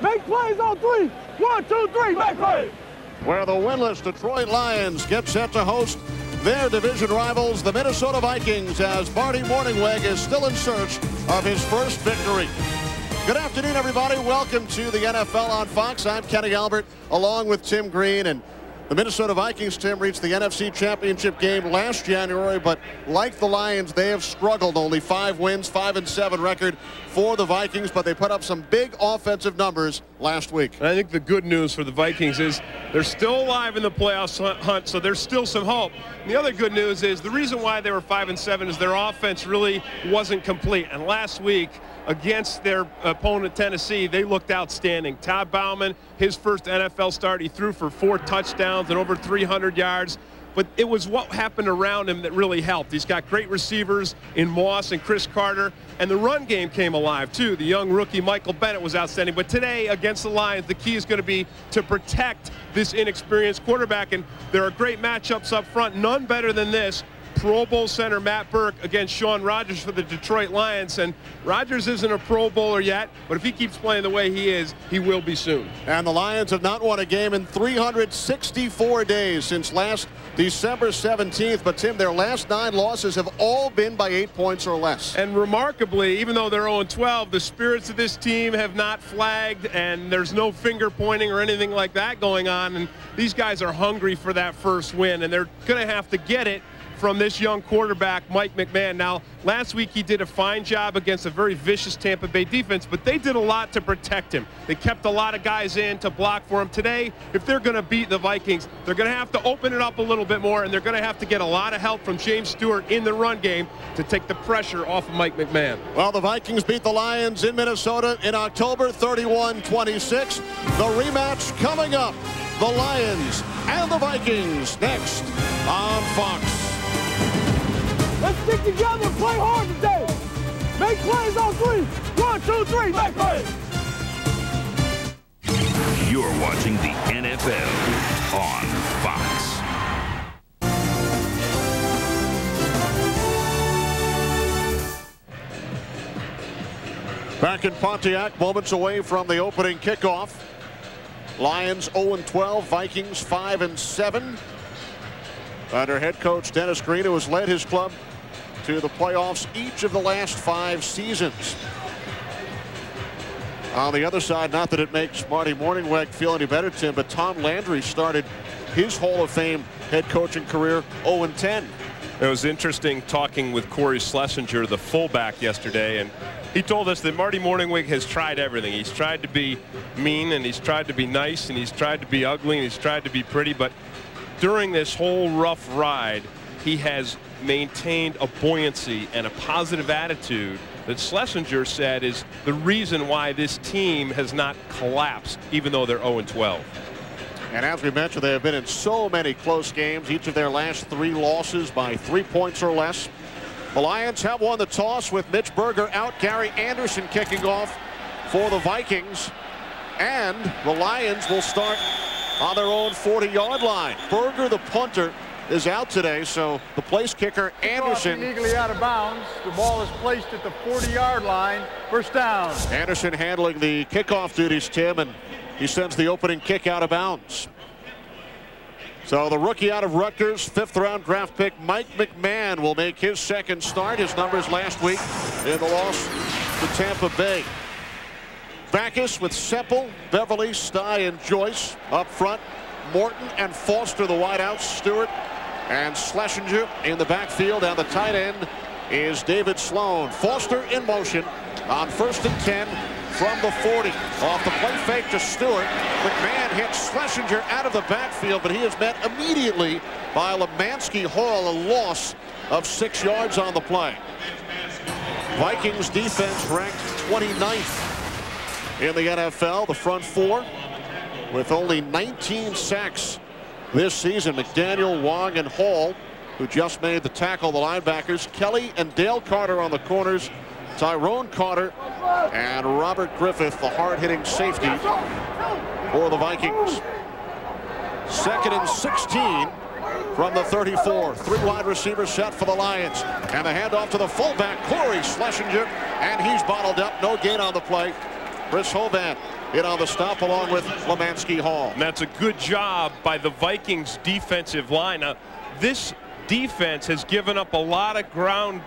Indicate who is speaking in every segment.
Speaker 1: Make plays on 3. 1, 2, 3, make plays.
Speaker 2: Where the winless Detroit Lions get set to host their division rivals, the Minnesota Vikings, as Marty Mornhinweg is still in search of his first victory. Good afternoon, everybody. Welcome to the NFL on Fox. I'm Kenny Albert, along with Tim Green. And the Minnesota Vikings, Tim, reached the NFC Championship game last January, but like the Lions, they have struggled. Only 5 wins, 5-7 record for the Vikings, but they put up some big offensive numbers last week.
Speaker 3: And I think the good news for the Vikings is they're still alive in the playoffs hunt, so there's still some hope. And the other good news is the reason why they were 5-7 is their offense really wasn't complete. And last week, against their opponent Tennessee, they looked outstanding. Todd Bouman, his first NFL start, he threw for 4 touchdowns and over 300 yards. But it was what happened around him that really helped. He's got great receivers in Moss and Chris Carter, and the run game came alive too. The young rookie Michael Bennett was outstanding. But today against the Lions, the key is going to be to protect this inexperienced quarterback, and there are great matchups up front, none better than this. Pro Bowl center Matt Burke against Shaun Rogers for the Detroit Lions. And Rogers isn't a Pro Bowler yet, but if he keeps playing the way he is, he will be soon.
Speaker 2: And the Lions have not won a game in 364 days since last December 17th. But, Tim, their last 9 losses have all been by 8 points or less.
Speaker 3: And remarkably, even though they're 0-12, the spirits of this team have not flagged, and there's no finger pointing or anything like that going on. And these guys are hungry for that first win, and they're going to have to get it from this young quarterback, Mike McMahon. Now, last week he did a fine job against a very vicious Tampa Bay defense, but they did a lot to protect him. They kept a lot of guys in to block for him. Today, if they're going to beat the Vikings, they're going to have to open it up a little bit more, and they're going to have to get a lot of help from James Stewart in the run game to take the pressure off of Mike McMahon.
Speaker 2: Well, the Vikings beat the Lions in Minnesota in October, 31-26. The rematch coming up. The Lions and the Vikings next on Fox.
Speaker 1: Let's stick together and play hard today. Make plays on 3. 1, 2, 3, make plays.
Speaker 4: You're watching the NFL on Fox.
Speaker 2: Back in Pontiac, moments away from the opening kickoff. Lions 0-12, Vikings 5-7. Under head coach Dennis Green, who has led his club to the playoffs each of the last 5 seasons. On the other side, not that it makes Marty Mornhinweg feel any better, Tim, but Tom Landry started his Hall of Fame head coaching career 0-10.
Speaker 3: It was interesting talking with Corey Schlesinger, the fullback, yesterday, and he told us that Marty Mornhinweg has tried everything. He's tried to be mean, and he's tried to be nice, and he's tried to be ugly, and he's tried to be pretty, but during this whole rough ride, he has maintained a buoyancy and a positive attitude that Schlesinger said is the reason why this team has not collapsed, even though they're 0-12.
Speaker 2: And as we mentioned, they have been in so many close games, each of their last 3 losses by 3 points or less. The Lions have won the toss with Mitch Berger out, Gary Anderson kicking off for the Vikings. And the Lions will start on their own 40-yard line. Berger, the punter, is out today, so the place kicker Anderson
Speaker 1: Illegally out of bounds. The ball is placed at the 40-yard line. First down.
Speaker 2: Anderson handling the kickoff duties, Tim, and he sends the opening kick out of bounds. So the rookie out of Rutgers, 5th-round draft pick Mike McMahon will make his second start. His numbers last week in the loss to Tampa Bay. Backus with Semple, Beverly, Stye, and Joyce up front. Morton and Foster, the wideouts. Stewart and Schlesinger in the backfield, and the tight end is David Sloan. Foster in motion on 1st and 10 from the 40. Off the play fake to Stewart. McMahon hits Schlesinger out of the backfield, but he is met immediately by Lemansky Hall, a loss of 6 yards on the play. Vikings defense ranked 29th in the NFL, the front 4 with only 19 sacks this season. McDaniel, Wong, and Hall, who just made the tackle, the linebackers. Kelly and Dale Carter on the corners. Tyrone Carter and Robert Griffith, the hard-hitting safety for the Vikings. 2nd and 16 from the 34. 3 wide receivers set for the Lions. And the handoff to the fullback, Corey Schlesinger, and he's bottled up. No gain on the play. Chris Hovan in on the stop along with Lemansky Hall.
Speaker 3: And that's a good job by the Vikings defensive line. Now, this defense has given up a lot of ground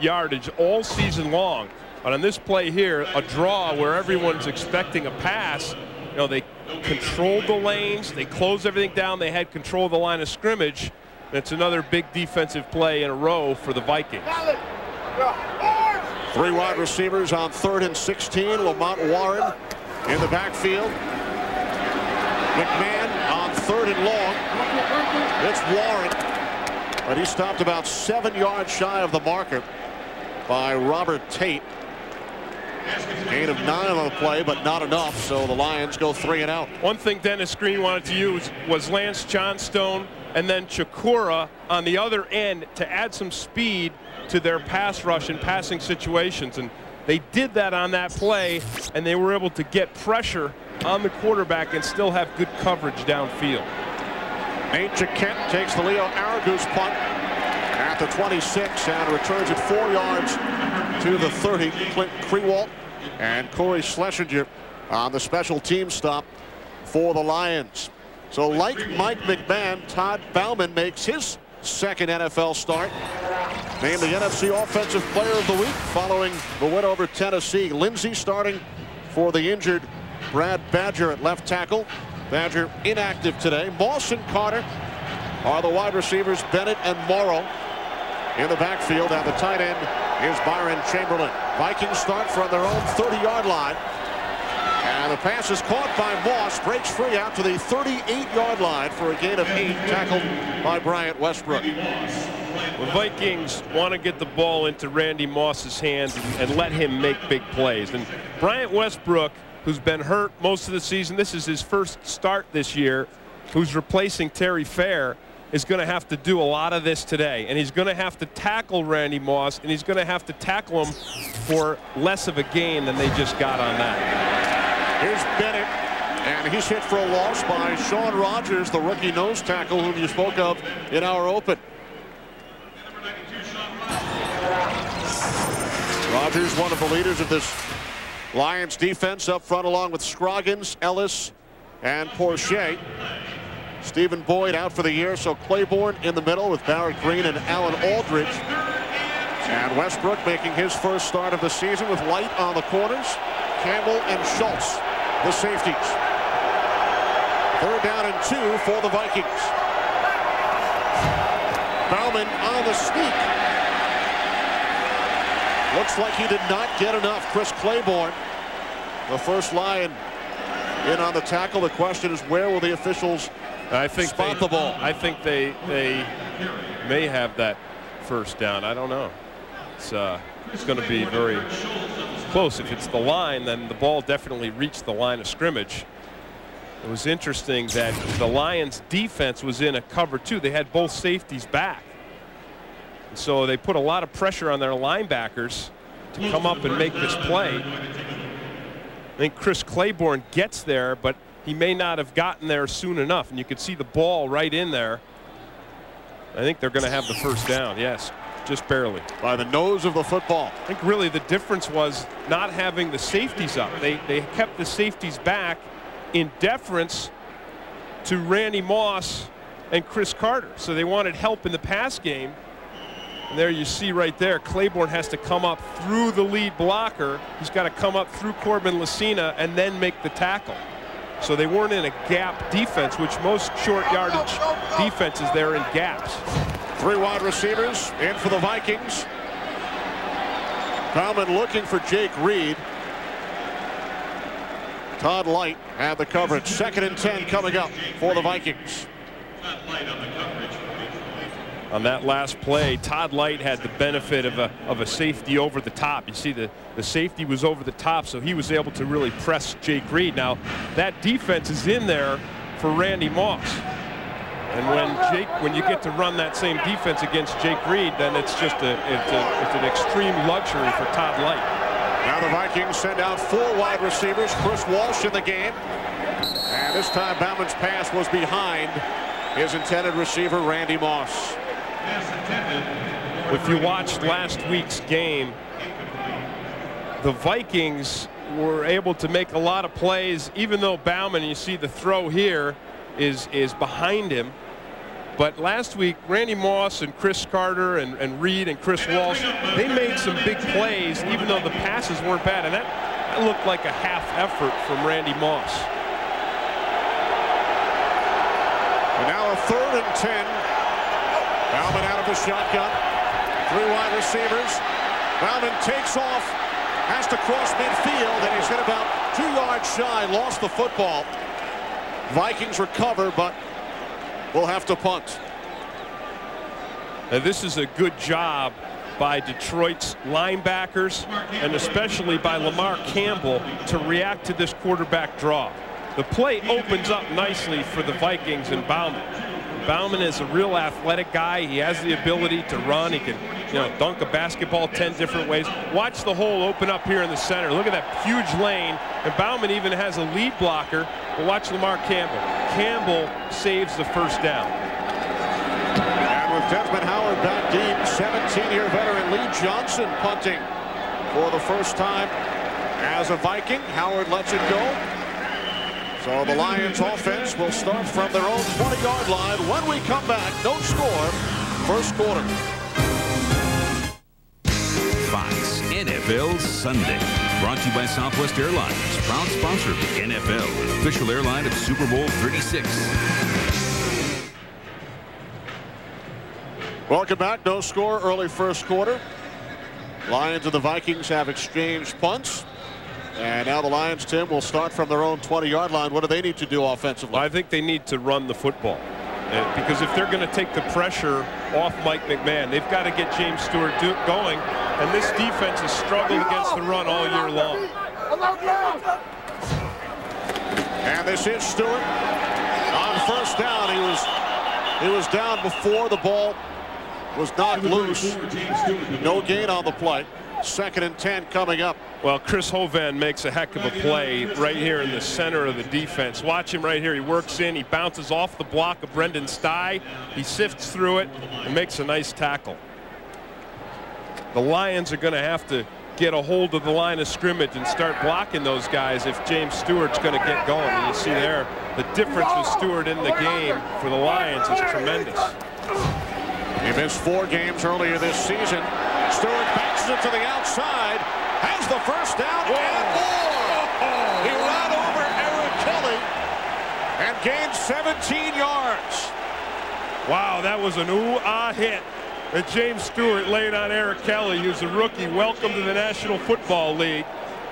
Speaker 3: yardage all season long. But on this play here, a draw where everyone's expecting a pass, you know, they controlled the lanes, they closed everything down, they had control of the line of scrimmage. It's another big defensive play in a row for the Vikings.
Speaker 2: 3 wide receivers on 3rd and 16. Lamont Warren in the backfield. McMahon on 3rd and long. It's Warren, but he stopped about 7 yards shy of the marker by Robert Tate. Gain of 9 on the play, but not enough, so the Lions go 3 and out.
Speaker 3: One thing Dennis Green wanted to use was Lance Johnstone and then Chikora on the other end to add some speed to their pass rush and passing situations, and they did that on that play, and they were able to get pressure on the quarterback and still have good coverage downfield.
Speaker 2: Nate Jaquette takes the Leo Aragus punt at the 26 and returns it 4 yards to the 30. Clint Krewalt and Corey Schlesinger on the special team stop for the Lions. So like Mike McMahon, Todd Bauman makes his 2nd NFL start. Named the NFC Offensive Player of the Week following the win over Tennessee. Lindsey starting for the injured Brad Badger at left tackle. Badger inactive today. Moss and Carter are the wide receivers. Bennett and Morrow in the backfield. At the tight end is Byron Chamberlain. Vikings start from their own 30-yard line. And the pass is caught by Moss. Breaks free out to the 38-yard line for a gain of 8. Tackled by Bryant Westbrook.
Speaker 3: The Vikings want to get the ball into Randy Moss's hands and let him make big plays. And Bryant Westbrook, who's been hurt most of the season, this is his first start this year, who's replacing Terry Fair, is going to have to do a lot of this today. And he's going to have to tackle Randy Moss, and he's going to have to tackle him for less of a gain than they just got on that.
Speaker 2: Here's Bennett, and he's hit for a loss by Sean Rogers, the rookie nose tackle whom you spoke of in our open. Rogers, one of the leaders of this Lions defense up front, along with Scroggins, Ellis, and Porcher. Stephen Boyd out for the year, so Claiborne in the middle with Barrett Green and Alan Aldridge. And Westbrook making his first start of the season with Light on the corners. Campbell and Schultz, the safeties. 3rd down and 2 for the Vikings. Bauman on the sneak. Looks like he did not get enough. Chris Claiborne, the first Lion, in on the tackle. The question is, where will the officials spot the ball?
Speaker 3: I think they may have that first down. I don't know. It's going to be very close. If it's the line, then the ball definitely reached the line of scrimmage. It was interesting that the Lions defense was in a cover 2. They had both safeties back. And so they put a lot of pressure on their linebackers to come up and make this play. I think Chris Claiborne gets there, but he may not have gotten there soon enough. And you could see the ball right in there. I think they're going to have the first down. Yes, just barely.
Speaker 2: By the nose of the football.
Speaker 3: I think really the difference was not having the safeties up. They kept the safeties back in deference to Randy Moss and Chris Carter. So they wanted help in the pass game. And there you see right there, Claiborne has to come up through the lead blocker. He's got to come up through Corbin Lucina and then make the tackle. So they weren't in a gap defense, which most short yardage defenses, they're in gaps.
Speaker 2: 3 wide receivers in for the Vikings. Bauman looking for Jake Reed. Todd Light had the coverage. 2nd and 10 coming up for the Vikings.
Speaker 3: On that last play, Todd Light had the benefit of a safety over the top. You see the safety was over the top, so he was able to really press Jake Reed. Now that defense is in there for Randy Moss. And when you get to run that same defense against Jake Reed, then it's just it's an extreme luxury for Todd Light.
Speaker 2: Now the Vikings send out 4 wide receivers. Chris Walsh in the game. And this time Bauman's pass was behind his intended receiver, Randy Moss.
Speaker 3: If you watched last week's game, the Vikings were able to make a lot of plays, even though Bauman, you see the throw here, is behind him. But last week, Randy Moss and Chris Carter and Reed and Chris Walsh, they made some big plays, even though the passes weren't bad. And that looked like a half effort from Randy Moss.
Speaker 2: And now a 3rd and 10. Bauman out of the shotgun. 3 wide receivers. Bauman takes off, has to cross midfield, and he's hit about 2 yards shy, lost the football. Vikings recover, but will have to punt.
Speaker 3: And this is a good job by Detroit's linebackers, and especially by Lamar Campbell, to react to this quarterback draw. The play opens up nicely for the Vikings and Bauman. Bauman is a real athletic guy. He has the ability to run. He can, dunk a basketball 10 different ways. Watch the hole open up here in the center. Look at that huge lane. And Bauman even has a lead blocker. But watch Lamar Campbell. Campbell saves the first down.
Speaker 2: And with Desmond Howard back deep, 17-year veteran Lee Johnson punting for the first time as a Viking. Howard lets it go. So the Lions offense will start from their own 20-yard line. When we come back, no score, first quarter.
Speaker 4: Fox NFL Sunday. Brought to you by Southwest Airlines. Proud sponsor of the NFL. Official airline of Super Bowl 36.
Speaker 2: Welcome back. No score, early first quarter. Lions and the Vikings have exchanged punts. And now the Lions, Tim, will start from their own 20-yard line. What do they need to do offensively?
Speaker 3: I think they need to run the football. Because if they're going to take the pressure off Mike McMahon, they've got to get James Stewart going. And this defense has struggled against the run all year long.
Speaker 2: And this is Stewart on first down. He was down before the ball was knocked loose. No gain on the play. 2nd and 10 coming up.
Speaker 3: Well, Chris Hovan makes a heck of a play right here in the center of the defense. Watch him right here. He works in. He bounces off the block of Brendan Stye. He sifts through it and makes a nice tackle. The Lions are going to have to get a hold of the line of scrimmage and start blocking those guys if James Stewart's going to get going. And you see there the difference with Stewart in the game for the Lions is tremendous.
Speaker 2: He missed 4 games earlier this season. Stewart backs it to the outside, has the first down and more. He ran over Eric Kelly and gained 17 yards.
Speaker 3: Wow, that was an ooh-ah hit that James Stewart laid on Eric Kelly, who's a rookie. Welcome to the National Football League.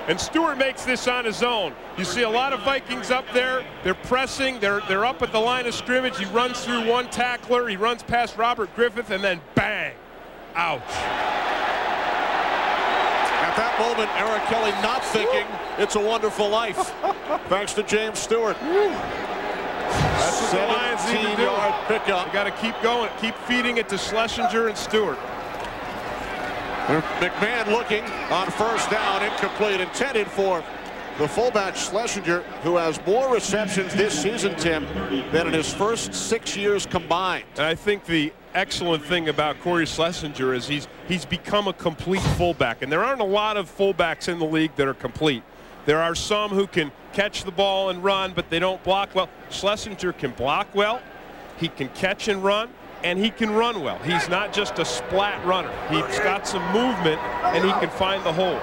Speaker 3: And Stewart makes this on his own. You see a lot of Vikings up there. They're pressing. They're up at the line of scrimmage. He runs through one tackler. He runs past Robert Griffith, and then bang. Ouch.
Speaker 2: At that moment, Eric Kelly not thinking it's a wonderful life. Thanks to James Stewart.
Speaker 3: That's what the Lions need to do.
Speaker 2: 17-yard pickup.
Speaker 3: You got to keep going. Keep feeding it to Schlesinger and Stewart.
Speaker 2: McMahon looking on first down, incomplete, intended for the fullback Schlesinger, who has more receptions this season, Tim, than in his first 6 years combined.
Speaker 3: And I think the excellent thing about Corey Schlesinger is he's become a complete fullback, and there aren't a lot of fullbacks in the league that are complete. There are some who can catch the ball and run, but they don't block well. Schlesinger can block well, he can catch and run, and he can run well. He's not just a splat runner. He's got some movement, and he can find the holes.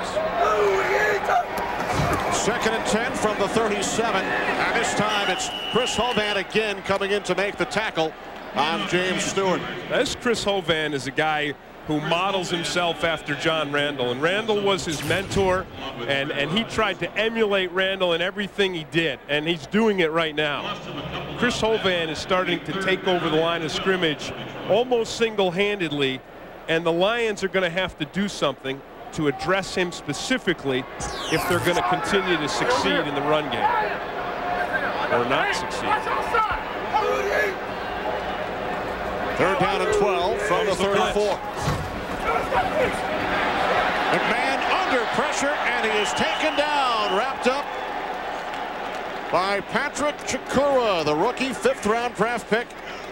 Speaker 2: 2nd and 10 from the 37, and this time it's Chris Hovan again coming in to make the tackle on James Stewart.
Speaker 3: This Chris Hovan is a guy who models himself after John Randall, and Randall was his mentor, and he tried to emulate Randall in everything he did, and he's doing it right now. Chris Hovan is starting to take over the line of scrimmage almost single-handedly, and the Lions are going to have to do something to address him specifically if they're going to continue to succeed in the run game, or not succeed.
Speaker 2: 3rd down and 12 from the 34. McMahon under pressure, and he is taken down, wrapped up by Patrick Chikura, the rookie 5th-round draft pick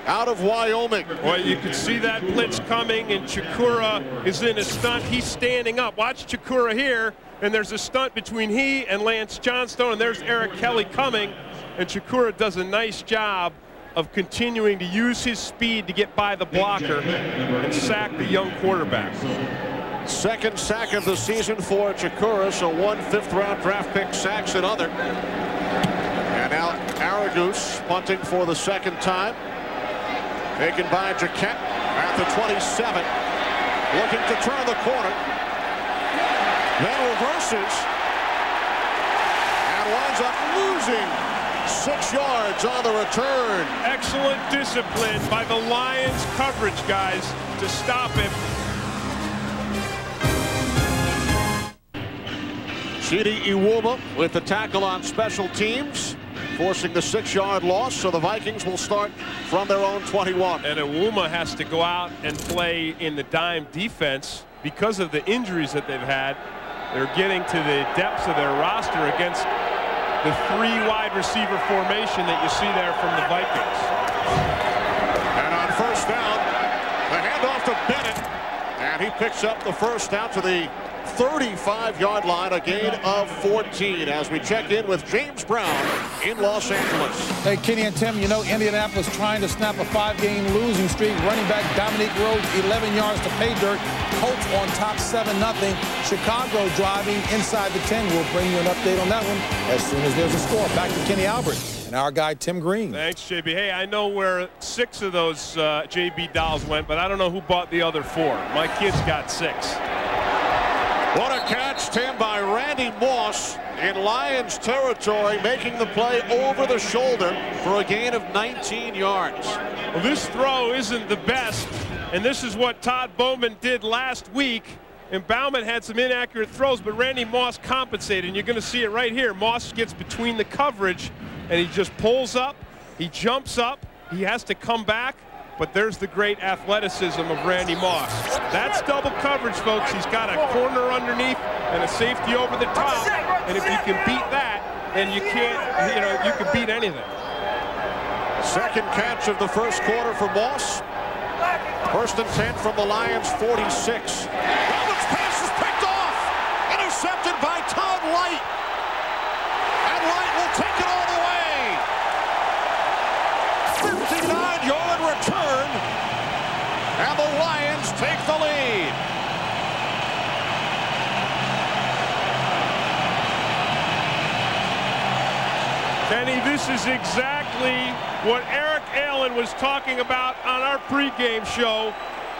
Speaker 2: out of Wyoming.
Speaker 3: Well, you can see that blitz coming, and Chikura is in a stunt. He's standing up. Watch Chikura here, and there's a stunt between he and Lance Johnstone, and there's Eric Kelly coming, and Chikura does a nice job of continuing to use his speed to get by the blocker and sack the young quarterback.
Speaker 2: Second sack of the season for Chikura, so 1 5th-round draft pick sacks another. And now Aragus punting for the second time. Taken by Jaquette at the 27. Looking to turn the corner. Then reverses. And winds up losing 6 yards on the return.
Speaker 3: Excellent discipline by the Lions coverage guys to stop him.
Speaker 2: Chidi Iwuma with the tackle on special teams, forcing the 6-yard loss, so the Vikings will start from their own 21.
Speaker 3: And Iwuma has to go out and play in the dime defense because of the injuries that they've had. They're getting to the depths of their roster against the 3 wide receiver formation that you see there from the Vikings.
Speaker 2: And on first down, the handoff to Bennett, and he picks up the first down to the 35-yard line, a gain of 14 as we check in with James Brown in Los Angeles.
Speaker 5: Hey, Kenny and Tim, you know Indianapolis trying to snap a 5-game losing streak. Running back Dominique Rhodes, 11 yards to pay dirt. Colts on top 7-0. Chicago driving inside the 10. We'll bring you an update on that one as soon as there's a score. Back to Kenny Albert and our guy Tim Green.
Speaker 3: Thanks, JB. Hey, I know where 6 of those JB dolls went, but I don't know who bought the other 4. My kids got 6.
Speaker 2: What a catch, Tim, by Randy Moss in Lions territory, making the play over the shoulder for a gain of 19 yards.
Speaker 3: Well, this throw isn't the best, and this is what Todd Bowman did last week. And Bauman had some inaccurate throws, but Randy Moss compensated, and you're going to see it right here. Moss gets between the coverage, and he just pulls up, he jumps up, he has to come back. But there's the great athleticism of Randy Moss. That's double coverage, folks. He's got a corner underneath and a safety over the top. And if you can beat that, then you can't, you can beat anything.
Speaker 2: Second catch of the first quarter for Moss. First and 10 from the Lions 46. Bowman's pass is picked off. Intercepted by Todd Light. And Light will take it all the way. 59-yard return, and the Lions take the lead.
Speaker 3: Kenny, this is exactly what Eric Allen was talking about on our pregame show.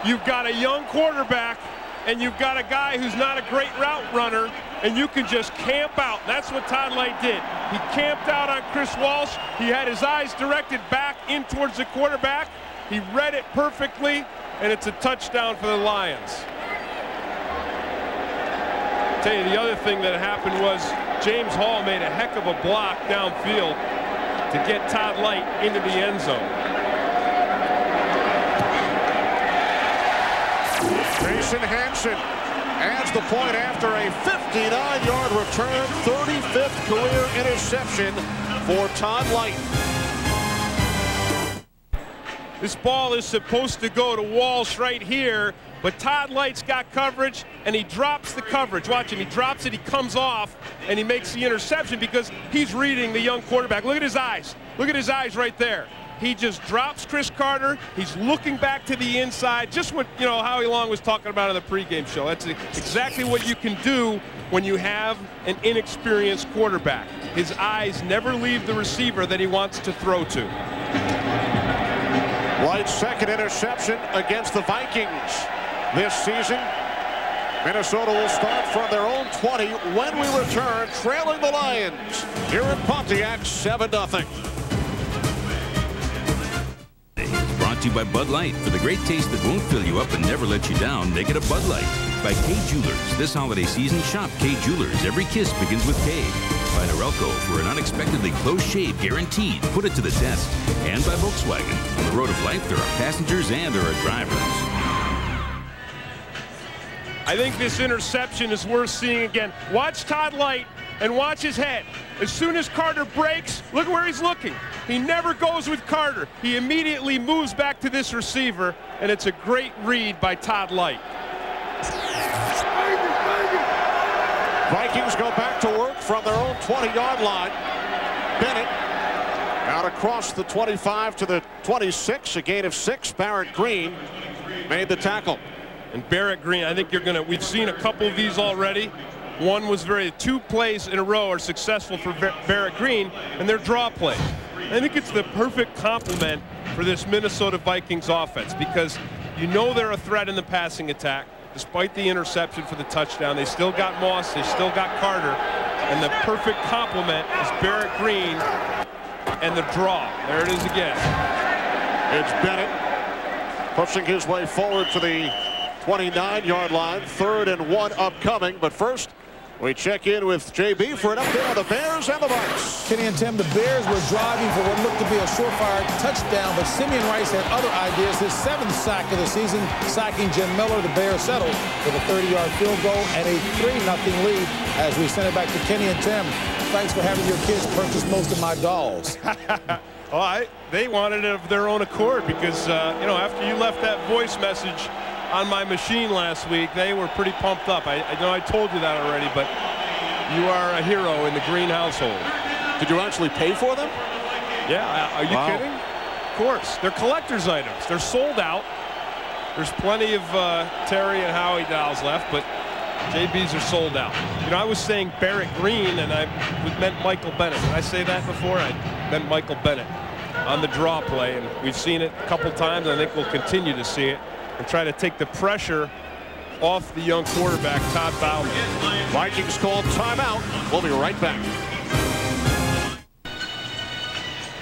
Speaker 3: You've got a young quarterback, and you've got a guy who's not a great route runner, and you can just camp out. That's what Todd Light did. He camped out on Chris Walsh. He had his eyes directed back in towards the quarterback. He read it perfectly, and it's a touchdown for the Lions. I'll tell you, the other thing that happened was James Hall made a heck of a block downfield to get Todd Light into the end zone.
Speaker 2: Jason Hansen adds the point after a 59-yard return, 35th career interception for Todd Light.
Speaker 3: This ball is supposed to go to Walsh right here, but Todd Light's got coverage, and he drops the coverage. Watch him. He drops it, he comes off, and he makes the interception because he's reading the young quarterback. Look at his eyes. Look at his eyes right there. He just drops Chris Carter. He's looking back to the inside. Just what, Howie Long was talking about in the pregame show. That's exactly what you can do when you have an inexperienced quarterback. His eyes never leave the receiver that he wants to throw to.
Speaker 2: Light's second interception against the Vikings this season. Minnesota will start from their own 20 when we return, trailing the Lions here in Pontiac 7-0.
Speaker 4: Brought to you by Bud Light. For the great taste that won't fill you up and never let you down, make it a Bud Light. By K Jewelers. This holiday season, shop K Jewelers. Every kiss begins with K. By Norelco. For an unexpectedly close shave guaranteed. Put it to the test. And by Volkswagen. On the road of life, there are passengers and there are drivers.
Speaker 3: I think this interception is worth seeing again. Watch Todd Light and watch his head. As soon as Carter breaks, look where he's looking. He never goes with Carter. He immediately moves back to this receiver, and it's a great read by Todd Light.
Speaker 2: Vikings go back to work from their own 20-yard line. Bennett out across the 25 to the 26, a gain of 6. Barrett Green made the tackle.
Speaker 3: And Barrett Green, I think we've seen a couple of these already. One was two plays in a row are successful for Barrett Green, and they're draw plays. I think it's the perfect complement for this Minnesota Vikings offense, because you know they're a threat in the passing attack. Despite the interception for the touchdown, they still got Moss, they still got Carter, and the perfect complement is Barrett Green and the draw. There it is again.
Speaker 2: It's Bennett pushing his way forward to the 29-yard line. 3rd and 1 upcoming, but first we check in with JB for an update on the Bears and the Bucs.
Speaker 5: Kenny and Tim, the Bears were driving for what looked to be a surefire touchdown, but Simeon Rice had other ideas. His 7th sack of the season, sacking Jim Miller. The Bears settled with a 30-yard field goal and a 3-0 lead as we send it back to Kenny and Tim. Thanks for having your kids purchase most of my dolls.
Speaker 3: Well, they wanted it of their own accord because, after you left that voice message on my machine last week, they were pretty pumped up. I know I told you that already, but you are a hero in the Green household.
Speaker 2: Did you actually pay for them?
Speaker 3: Yeah, are you kidding? Of course. They're collector's items. They're sold out. There's plenty of Terry and Howie dolls left, but JB's are sold out. I was saying Barrett Green, and I meant Michael Bennett. Did I say that before? I meant Michael Bennett on the draw play, and we've seen it a couple times. I think we'll continue to see it and try to take the pressure off the young quarterback, Todd Bowman.
Speaker 2: Vikings called timeout. We'll be right back.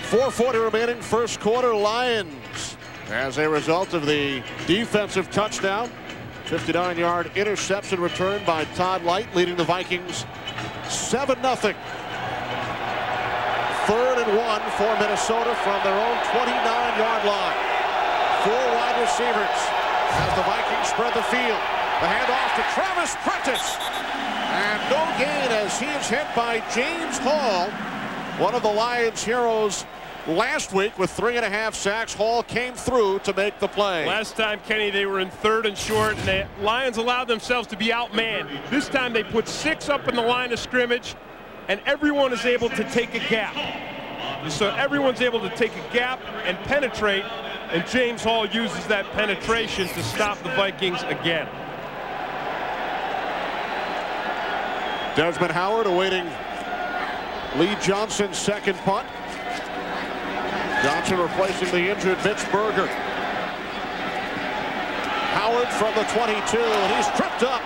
Speaker 2: 4:40 remaining, first quarter. Lions, as a result of the defensive touchdown, 59-yard interception return by Todd Light, leading the Vikings 7-0. 3rd and 1 for Minnesota from their own 29-yard line. 4 wide receivers as the Vikings spread the field. The handoff to Travis Prentice. And no gain as he is hit by James Hall, one of the Lions' heroes last week with 3.5 sacks. Hall came through to make the play.
Speaker 3: Last time, Kenny, they were in 3rd and short, and the Lions allowed themselves to be outmanned. This time they put 6 up in the line of scrimmage, and everyone is able to take a gap. So everyone's able to take a gap and penetrate, and James Hall uses that penetration to stop the Vikings again.
Speaker 2: Desmond Howard awaiting Lee Johnson's second punt. Johnson replacing the injured Mitch Berger. Howard from the 22, and he's tripped up.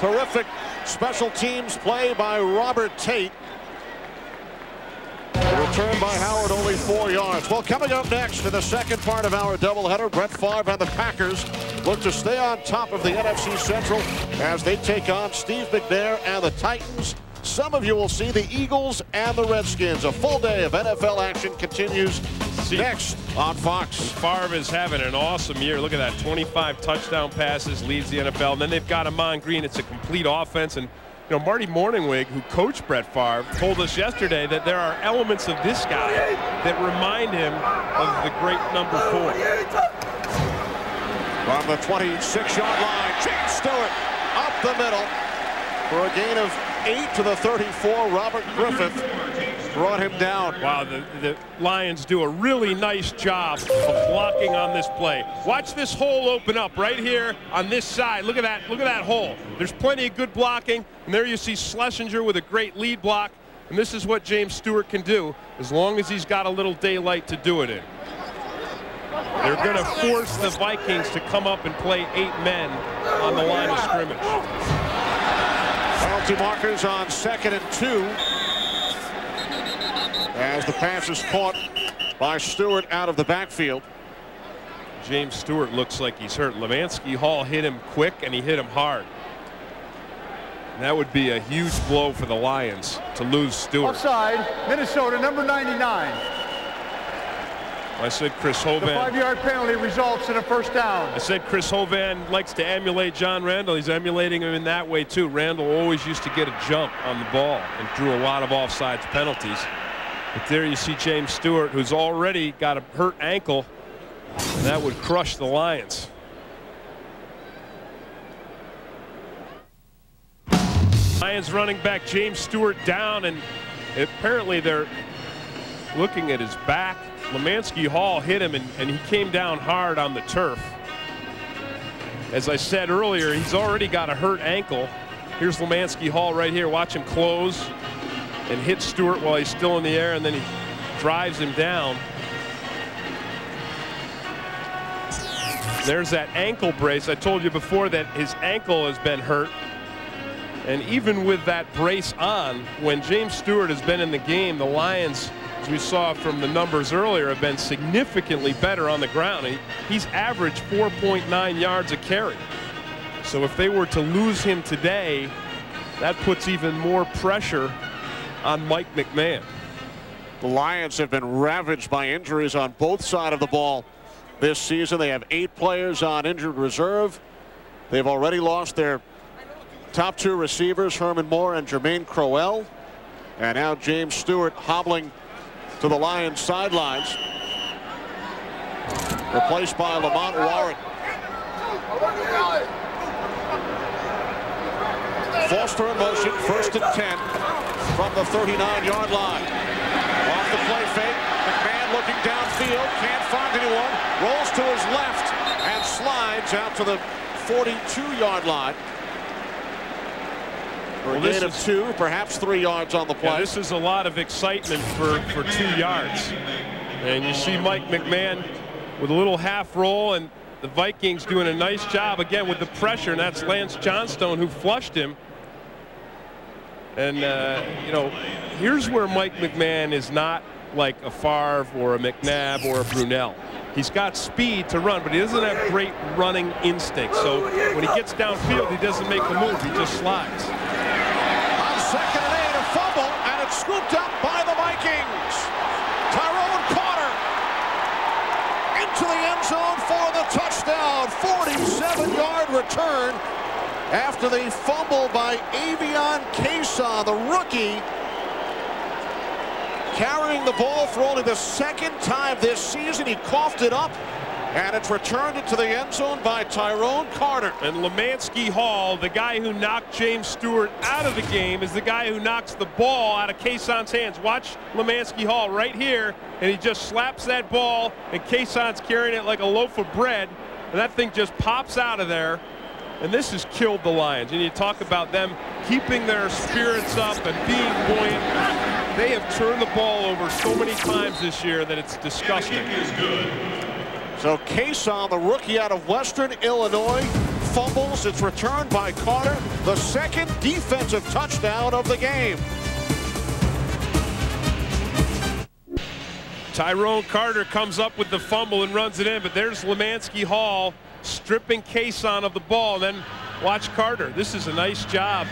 Speaker 2: Terrific special teams play by Robert Tate. The return by Howard, only 4 yards. Well, coming up next in the second part of our doubleheader, Brett Favre and the Packers look to stay on top of the NFC Central as they take on Steve McNair and the Titans. Some of you will see the Eagles and the Redskins. A full day of NFL action continues next on Fox.
Speaker 3: Favre is having an awesome year. Look at that, 25 touchdown passes, leads the NFL. And then they've got Amon Green. It's a complete offense. And Marty Morningwig, who coached Brett Favre, told us yesterday that there are elements of this guy that remind him of the great number 4.
Speaker 2: From the 26-yard line, James Stewart up the middle for a gain of 8 to the 34. Robert Griffith brought him down.
Speaker 3: Wow, the Lions do a really nice job of blocking on this play. Watch this hole open up right here on this side. Look at that. Look at that hole. There's plenty of good blocking. And there you see Schlesinger with a great lead block. And this is what James Stewart can do as long as he's got a little daylight to do it in. They're going to force the Vikings to come up and play 8 men on the line of scrimmage.
Speaker 2: Penalty markers on 2nd and 2. As the pass is caught by Stewart out of the backfield.
Speaker 3: James Stewart looks like he's hurt. Levansky Hall hit him quick, and he hit him hard. And that would be a huge blow for the Lions to lose Stewart.
Speaker 1: Offside, Minnesota, number 99.
Speaker 3: I said Chris Hovan.
Speaker 1: The 5-yard penalty results in a first down.
Speaker 3: I said Chris Hovan likes to emulate John Randall. He's emulating him in that way, too. Randall always used to get a jump on the ball and drew a lot of offsides penalties. But there you see James Stewart, who's already got a hurt ankle, and that would crush the Lions. Lions running back James Stewart down, and apparently they're looking at his back. Lemansky Hall hit him, and he came down hard on the turf. As I said earlier, he's already got a hurt ankle. Here's Lemansky Hall right here. Watch him close and hit Stewart while he's still in the air, and then he drives him down. There's that ankle brace. I told you before that his ankle has been hurt. And even with that brace on, when James Stewart has been in the game, the Lions, as we saw from the numbers earlier, have been significantly better on the ground. He's averaged 4.9 yards a carry. So if they were to lose him today, that puts even more pressure on Mike McMahon.
Speaker 2: The Lions have been ravaged by injuries on both sides of the ball this season. They have 8 players on injured reserve. They've already lost their top 2 receivers, Herman Moore and Jermaine Crowell. And now James Stewart hobbling to the Lions sidelines, replaced by Lamont Warren. Foster in motion, 1st and 10 from the 39-yard line. Off the play fake, McMahon looking downfield, can't find anyone, rolls to his left and slides out to the 42-yard line. For a gain of 2, perhaps 3 yards on the play.
Speaker 3: Yeah, this is a lot of excitement for 2 yards. And you see Mike McMahon with a little half roll, and the Vikings doing a nice job again with the pressure, and that's Lance Johnstone who flushed him. And you know, here's where Mike McMahon is not like a Favre or a McNabb or a Brunell. He's got speed to run, but he doesn't have great running instinct. So when he gets downfield, he doesn't make the move, he just slides.
Speaker 2: On 2nd and 8, a fumble, and it's scooped up by the Vikings. Tyrone Carter into the end zone for the touchdown. 47-yard return after the fumble by Avion Kason, the rookie, carrying the ball for only the 2nd time this season. He coughed it up, and it's returned into the end zone by Tyrone Carter.
Speaker 3: And Lemansky Hall, the guy who knocked James Stewart out of the game, is the guy who knocks the ball out of Kason's hands. Watch Lemansky Hall right here, and he just slaps that ball, and Kason's carrying it like a loaf of bread, and that thing just pops out of there. And this has killed the Lions. And you talk about them keeping their spirits up and being buoyant. They have turned the ball over so many times this year that it's disgusting.
Speaker 2: So Kason, the rookie out of Western Illinois, fumbles. It's returned by Carter, the 2nd defensive touchdown of the game.
Speaker 3: Tyrone Carter comes up with the fumble and runs it in, but there's Lemansky Hall stripping Kason of the ball. And then watch Carter. This is a nice job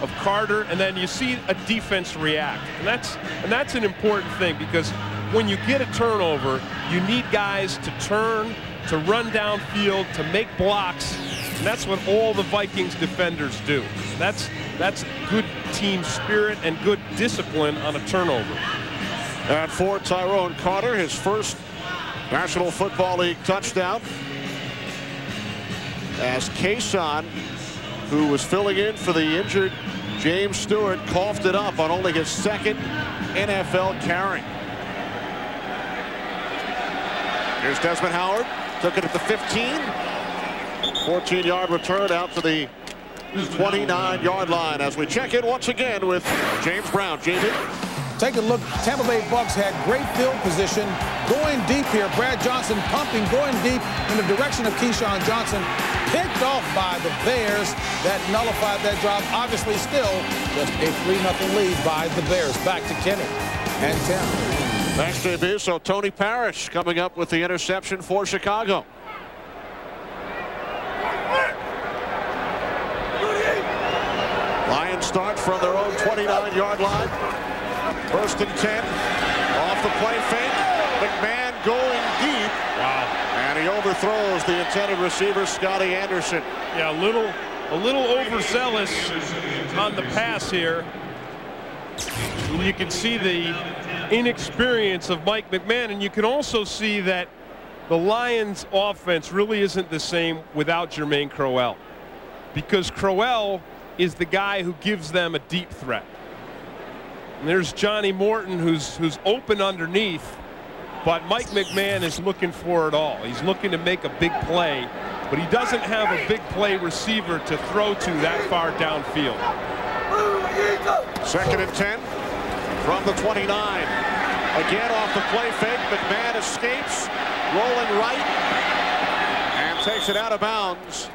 Speaker 3: of Carter, and then you see a defense react. And that's an important thing, because when you get a turnover, you need guys to turn, to run downfield, to make blocks, and that's what all the Vikings defenders do. That's good team spirit and good discipline on a turnover.
Speaker 2: And for Tyrone Carter, his first National Football League touchdown, as Kason, who was filling in for the injured James Stewart, coughed it up on only his 2nd NFL carry. Here's Desmond Howard, took it at the 15. 14-yard return out to the 29-yard line as we check in once again with James Brown. Jamie?
Speaker 5: Take a look. Tampa Bay Bucks had great field position, going deep here. Brad Johnson pumping, going deep in the direction of Keyshawn Johnson. Picked off by the Bears. That nullified that drive. Obviously still just a 3-0 lead by the Bears. Back to Kenny and Tim.
Speaker 2: Thanks, JB. So Tony Parrish coming up with the interception for Chicago. Lions start from their own 29-yard line. 1st and 10. Off the play fake. McMahon going deep.
Speaker 3: Wow.
Speaker 2: And he overthrows the intended receiver, Scotty Anderson.
Speaker 3: Yeah, a little overzealous on the pass here. And you can see the inexperience of Mike McMahon, and you can also see that the Lions offense really isn't the same without Jermaine Crowell, because Crowell is the guy who gives them a deep threat. And there's Johnny Morton who's open underneath, but Mike McMahon is looking for it all. He's looking to make a big play, but he doesn't have a big play receiver to throw to that far downfield.
Speaker 2: 2nd and 10 from the 29. Again off the play fake. McMahon escapes, rolling right, and takes it out of bounds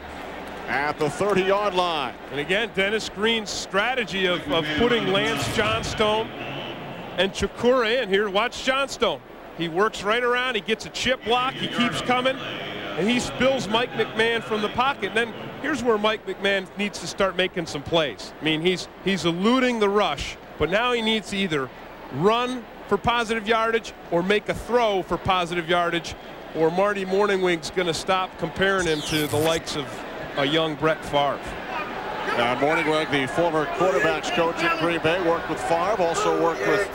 Speaker 2: at the 30-yard line.
Speaker 3: And again, Dennis Green's strategy of putting Lance Johnstone and Chikura in here. Watch Johnstone. He works right around. He gets a chip block. He keeps coming, and he spills Mike McMahon from the pocket. And then here's where Mike McMahon needs to start making some plays. I mean, he's eluding the rush, but now he needs to either run for positive yardage or make a throw for positive yardage, or Marty Morningwig's going to stop comparing him to the likes of a young Brett Favre.
Speaker 2: Morningwig, the former quarterbacks coach in Green Bay, worked with Favre, also worked with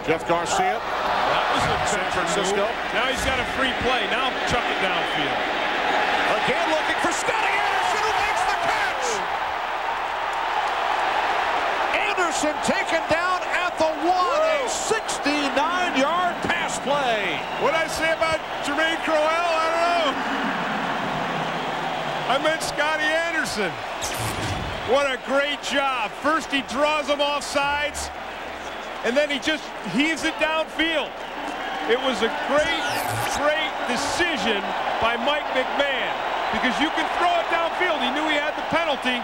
Speaker 2: Jeff Garcia.
Speaker 3: That was a
Speaker 2: San Francisco.
Speaker 3: Move. Now he's got a free play. Now chuck it downfield.
Speaker 2: Again looking for Scotty Anderson, who makes the catch. Anderson taken down at the 1, a 69-yard pass play.
Speaker 3: What did I say about Jermaine Crowell? I don't know. I meant Scotty Anderson. What a great job. First he draws him off sides, and then he just heaves it downfield. It was a great decision by Mike McMahon, because you can throw it downfield. He knew he had the penalty.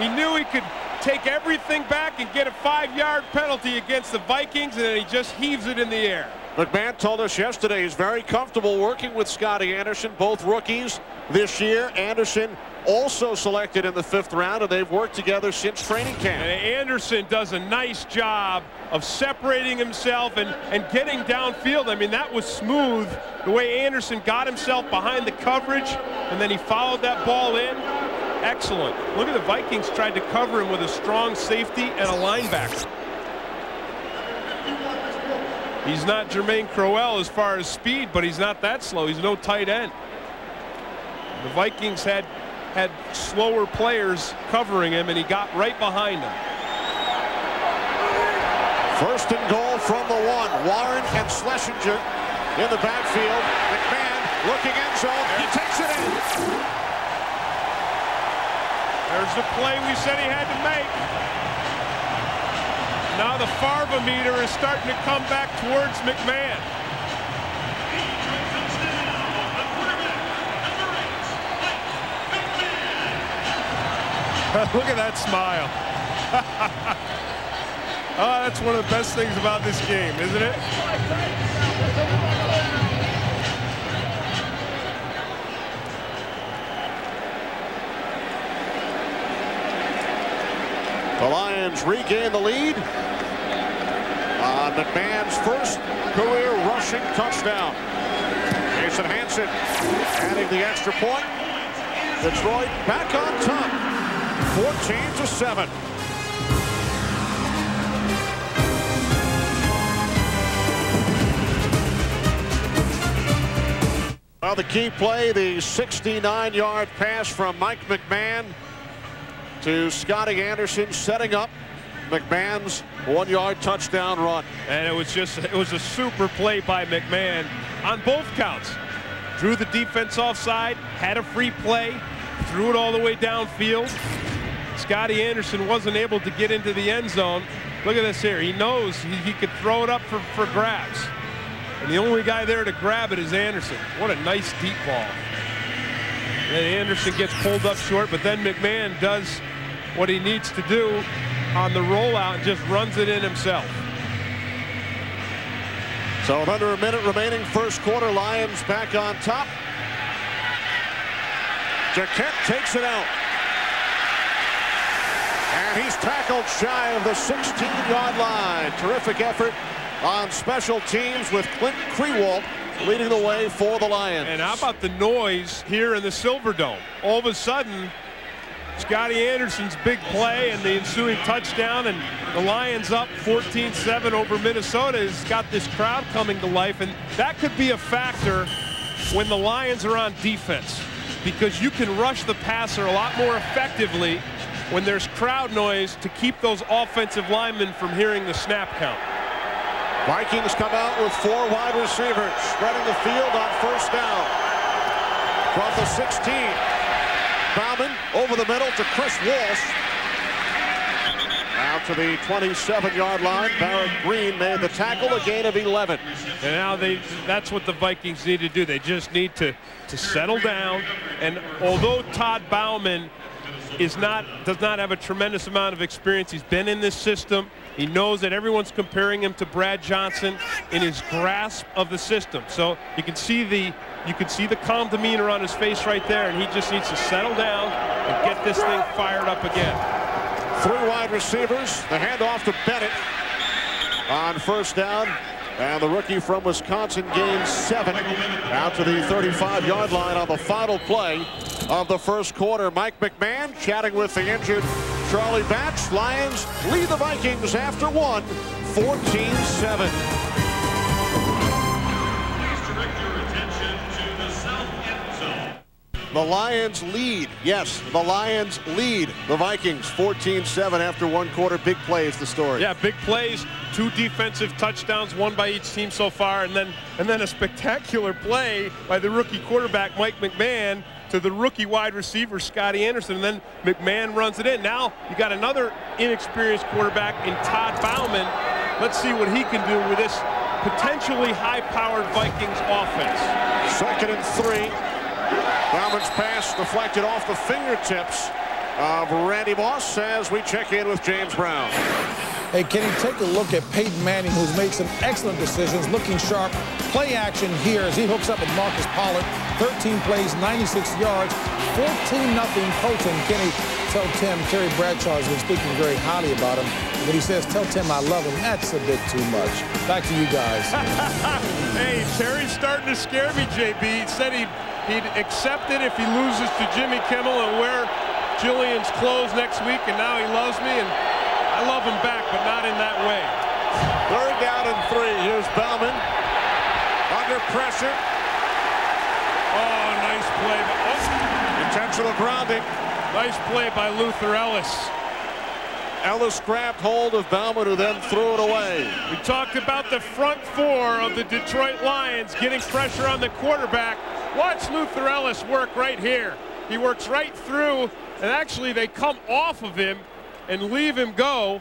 Speaker 3: He knew he could take everything back and get a 5-yard penalty against the Vikings, and then he just heaves it in the air.
Speaker 2: McMahon told us yesterday he's very comfortable working with Scotty Anderson, both rookies this year. Anderson also selected in the 5th round, and they've worked together since training camp.
Speaker 3: And Anderson does a nice job of separating himself and getting downfield. I mean, that was smooth, the way Anderson got himself behind the coverage, and then he followed that ball in. Excellent. Look at the Vikings tried to cover him with a strong safety and a linebacker. He's not Jermaine Crowell as far as speed, but he's not that slow. He's no tight end. The Vikings had slower players covering him, and he got right behind them.
Speaker 2: 1st and goal from the 1. Warren and Schlesinger in the backfield. McMahon looking end zone. He takes it in.
Speaker 3: There's the play we said he had to make. Now the Favre-meter is starting to come back towards McMahon. Look at that smile. Oh, that's one of the best things about this game, isn't it?
Speaker 2: The Lions regain the lead on McMahon's first career rushing touchdown. Jason Hansen adding the extra point. Detroit back on top, 14-7. Well, the key play, the 69-yard pass from Mike McMahon to Scotty Anderson, setting up McMahon's 1-yard touchdown run.
Speaker 3: And it was a super play by McMahon on both counts. Drew the defense offside, had a free play, threw it all the way downfield. Scotty Anderson wasn't able to get into the end zone. Look at this here. He knows he could throw it up for grabs. And the only guy there to grab it is Anderson. What a nice deep ball. And Anderson gets pulled up short, but then McMahon does what he needs to do on the rollout and just runs it in himself.
Speaker 2: So with under a minute remaining, first quarter, Lions back on top. Jaquette takes it out. And he's tackled shy of the 16-yard line. Terrific effort on special teams with Clint Krewalt leading the way for the Lions.
Speaker 3: And how about the noise here in the Silverdome? All of a sudden, Scotty Anderson's big play and the ensuing touchdown, and the Lions up 14-7 over Minnesota has got this crowd coming to life, and that could be a factor when the Lions are on defense, because you can rush the passer a lot more effectively when there's crowd noise to keep those offensive linemen from hearing the snap count.
Speaker 2: Vikings come out with 4 wide receivers, spreading the field on first down. From the 16, Bauman over the middle to Chris Walsh. Out to the 27-yard line. Barrett Green made the tackle, a gain of 11.
Speaker 3: And now that's what the Vikings need to do. They just need to settle down. And although Todd Bauman does not have a tremendous amount of experience, he's been in this system. He knows that everyone's comparing him to Brad Johnson in his grasp of the system. So you can see the calm demeanor on his face right there, and he just needs to settle down and get this thing fired up again.
Speaker 2: 3 wide receivers. The handoff to Bennett on first down. And the rookie from Wisconsin gains 7 out to the 35-yard line on the final play of the first quarter. Mike McMahon chatting with the injured Charlie Batch. Lions lead the Vikings after 1, 14-7. The Lions lead. Yes, the Lions lead the Vikings 14-7 after 1 quarter. Big play is the story.
Speaker 3: Yeah, big plays. 2 defensive touchdowns, 1 by each team so far, and then a spectacular play by the rookie quarterback Mike McMahon to the rookie wide receiver Scotty Anderson, and then McMahon runs it in. Now you got another inexperienced quarterback in Todd Bauman. Let's see what he can do with this potentially high-powered Vikings offense. 2nd and 3. Bauman's pass deflected off the fingertips of Randy Moss as we check in with James Brown.
Speaker 5: Hey, Kenny, take a look at Peyton Manning, who's made some excellent decisions, looking sharp. Play action here as he hooks up with Marcus Pollard. 13 plays, 96 yards, 14-0 Colton. Kenny, tell Tim, Terry Bradshaw has been speaking very highly about him. When he says, tell Tim I love him, that's a bit too much. Back to you guys.
Speaker 3: Hey, Terry's starting to scare me, JB. He said he'd accept it if he loses to Jimmy Kimmel and wear Jillian's clothes next week, and now he loves me, and I love him back, but not in that way.
Speaker 2: 3rd down and 3. Here's Bauman under pressure.
Speaker 3: Oh, nice play. Oh.
Speaker 2: Intentional grounding.
Speaker 3: Nice play by Luther Ellis.
Speaker 2: Ellis grabbed hold of Bauman, who then threw it away.
Speaker 3: We talked about the front 4 of the Detroit Lions getting pressure on the quarterback. Watch Luther Ellis work right here. He works right through, and actually they come off of him and leave him go,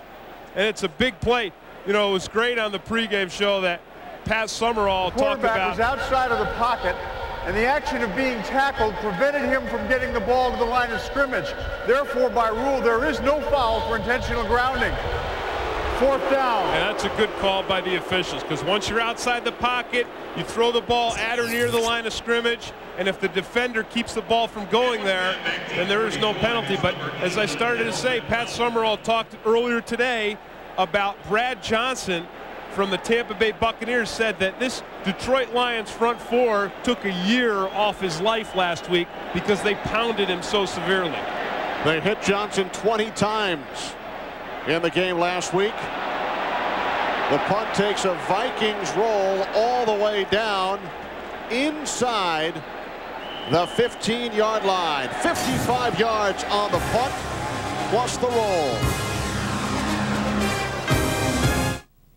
Speaker 3: and it's a big play. You know, it was great on the pregame show that Pat Summerall talked about.
Speaker 1: The quarterback was outside of the pocket, and the action of being tackled prevented him from getting the ball to the line of scrimmage. Therefore, by rule, there is no foul for intentional grounding. 4th down.
Speaker 3: And that's a good call by the officials, because once you're outside the pocket, you throw the ball at or near the line of scrimmage, and if the defender keeps the ball from going there, then there is no penalty. But as I started to say, Pat Summerall talked earlier today about Brad Johnson from the Tampa Bay Buccaneers, said that this Detroit Lions front 4 took a year off his life last week because they pounded him so severely.
Speaker 2: They hit Johnson 20 times in the game last week. The punt takes a Vikings roll all the way down inside the 15-yard line. 55 yards on the punt plus the roll.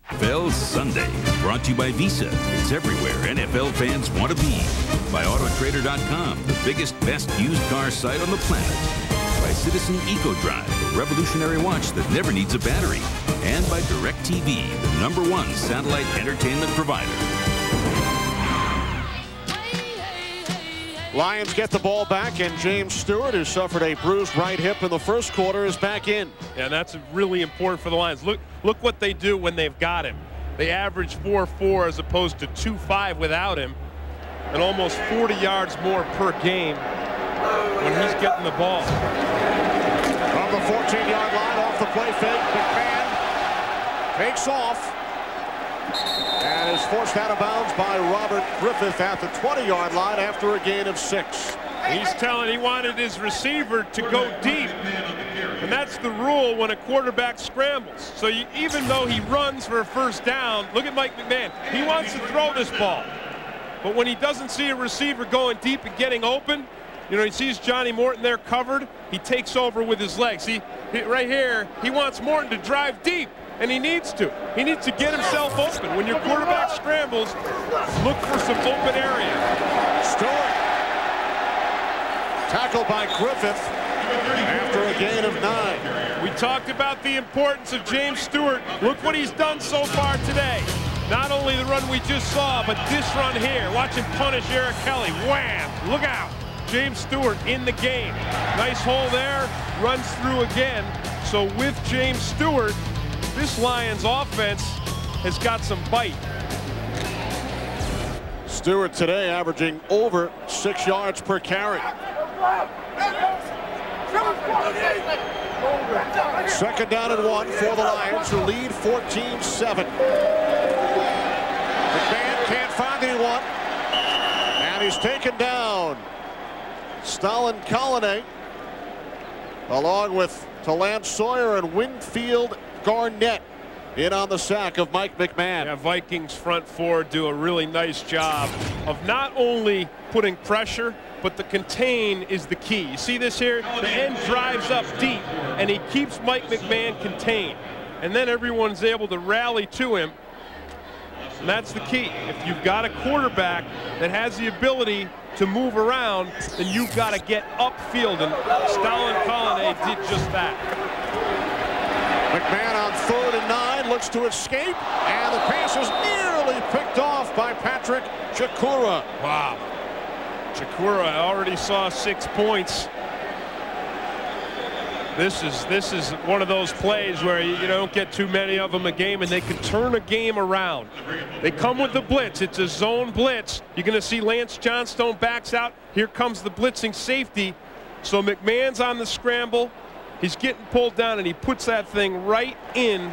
Speaker 4: NFL Sunday is brought to you by Visa. It's everywhere NFL fans want to be. By Autotrader.com, the biggest, best used car site on the planet. By Citizen EcoDrive, a revolutionary watch that never needs a battery. And by DirecTV, the #1 satellite entertainment provider.
Speaker 2: Lions get the ball back, and James Stewart, who suffered a bruised right hip in the first quarter, is back in.
Speaker 3: Yeah, and that's really important for the Lions. Look what they do when they've got him. They average 4.4 as opposed to 2.5 without him, and almost 40 yards more per game when he's getting the ball.
Speaker 2: From the 14-yard line, off the play fake, McMahon takes off and is forced out of bounds by Robert Griffith at the 20-yard line after a gain of 6.
Speaker 3: He's telling he wanted his receiver to go deep, and that's the rule when a quarterback scrambles. So even though he runs for a first down, look at Mike McMahon. He wants to throw this ball, but when he doesn't see a receiver going deep and getting open, You know, he sees Johnny Morton there covered. He takes over with his legs. Right here, he wants Morton to drive deep, and he needs to. He needs to get himself open. When your quarterback scrambles, look for some open area.
Speaker 2: Stewart. Tackled by Griffith after a gain of 9.
Speaker 3: We talked about the importance of James Stewart. Look what he's done so far today. Not only the run we just saw, but this run here. Watch him punish Eric Kelly. Wham! Look out. James Stewart in the game. Nice hole there. Runs through again. So with James Stewart, this Lions offense has got some bite.
Speaker 2: Stewart today averaging over 6 yards per carry. Second down and 1 for the Lions, who lead 14-7. McMahon can't find anyone, and he's taken down. Stalin Colonnay, along with Talan Sawyer and Winfield Garnett, in on the sack of Mike McMahon.
Speaker 3: Yeah, Vikings front four do a really nice job of not only putting pressure, but the contain is the key. You see this here? The end drives up deep, and he keeps Mike McMahon contained. And then everyone's able to rally to him. And that's the key. If you've got a quarterback that has the ability to move around, then you've got to get upfield. And Stalin Colonnay did just that.
Speaker 2: McMahon on 3rd and 9 looks to escape, and the pass is nearly picked off by Patrick Chikura.
Speaker 3: Wow. Chikura already saw 6 points. This is one of those plays where you don't get too many of them a game, and they can turn a game around. They come with the blitz. It's a zone blitz. You're going to see Lance Johnstone backs out. Here comes the blitzing safety. So McMahon's on the scramble. He's getting pulled down, and he puts that thing right in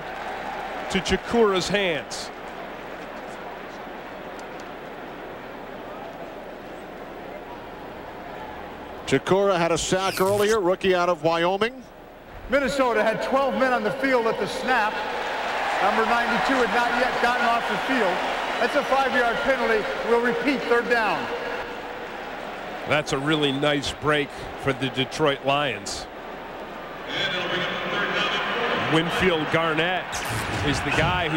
Speaker 3: to Chikura's hands.
Speaker 2: Chikura had a sack earlier, rookie out of Wyoming.
Speaker 1: Minnesota had 12 men on the field at the snap. Number 92 had not yet gotten off the field. That's a 5-yard penalty. We'll repeat, 3rd down.
Speaker 3: That's a really nice break for the Detroit Lions. Winfield Garnett is the guy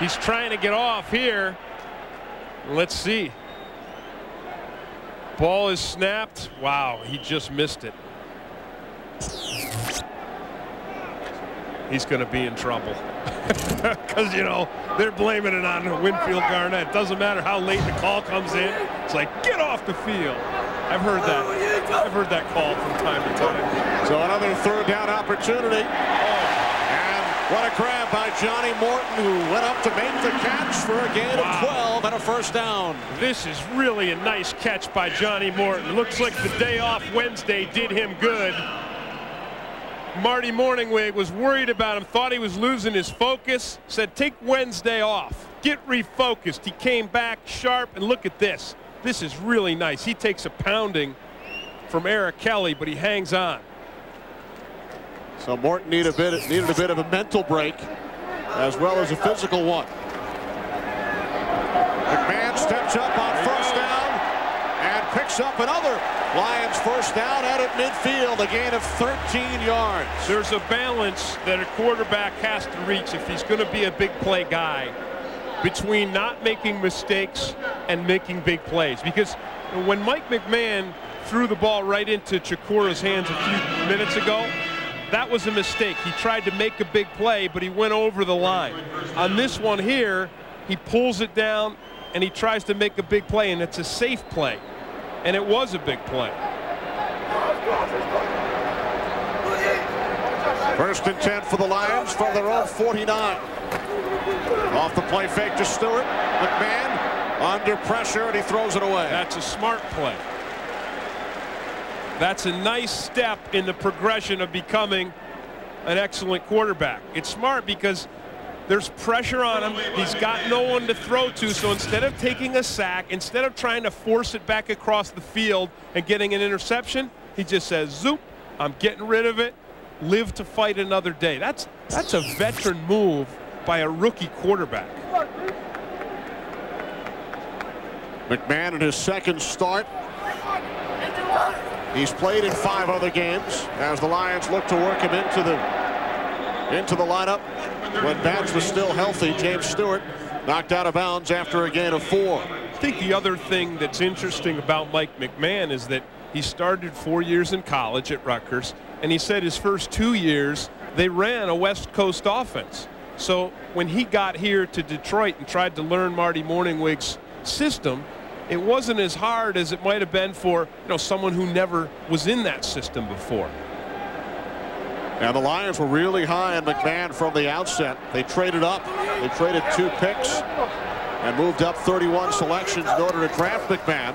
Speaker 3: he's trying to get off here. Let's see. Ball is snapped. Wow, he just missed it. He's going to be in trouble. Because, you know, they're blaming it on Winfield Garnett. Doesn't matter how late the call comes in. It's like, get off the field. I've heard that. I've heard that call from time to time.
Speaker 2: So another 3rd down opportunity. And what a grab by Johnny Morton, who went up to make the catch for a gain of 12 and a 1st down.
Speaker 3: This is really a nice catch by Johnny Morton. Looks like the day off Wednesday did him good. Marty Morningwig was worried about him, thought he was losing his focus, said take Wednesday off, get refocused. He came back sharp, and look at this. This is really nice. He takes a pounding from Eric Kelly, but he hangs on.
Speaker 2: So Morton needed a bit of a mental break as well as a physical one. McMahon steps up on 1st down and picks up another Lions 1st down out at midfield, a gain of 13 yards.
Speaker 3: There's a balance that a quarterback has to reach if he's going to be a big play guy, between not making mistakes and making big plays. Because when Mike McMahon threw the ball right into Chikura's hands a few minutes ago, that was a mistake. He tried to make a big play, but he went over the line. On this one here, he pulls it down and he tries to make a big play, and it's a safe play. And it was a big play.
Speaker 2: 1st and 10 for the Lions from their own 49. Off the play fake to Stewart. McMahon under pressure, and he throws it away.
Speaker 3: That's a smart play. That's a nice step in the progression of becoming an excellent quarterback. It's smart because there's pressure on him. He's got no one to throw to, so instead of taking a sack, instead of trying to force it back across the field and getting an interception, he just says, zoop, I'm getting rid of it, live to fight another day. That's a veteran move by a rookie quarterback.
Speaker 2: McMahon in his 2nd start He's played in 5 other games as the Lions look to work him into the lineup. When Batch was still healthy, James Stewart knocked out of bounds after a gain of 4.
Speaker 3: I think the other thing that's interesting about Mike McMahon is that he started 4 years in college at Rutgers, and he said his first 2 years they ran a West Coast offense. So when he got here to Detroit and tried to learn Marty Morningwig's system, it wasn't as hard as it might have been for someone who never was in that system before.
Speaker 2: And the Lions were really high on McMahon from the outset. They traded up. They traded 2 picks and moved up 31 selections in order to draft McMahon.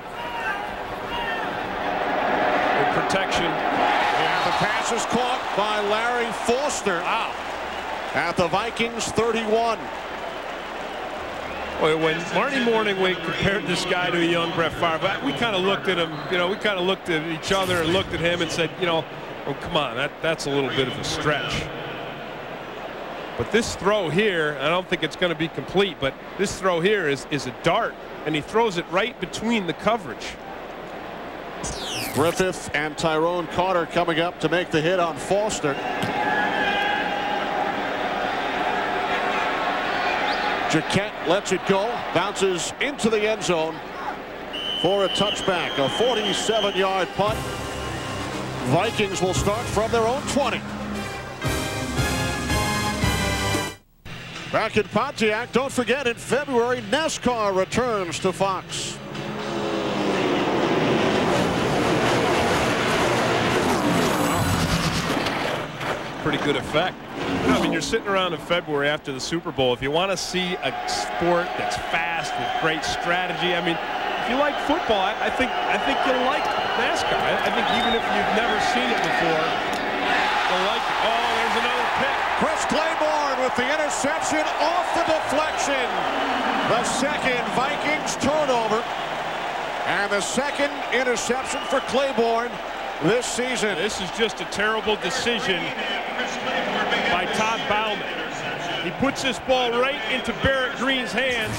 Speaker 3: Good protection.
Speaker 2: And the pass is caught by Larry Foster. Wow. At the Vikings 31.
Speaker 3: Boy, when Marty Morningwig compared this guy to a young Brett Favre, we kind of looked at him, we kind of looked at each other and looked at him and said, oh, come on, that's a little bit of a stretch. But this throw here, I don't think it's going to be complete, but this throw here is a dart, and he throws it right between the coverage.
Speaker 2: Griffith and Tyrone Carter coming up to make the hit on Foster. Jaquette lets it go, bounces into the end zone for a touchback, a 47-yard punt. Vikings will start from their own 20. Back in Pontiac, don't forget in February, NASCAR returns to Fox.
Speaker 3: Pretty good effect. I mean, you're sitting around in February after the Super Bowl. If you want to see a sport that's fast with great strategy, I mean, if you like football, I think you'll like NASCAR. I think even if you've never seen it before, you'll like it. Oh, there's another pick.
Speaker 2: Chris Claiborne with the interception off the deflection. The second Vikings turnover. And the second interception for Claiborne this season.
Speaker 3: This is just a terrible decision by Todd Bauman. He puts this ball right into Barrett Green's hands,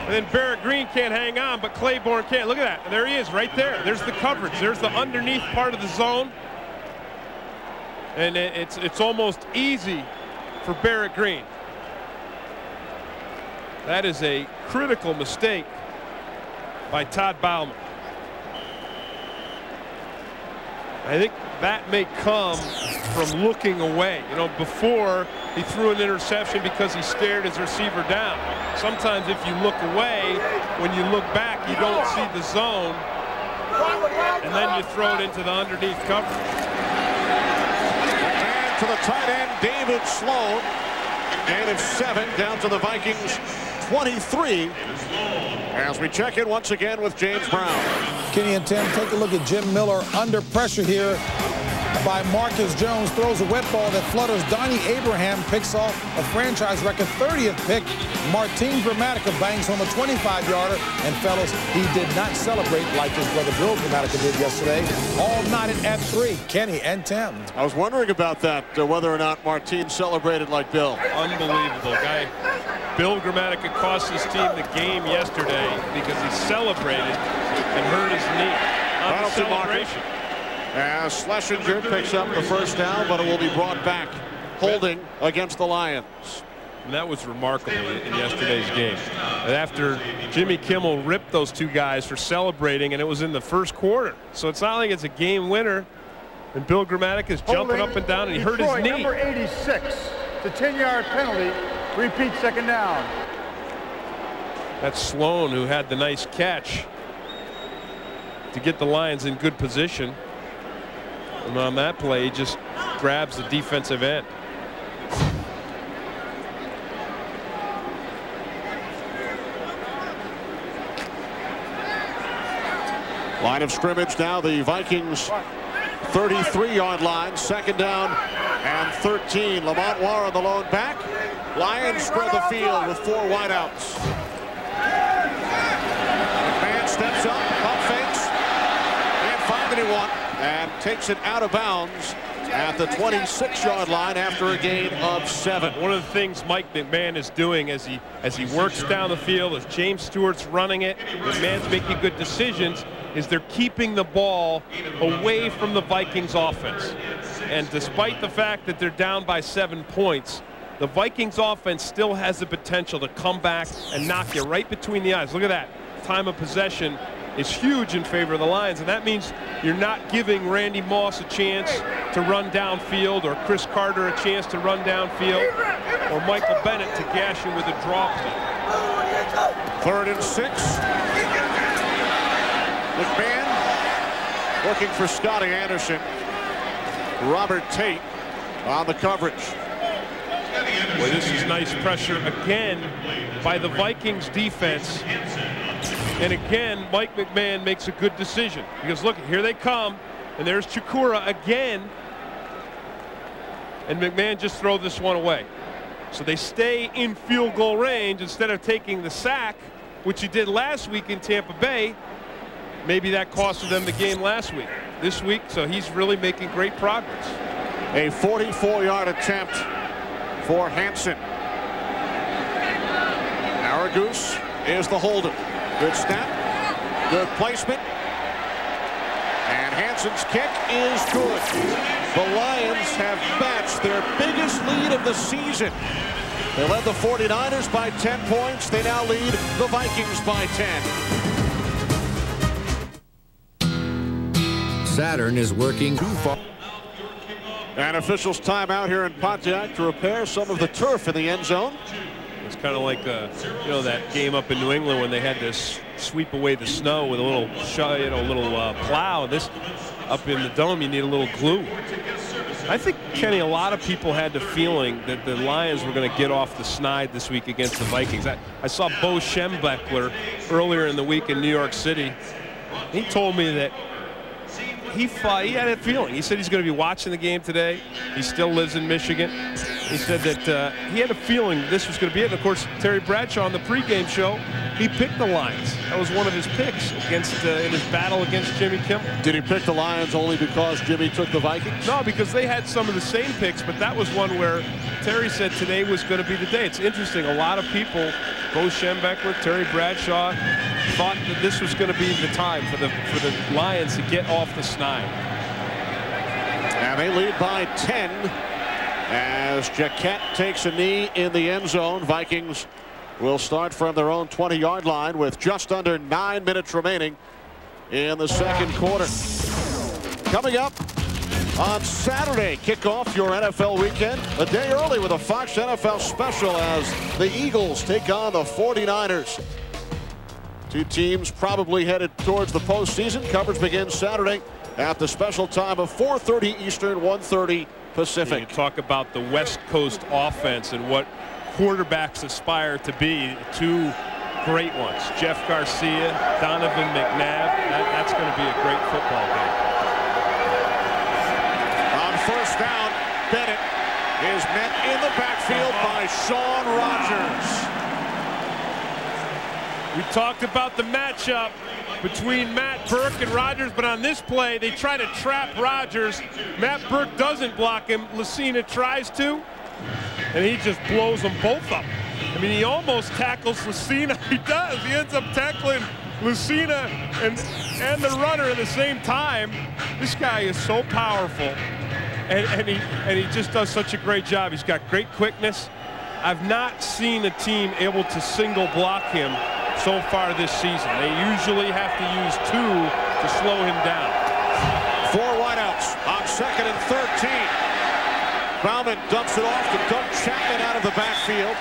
Speaker 3: and then Barrett Green can't hang on, but Claiborne can't. Look at that. And there he is right there. There's the coverage. There's the underneath part of the zone. And it's almost easy for Barrett Green. That is a critical mistake by Todd Bauman. I think that may come from looking away. Before he threw an interception because he stared his receiver down. Sometimes if you look away, when you look back, you don't see the zone, and then you throw it into the underneath coverage.
Speaker 2: And to the tight end, David Sloan. Gain of 7 down to the Vikings 23. As we check in once again with James Brown.
Speaker 5: Kenny and Tim, take a look at Jim Miller under pressure here by Marcus Jones. Throws a wet ball that flutters. Donnie Abraham picks off a franchise record 30th pick. Martin Gramatica bangs home a 25-yarder. And fellas, he did not celebrate like his brother Bill Gramatica did yesterday. All knotted at 3. Kenny and Tim.
Speaker 2: I was wondering about that, whether or not Martin celebrated like Bill.
Speaker 3: Unbelievable guy. Bill Gramatica cost his team the game yesterday because he celebrated and hurt his knee on the celebration.
Speaker 2: As Schlesinger picks up the first down, but it will be brought back holding against the Lions.
Speaker 3: And that was remarkable in yesterday's game. And after Jimmy Kimmel ripped those 2 guys for celebrating, and it was in the first quarter. So it's not like it's a game winner. And Bill Gramatica is jumping up and down, and he hurt his knee.
Speaker 1: Number 86. It's a 10-yard penalty. Repeat, second down.
Speaker 3: That's Sloan who had the nice catch to get the Lions in good position. And on that play, he just grabs the defensive end.
Speaker 2: Line of scrimmage now, the Vikings 33-yard line, second down and 13. Lamont Warren the lone back. Lions spread the field with 4 wideouts. McMahon steps up, pump fakes, can't find anyone, and takes it out of bounds at the 26-yard line after a gain of 7.
Speaker 3: One of the things Mike McMahon is doing as he works down the field, as James Stewart's running it, McMahon's making good decisions, is they're keeping the ball away from the Vikings offense. And despite the fact that they're down by 7 points, the Vikings offense still has the potential to come back and knock you right between the eyes. Look at that. Time of possession is huge in favor of the Lions, and that means you're not giving Randy Moss a chance to run downfield, or Chris Carter a chance to run downfield, or Michael Bennett to gash you with a draw play.
Speaker 2: 3rd and 6. McMahon looking for Scotty Anderson. Robert Tate on the coverage.
Speaker 3: Boy, this is nice pressure again by the Vikings defense. And again, Mike McMahon makes a good decision, because look, here they come, and there's Chikura again, and McMahon just throws this one away. So they stay in field goal range instead of taking the sack, which he did last week in Tampa Bay. Maybe that costed them the game last week. This week, so he's really making great progress.
Speaker 2: A 44-yard attempt for Hansen. Aragoose is the holder. Good snap, good placement, and Hansen's kick is good. The Lions have matched their biggest lead of the season. They led the 49ers by 10 points. They now lead the Vikings by 10.
Speaker 6: Saturn is working too far.
Speaker 2: And officials timeout here in Pontiac to repair some of the turf in the end zone.
Speaker 3: It's kind of like you know, that game up in New England when they had to sweep away the snow with a little plow. This up in the dome, you need a little glue. I think, Kenny, a lot of people had the feeling that the Lions were going to get off the snide this week against the Vikings. I saw Bo Schembechler earlier in the week in New York City. He told me that he had a feeling. He said he's going to be watching the game today. He still lives in Michigan. He said that he had a feeling this was going to be it. And of course, Terry Bradshaw on the pregame show, he picked the Lions. That was one of his picks against in his battle against Jimmy Kimmel.
Speaker 2: Did he pick the Lions only because Jimmy took the Vikings?
Speaker 3: No, because they had some of the same picks, but that was one where Terry said today was going to be the day. It's interesting. A lot of people, Bo Schembechler, Terry Bradshaw, thought that this was going to be the time for the Lions to get off the snide.
Speaker 2: And they lead by 10 as Jaquette takes a knee in the end zone. Vikings will start from their own 20-yard line with just under 9 minutes remaining in the second quarter. Coming up on Saturday, kick off your NFL weekend a day early with a Fox NFL special as the Eagles take on the 49ers. Two teams probably headed towards the postseason. Coverage begins Saturday at the special time of 4:30 Eastern, 1:30 Pacific.
Speaker 3: You talk about the West Coast offense and what quarterbacks aspire to be. Two great ones, Jeff Garcia, Donovan McNabb. That's going to be a great football game.
Speaker 2: On first down, Bennett is met in the backfield by Shaun Rogers.
Speaker 3: We talked about the matchup between Matt Burke and Rogers, but on this play, they try to trap Rogers. Matt Burke doesn't block him. Lucina tries to, and he just blows them both up. I mean, he almost tackles Lucina. He does. He ends up tackling Lucina and the runner at the same time. This guy is so powerful, and he just does such a great job. He's got great quickness. I've not seen a team able to single block him so far this season. They usually have to use two to slow him down.
Speaker 2: 4 wideouts on 2nd and 13. Bauman dumps it off to Doug Chapman out of the backfield.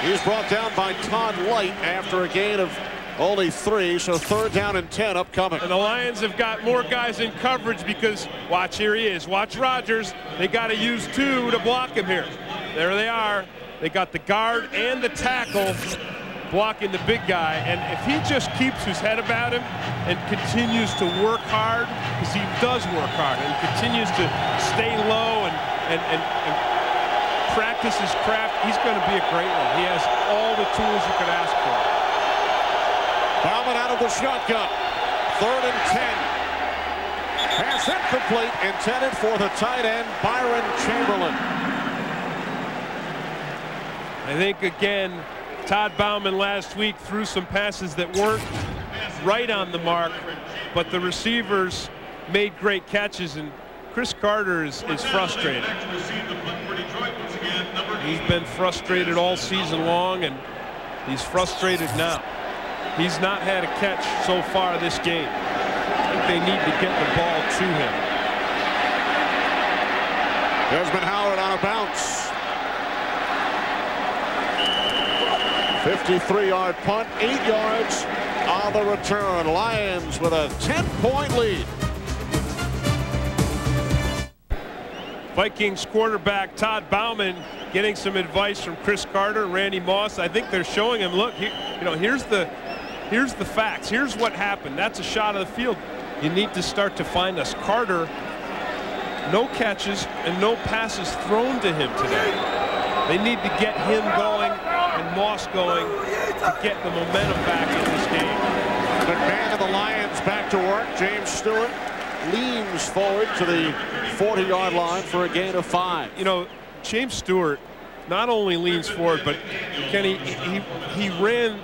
Speaker 2: He's brought down by Todd Light after a gain of only 3, so 3rd down and 10 upcoming.
Speaker 3: And the Lions have got more guys in coverage because, watch, here he is. Watch Rogers. They got to use 2 to block him here. There they are. They got the guard and the tackle blocking the big guy, and if he just keeps his head about him and continues to work hard, because he does work hard, and continues to stay low and practice his craft, he's going to be a great one. He has all the tools you could ask for.
Speaker 2: Bauman out of the shotgun. 3rd and 10. Pass incomplete, intended for the tight end, Byron Chamberlain.
Speaker 3: I think, again, Todd Bauman last week threw some passes that weren't right on the mark, but the receivers made great catches, and Chris Carter is frustrated. He's been frustrated all season long, and he's frustrated now. He's not had a catch so far this game. I think they need to get the ball to him.
Speaker 2: Desmond Howard on a bounce. 53-yard punt, 8 yards on the return. Lions with a 10-point lead.
Speaker 3: Vikings quarterback Todd Bauman getting some advice from Chris Carter and Randy Moss. I think they're showing him, look, here's the facts. Here's what happened. That's a shot of the field. You need to start to find us. Carter, no catches and no passes thrown to him today. They need to get him going and Moss going to get the momentum back in this game.
Speaker 2: McMahon and the Lions back to work. James Stewart leans forward to the 40-yard line for a gain of 5.
Speaker 3: You know, James Stewart not only leans forward, but Kenny, he ran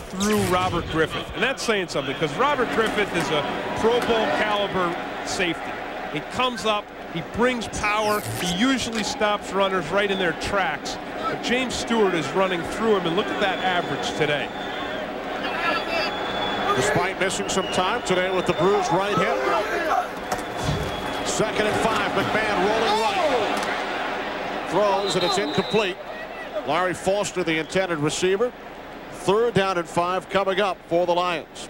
Speaker 3: through Robert Griffith, and that's saying something, because Robert Griffith is a Pro Bowl caliber safety. He comes up, he brings power, he usually stops runners right in their tracks, but James Stewart is running through him, and look at that average today.
Speaker 2: Despite missing some time today with the bruised right hip. 2nd and 5, McMahon rolling right. Throws, and it's incomplete. Larry Foster, the intended receiver. 3rd down and 5 coming up for the Lions.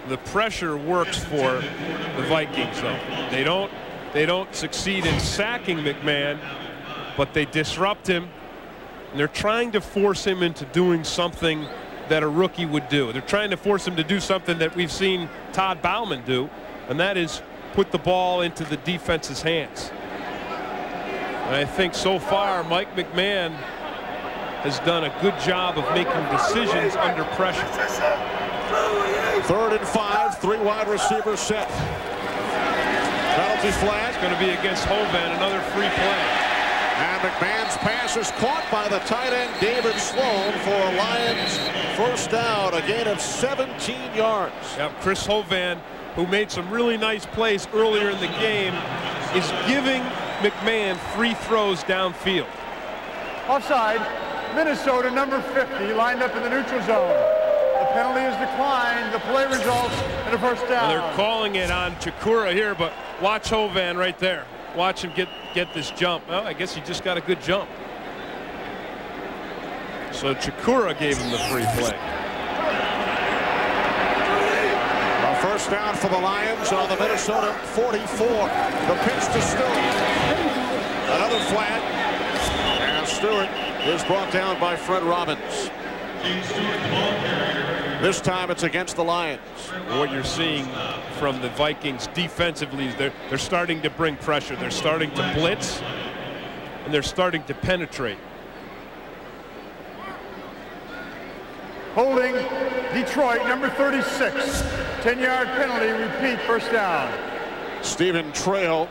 Speaker 3: The pressure works for the Vikings, though. They don't succeed in sacking McMahon, but they disrupt him, and they're trying to force him into doing something that a rookie would do. They're trying to force him to do something that we've seen Todd Bauman do, and that is put the ball into the defense's hands. And I think so far Mike McMahon has done a good job of making decisions under pressure.
Speaker 2: 3rd and 5, 3 wide receivers set. Penalty flag.
Speaker 3: It's going to be against Hovan, another free play.
Speaker 2: And McMahon's pass is caught by the tight end David Sloan for a Lions 1st down, a gain of 17 yards.
Speaker 3: Yep, Chris Hovan, who made some really nice plays earlier in the game, is giving McMahon free throws downfield.
Speaker 1: Offside, Minnesota, number 50, lined up in the neutral zone. The penalty is declined. The play results in a 1st down.
Speaker 3: Well, they're calling it on Chikura here, but watch Hovan right there. Watch him get this jump. Well, I guess he just got a good jump. So Chikura gave him the free play.
Speaker 2: A 1st down for the Lions on the Minnesota 44. The pitch to Stewart. Another flag. And Stewart is brought down by Fred Robbins. This time it's against the Lions.
Speaker 3: What you're seeing from the Vikings defensively is they're starting to bring pressure. They're starting to blitz, and they're starting to penetrate.
Speaker 1: Holding Detroit, number 36. 10-yard penalty, repeat, 1st down.
Speaker 2: Stephen Trail,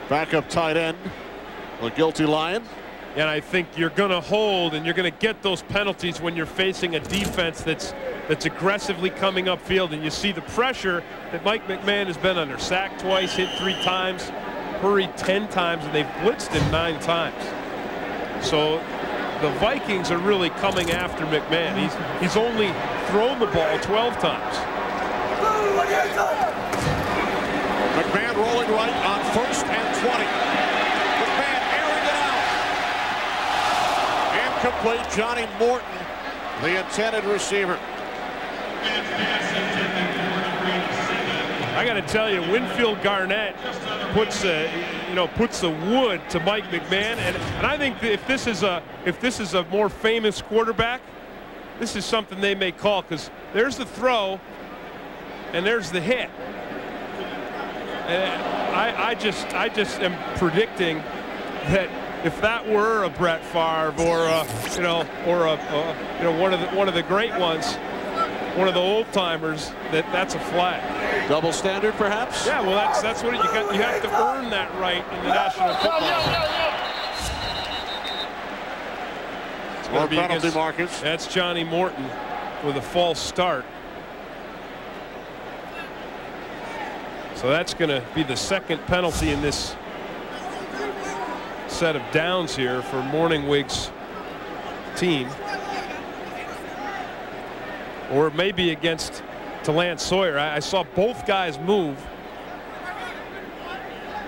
Speaker 2: backup tight end, a guilty Lion.
Speaker 3: And I think you're going to hold and you're going to get those penalties when you're facing a defense that's aggressively coming upfield, and you see the pressure that Mike McMahon has been under. Sacked twice, hit 3 times, hurried 10 times, and they've blitzed him 9 times. So the Vikings are really coming after McMahon. He's only thrown the ball 12 times.
Speaker 2: McMahon rolling right on 1st and 20. McMahon airing it out. Incomplete. Johnny Morton, the intended receiver.
Speaker 3: I got to tell you, Winfield Garnett puts the wood to Mike McMahon, and I think that if this is a more famous quarterback, this is something they may call, because there's the throw and there's the hit. And I just am predicting that if that were a Brett Favre or one of the great ones, one of the old timers, that's a flag.
Speaker 2: Double standard, perhaps?
Speaker 3: Yeah, well, that's what you got. You have to earn that right in the National Football League.
Speaker 2: More penalty markers.
Speaker 3: That's Johnny Morton with a false start. So that's going to be the second penalty in this set of downs here for Morningwig's team. Or maybe against Lance Sawyer. I saw both guys move.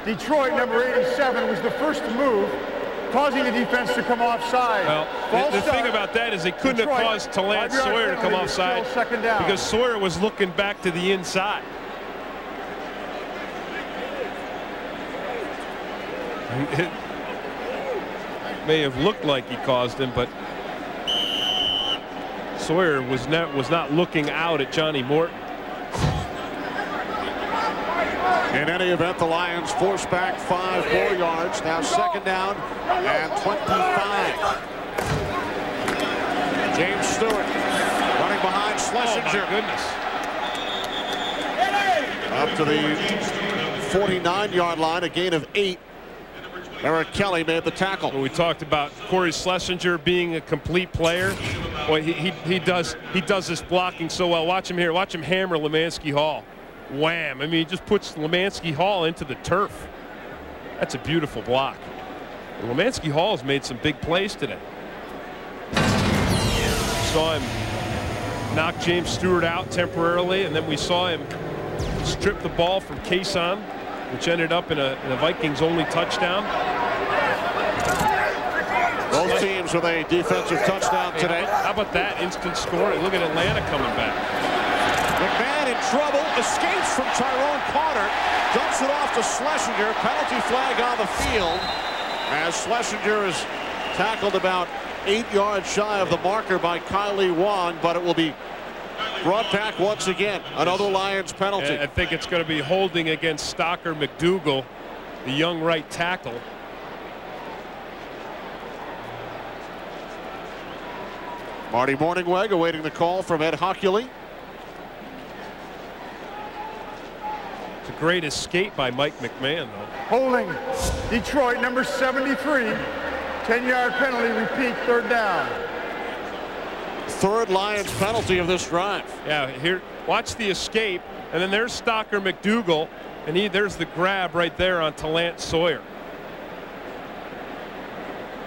Speaker 1: Detroit, number 87, was the first to move, causing the defense to come offside.
Speaker 3: Well, the thing about that is they couldn't
Speaker 1: Detroit,
Speaker 3: have caused Lance Sawyer to come offside because Sawyer was looking back to the inside. It may have looked like he caused him, but Sawyer was not looking out at Johnny Morton.
Speaker 2: In any event, the Lions force back 5 more yards. Now second down and 25. James Stewart running behind Schlesinger.
Speaker 3: Oh my goodness.
Speaker 2: Up to the 49-yard line, a gain of 8. Eric Kelly made the tackle.
Speaker 3: We talked about Corey Schlesinger being a complete player. Boy, he does this blocking so well. Watch him here. Watch him hammer Lemansky Hall. Wham! I mean, he just puts Lemansky Hall into the turf. That's a beautiful block. And Lemansky Hall has made some big plays today. Saw him knock James Stewart out temporarily, and then we saw him strip the ball from Kason, which ended up in a Vikings only touchdown.
Speaker 2: Both teams with a defensive touchdown today.
Speaker 3: How about that instant scoring? Look at Atlanta coming back.
Speaker 2: McMahon in trouble, escapes from Tyrone Carter, dumps it off to Schlesinger. Penalty flag on the field as Schlesinger is tackled about 8 yards shy of the marker by Kylie Wong, but it will be brought back once again. Another Lions penalty.
Speaker 3: I think it's going to be holding against Stocker McDougal, the young right tackle.
Speaker 2: Marty Morningweg awaiting the call from Ed Hockley.
Speaker 3: It's a great escape by Mike McMahon, though.
Speaker 1: Holding Detroit, number 73. 10-yard penalty, repeat, third down.
Speaker 2: Third Lions penalty of this drive.
Speaker 3: Yeah, here, watch the escape, and then there's Stocker McDougal, and there's the grab right there on Lance Sawyer.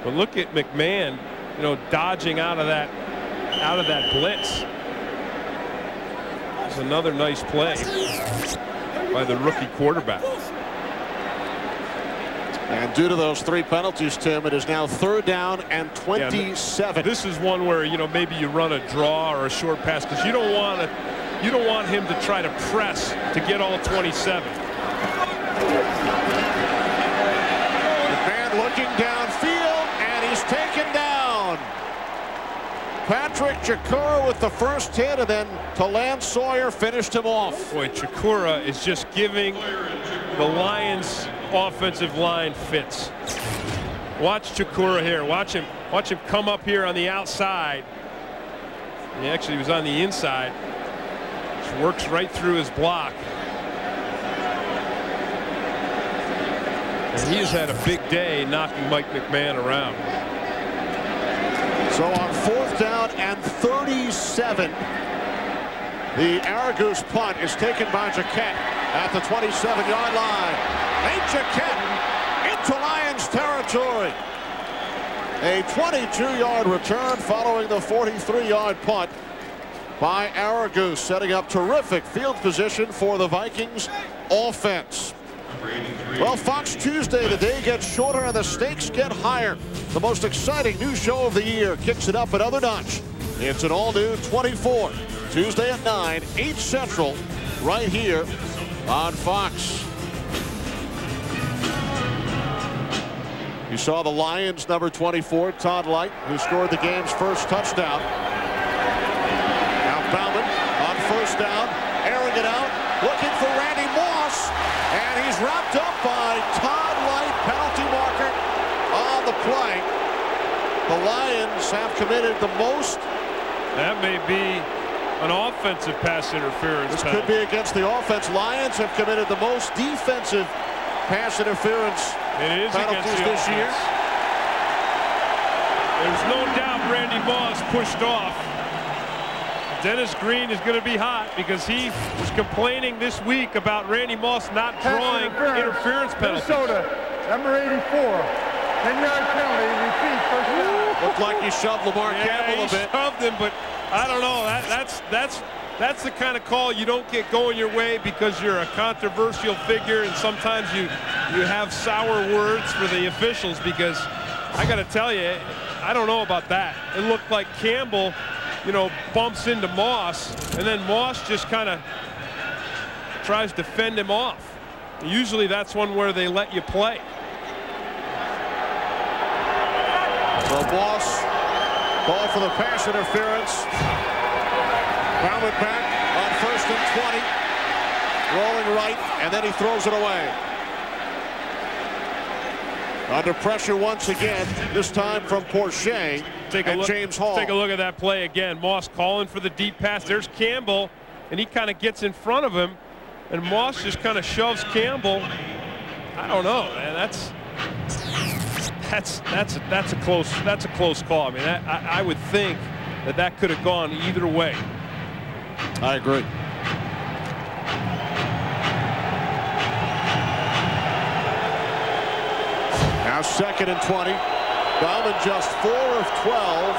Speaker 3: But look at McMahon, you know, dodging out of that blitz. It's another nice play by the rookie quarterback.
Speaker 2: And due to those 3 penalties, Tim, it is now third down and 27.
Speaker 3: Yeah, this is one where, you know, maybe you run a draw or a short pass because you don't want him to try to press to get all 27.
Speaker 2: McMahon looking downfield, and he's taken down. Patrick Chikura with the first hit, and then Lance Sawyer finished him off.
Speaker 3: Boy, Chikura is just giving the Lions offensive line fits. Watch Chikura here. Watch him come up here on the outside. He actually was on the inside. Just works right through his block. And he has had a big day knocking Mike McMahon around.
Speaker 2: So on fourth down and 37, the Aragoose punt is taken by Jaquette at the 27-yard line. Nate Jaquette into Lions territory. A 22-yard return following the 43-yard punt by Aragoose, setting up terrific field position for the Vikings offense. Well, Fox Tuesday, the day gets shorter and the stakes get higher. The most exciting new show of the year kicks it up another notch. It's an all-new 24, Tuesday at 9, 8 Central, right here on Fox. You saw the Lions number 24, Todd Light, who scored the game's first touchdown. Now Bauman on first down, airing it out, looking for Randy Moss, and he's wrapped up by Todd Light, penalty marker on the play. The Lions have committed the most.
Speaker 3: That may be an offensive pass interference.
Speaker 2: This could be against the offense. Lions have committed the most defensive pass interference penalties this year.
Speaker 3: There's no doubt Randy Moss pushed off. Dennis Green is going to be hot because he was complaining this week about Randy Moss not drawing interference penalties.
Speaker 1: Minnesota, number 84, 10-yard penalty, repeat, first down.
Speaker 2: Looked like he shoved Lamar Campbell a bit.
Speaker 3: He shoved him, but I don't know. That's the kind of call you don't get going your way because you're a controversial figure, and sometimes you have sour words for the officials. Because I got to tell you, I don't know about that. It looked like Campbell, you know, bumps into Moss, and then Moss just kind of tries to fend him off. Usually that's one where they let you play.
Speaker 2: So Moss, ball for the pass interference. Bauman back on 1st and 20. Rolling right, and then he throws it away. Under pressure once again, this time from Porsche and James Hall.
Speaker 3: Take a look at that play again. Moss calling for the deep pass. There's Campbell, and he kind of gets in front of him, and Moss just kind of shoves Campbell. I don't know, man. That's a close call. I mean, I would think that could have gone either way.
Speaker 2: I agree. Now 2nd and 20. Bauman just 4 of 12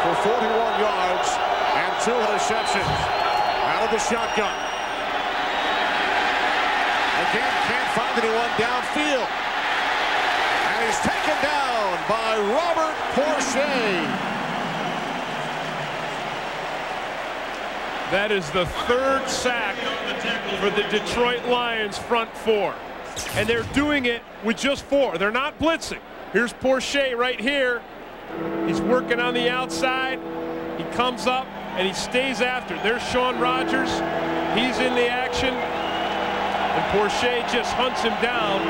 Speaker 2: for 41 yards and 2 interceptions. Out of the shotgun. Again, can't find anyone downfield. And he's taken down by Robert Porsche.
Speaker 3: That is the 3rd sack for the Detroit Lions front 4. And they're doing it with just 4. They're not blitzing. Here's Porsche right here. He's working on the outside. He comes up and he stays after. There's Sean Rogers. He's in the action. And Porsche just hunts him down.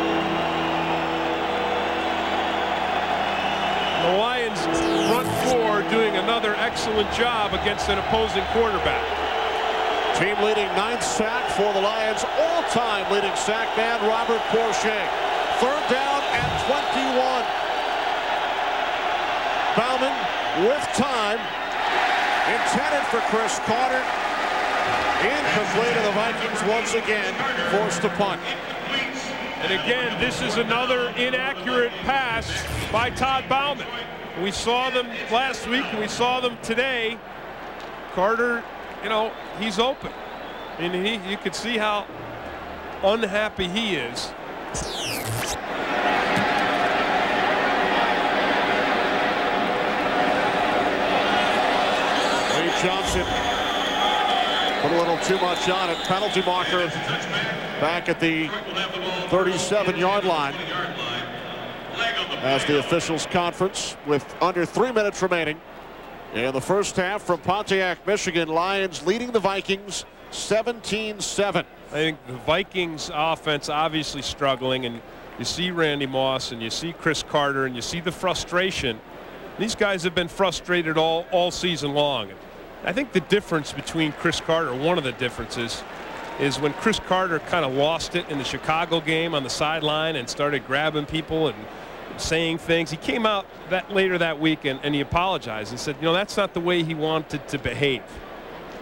Speaker 3: The Lions front 4 doing another excellent job against an opposing quarterback.
Speaker 2: Team leading 9th sack for the Lions. All-time leading sack man, Robert Porsche. 3rd down and 21. Bauman with time. Intended for Chris Carter. Incomplete, and the Vikings once again forced to punt.
Speaker 3: And again, this is another inaccurate pass by Todd Bauman. We saw them last week, and we saw them today. Carter, you know, he's open. And you could see how unhappy he is.
Speaker 2: Lee Johnson put a little too much on it. Penalty marker back at the 37-yard line as the officials conference with under 3 minutes remaining in the first half from Pontiac, Michigan. Lions leading the Vikings 17-7.
Speaker 3: I think the Vikings offense obviously struggling, and you see Randy Moss and you see Chris Carter and you see the frustration. These guys have been frustrated all season long. I think the difference between Chris Carter, one of the differences, is when Chris Carter kind of lost it in the Chicago game on the sideline and started grabbing people and saying things. He came out later that week and he apologized and said, you know, that's not the way he wanted to behave.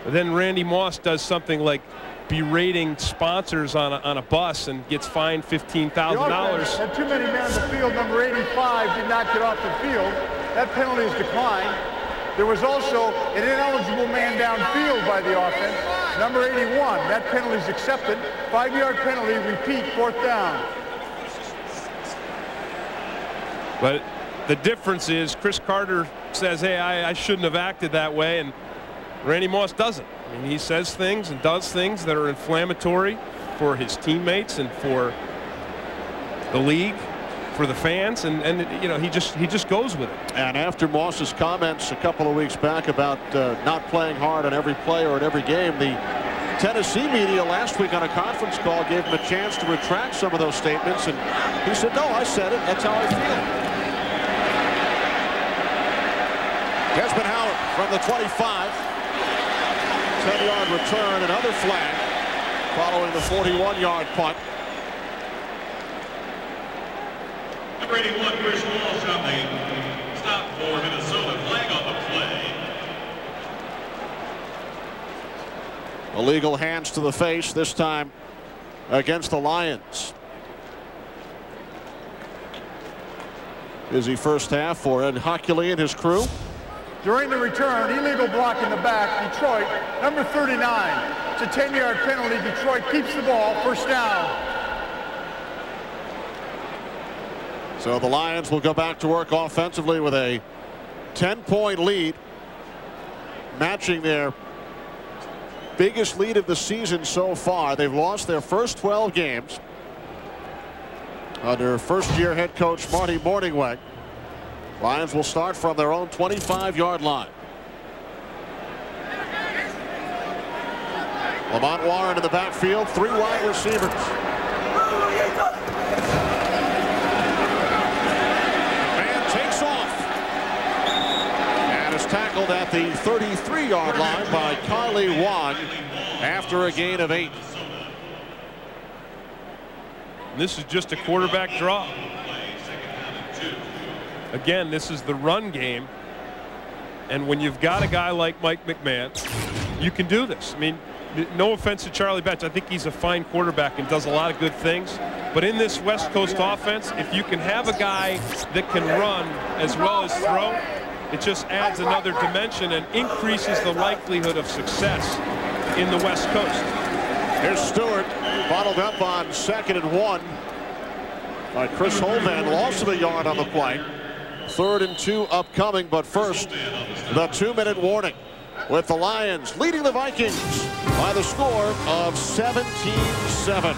Speaker 3: But then Randy Moss does something like berating sponsors on a bus and gets fined $15,000.
Speaker 1: Had too many men on the field. Number 85 did not get off the field. That penalty is declined. There was also an ineligible man downfield by the offense. Number 81, that penalty is accepted. 5-yard penalty, repeat, 4th down.
Speaker 3: But the difference is Chris Carter says, hey, I shouldn't have acted that way, and Randy Moss doesn't. I mean, he says things and does things that are inflammatory for his teammates and for the league, for the fans, and you know, he just goes with it.
Speaker 2: And after Moss's comments a couple of weeks back about not playing hard on every play or in every game, the Tennessee media last week on a conference call gave him a chance to retract some of those statements, and he said, no, I said it, that's how I feel. Desmond Howard from the 25. 10-yard return, another flag following the 41-yard punt.
Speaker 7: Number 81, Chris Walsh on the stop for Minnesota. Flag on the play.
Speaker 2: Illegal hands to the face, this time against the Lions. Busy first half for Ed Hockley and his crew.
Speaker 1: During the return, illegal block in the back, Detroit, number 39. It's a 10-yard penalty. Detroit keeps the ball, first down.
Speaker 2: So the Lions will go back to work offensively with a 10-point lead, matching their biggest lead of the season so far. They've lost their first 12 games under first-year head coach Marty Morningweg. Lions will start from their own 25-yard line. Lamont Warren in the backfield, 3 wide receivers. Man takes off and is tackled at the 33-yard line by Carly Wong after a gain of 8.
Speaker 3: This is just a quarterback draw. Again, this is the run game, and when you've got a guy like Mike McMahon, you can do this. I mean, no offense to Charlie Batch, I think he's a fine quarterback and does a lot of good things, but in this West Coast offense, if you can have a guy that can run as well as throw, it just adds another dimension and increases the likelihood of success in the West Coast.
Speaker 2: Here's Stewart, bottled up on 2nd and 1 by Chris Holman, loss of a yard on the play. 3rd and 2 upcoming, but first, the 2-minute warning with the Lions leading the Vikings by the score of 17-7.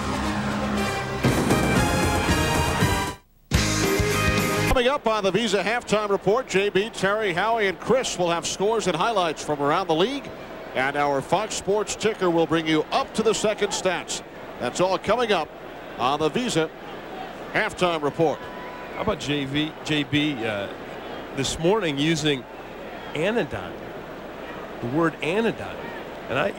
Speaker 2: Coming up on the Visa Halftime Report, JB, Terry, Howie, and Chris will have scores and highlights from around the league, and our Fox Sports ticker will bring you up to the second stats. That's all coming up on the Visa Halftime Report.
Speaker 3: How about JB this morning using anodyne, the word anodyne, and I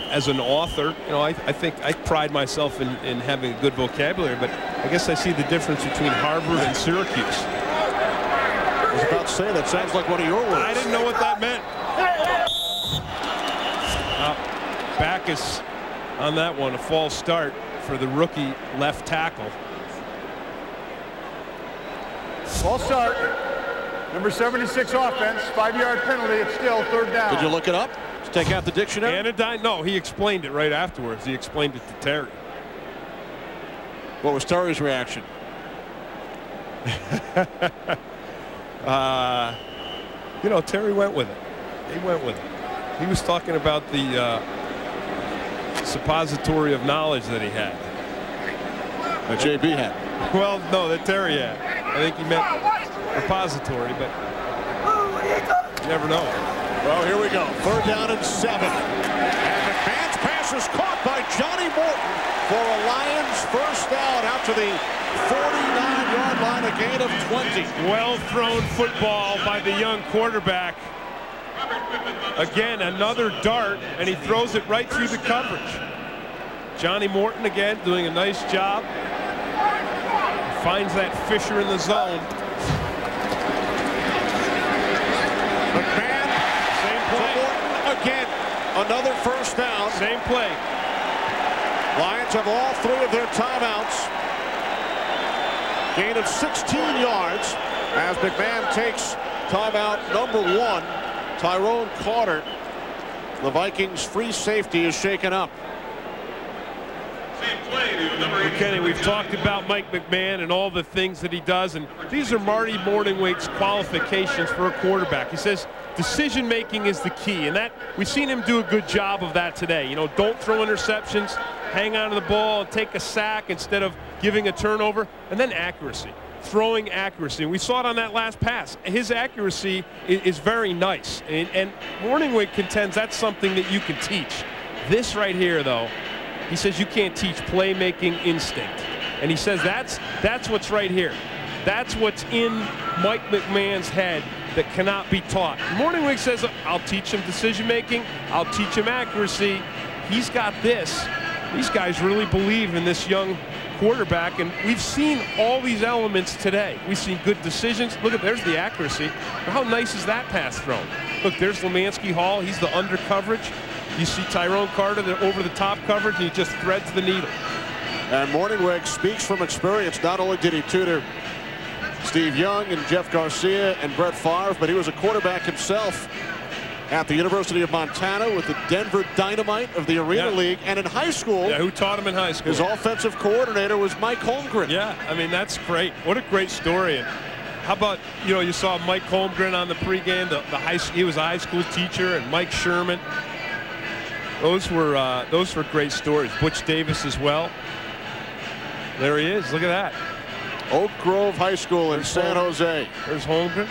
Speaker 3: as an author, I think I pride myself in having a good vocabulary, but I guess I see the difference between Harvard and Syracuse.
Speaker 2: I was about to say that sounds like one of your words.
Speaker 3: I didn't know what that meant. Backus on that one, a false start for the rookie left tackle.
Speaker 1: False start. Number 76 offense, 5-yard penalty. It's still 3rd down.
Speaker 2: Did you look it up? Let's take out the dictionary.
Speaker 3: Anodyne? No, he explained it right afterwards. He explained it to Terry.
Speaker 2: What was Terry's reaction?
Speaker 3: Terry went with it. He went with it. He was talking about the suppository of knowledge that he had.
Speaker 2: That JB had.
Speaker 3: Well, no, that Terry had. I think he meant repository, but you never know.
Speaker 2: Well, here we go. 3rd down and 7. And McMahon's pass is caught by Johnny Morton for a Lions first down out to the 49-yard line, a gain of 20.
Speaker 3: Well thrown football by the young quarterback. Again, another dart, and he throws it right through the coverage. Johnny Morton again doing a nice job. Finds that Fisher in the zone.
Speaker 2: McMahon,
Speaker 3: same play.
Speaker 2: Morton again, another first down.
Speaker 3: Same play.
Speaker 2: Lions have all 3 of their timeouts. Gain of 16 yards as McMahon takes timeout number 1. Tyrone Carter, the Vikings free safety, is shaken up.
Speaker 3: Kenny, we've talked about Mike McMahon and all the things that he does, and these are Marty Morningweg's qualifications for a quarterback. He says decision making is the key, and that we've seen him do a good job of that today. Don't throw interceptions, hang on to the ball, and take a sack instead of giving a turnover, and then accuracy. Throwing accuracy. And we saw it on that last pass. His accuracy is very nice, and Morningweg contends that's something that you can teach. This right here, though, he says you can't teach playmaking instinct, and he says that's what's right here. That's what's in Mike McMahon's head that cannot be taught. Morningweg says, I'll teach him decision making, I'll teach him accuracy. He's got this. These guys really believe in this young quarterback, and we've seen all these elements today. We've seen good decisions. Look at, there's the accuracy. How nice is that pass thrown? Look, there's Lemansky Hall. He's the under coverage. You see Tyrone Carter over the top coverage, and he just threads the needle.
Speaker 2: And Morningweg speaks from experience. Not only did he tutor Steve Young and Jeff Garcia and Brett Favre, but he was a quarterback himself at the University of Montana with the Denver Dynamite of the Arena League. And in high school,
Speaker 3: who taught him in high school?
Speaker 2: His offensive coordinator was Mike Holmgren.
Speaker 3: Yeah, I mean, that's great. What a great story. And how about, you saw Mike Holmgren on the pregame. He was a high school teacher, and Mike Sherman. Those were great stories. Butch Davis as well. There he is. Look at that.
Speaker 2: Oak Grove High School in San Jose.
Speaker 3: There's Holmgren.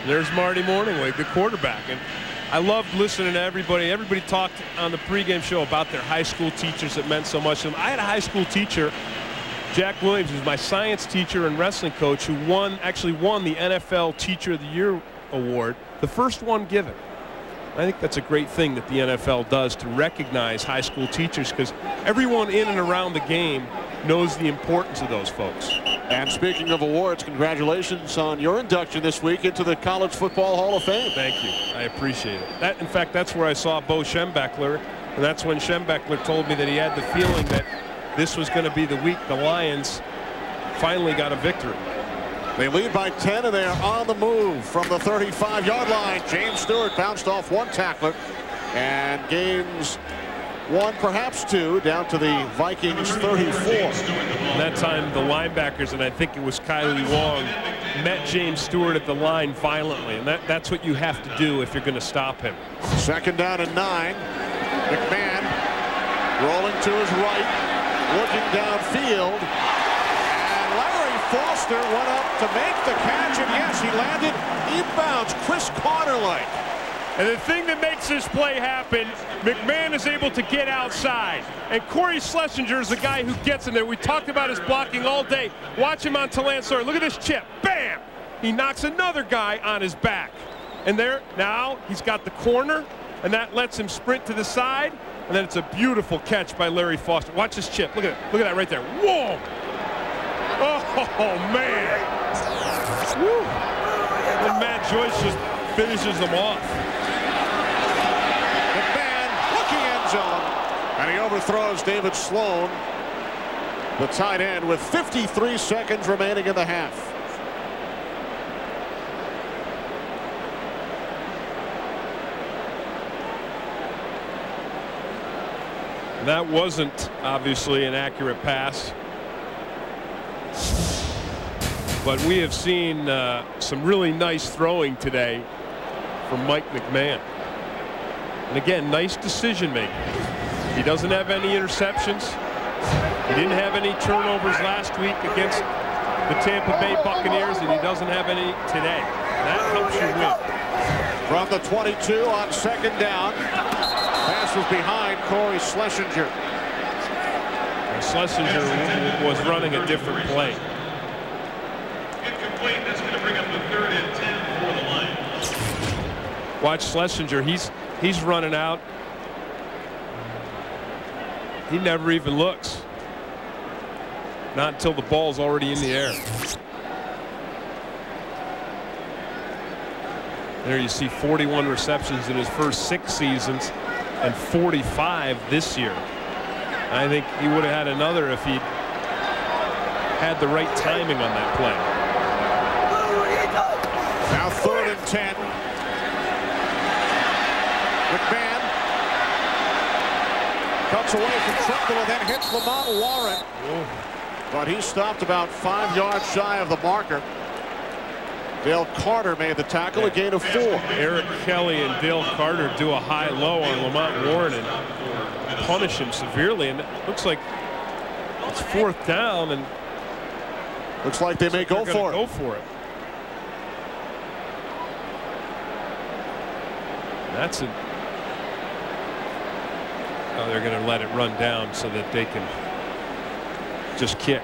Speaker 3: There's Marty Morningweg, the quarterback. And I loved listening to everybody. Everybody talked on the pregame show about their high school teachers that meant so much to them. I had a high school teacher, Jack Williams, who's my science teacher and wrestling coach, who actually won the NFL Teacher of the Year award, the first one given. I think that's a great thing that the NFL does to recognize high school teachers, because everyone in and around the game knows the importance of those folks.
Speaker 2: And speaking of awards, congratulations on your induction this week into the College Football Hall of Fame.
Speaker 3: Thank you. I appreciate it. In fact, that's where I saw Bo Schembechler, and that's when Schembechler told me that he had the feeling that this was going to be the week the Lions finally got a victory.
Speaker 2: They lead by 10, and they are on the move from the 35-yard line. James Stewart bounced off one tackler and gains one, perhaps two, down to the Vikings 34.
Speaker 3: And that time the linebackers, and I think it was Kylie Wong, met James Stewart at the line violently, and that's what you have to do if you're going to stop him.
Speaker 2: Second down and 9. McMahon rolling to his right, looking downfield, and Larry Foster went up to make the catch, and yes, he landed inbounds, Chris Carter-like.
Speaker 3: And the thing that makes this play happen, McMahon is able to get outside. And Corey Schlesinger is the guy who gets in there. We talked about his blocking all day. Watch him on Talent Sawyer. Look at this chip. Bam! He knocks another guy on his back. And there, now he's got the corner, and that lets him sprint to the side. And then it's a beautiful catch by Larry Foster. Watch this chip. Look at it. Look at that right there. Whoa! Oh, man. Woo. And Matt Joyce just finishes them off.
Speaker 2: And he overthrows David Sloan, the tight end, with 53 seconds remaining in the half.
Speaker 3: That wasn't obviously an accurate pass, but we have seen some really nice throwing today from Mike McMahon. And again, nice decision making. He doesn't have any interceptions. He didn't have any turnovers last week against the Tampa Bay Buccaneers, and he doesn't have any today. That helps you win.
Speaker 2: From the 22 on second down. Pass was behind Corey Schlesinger.
Speaker 3: And Schlesinger was running a different play.
Speaker 7: Incomplete. That's going to bring up the 3rd and 10 for the Lions.
Speaker 3: Watch Schlesinger. He's running out. He never even looks. Not until the ball's already in the air. There you see 41 receptions in his first 6 seasons and 45 this year. I think he would have had another if he'd had the right timing on that play.
Speaker 2: Now 3rd and 10. McMahon cuts away from trouble and then hits Lamont Warren. But he stopped about 5 yards shy of the marker. Dale Carter made the tackle, a gain of 4.
Speaker 3: Eric Kelly and Dale Carter do a high-low on Lamont Warren and punish him severely. And it looks like it's 4th down, and
Speaker 2: looks like they may go for it.
Speaker 3: Go for it. That's a. Oh, they're going to let it run down so that they can just kick.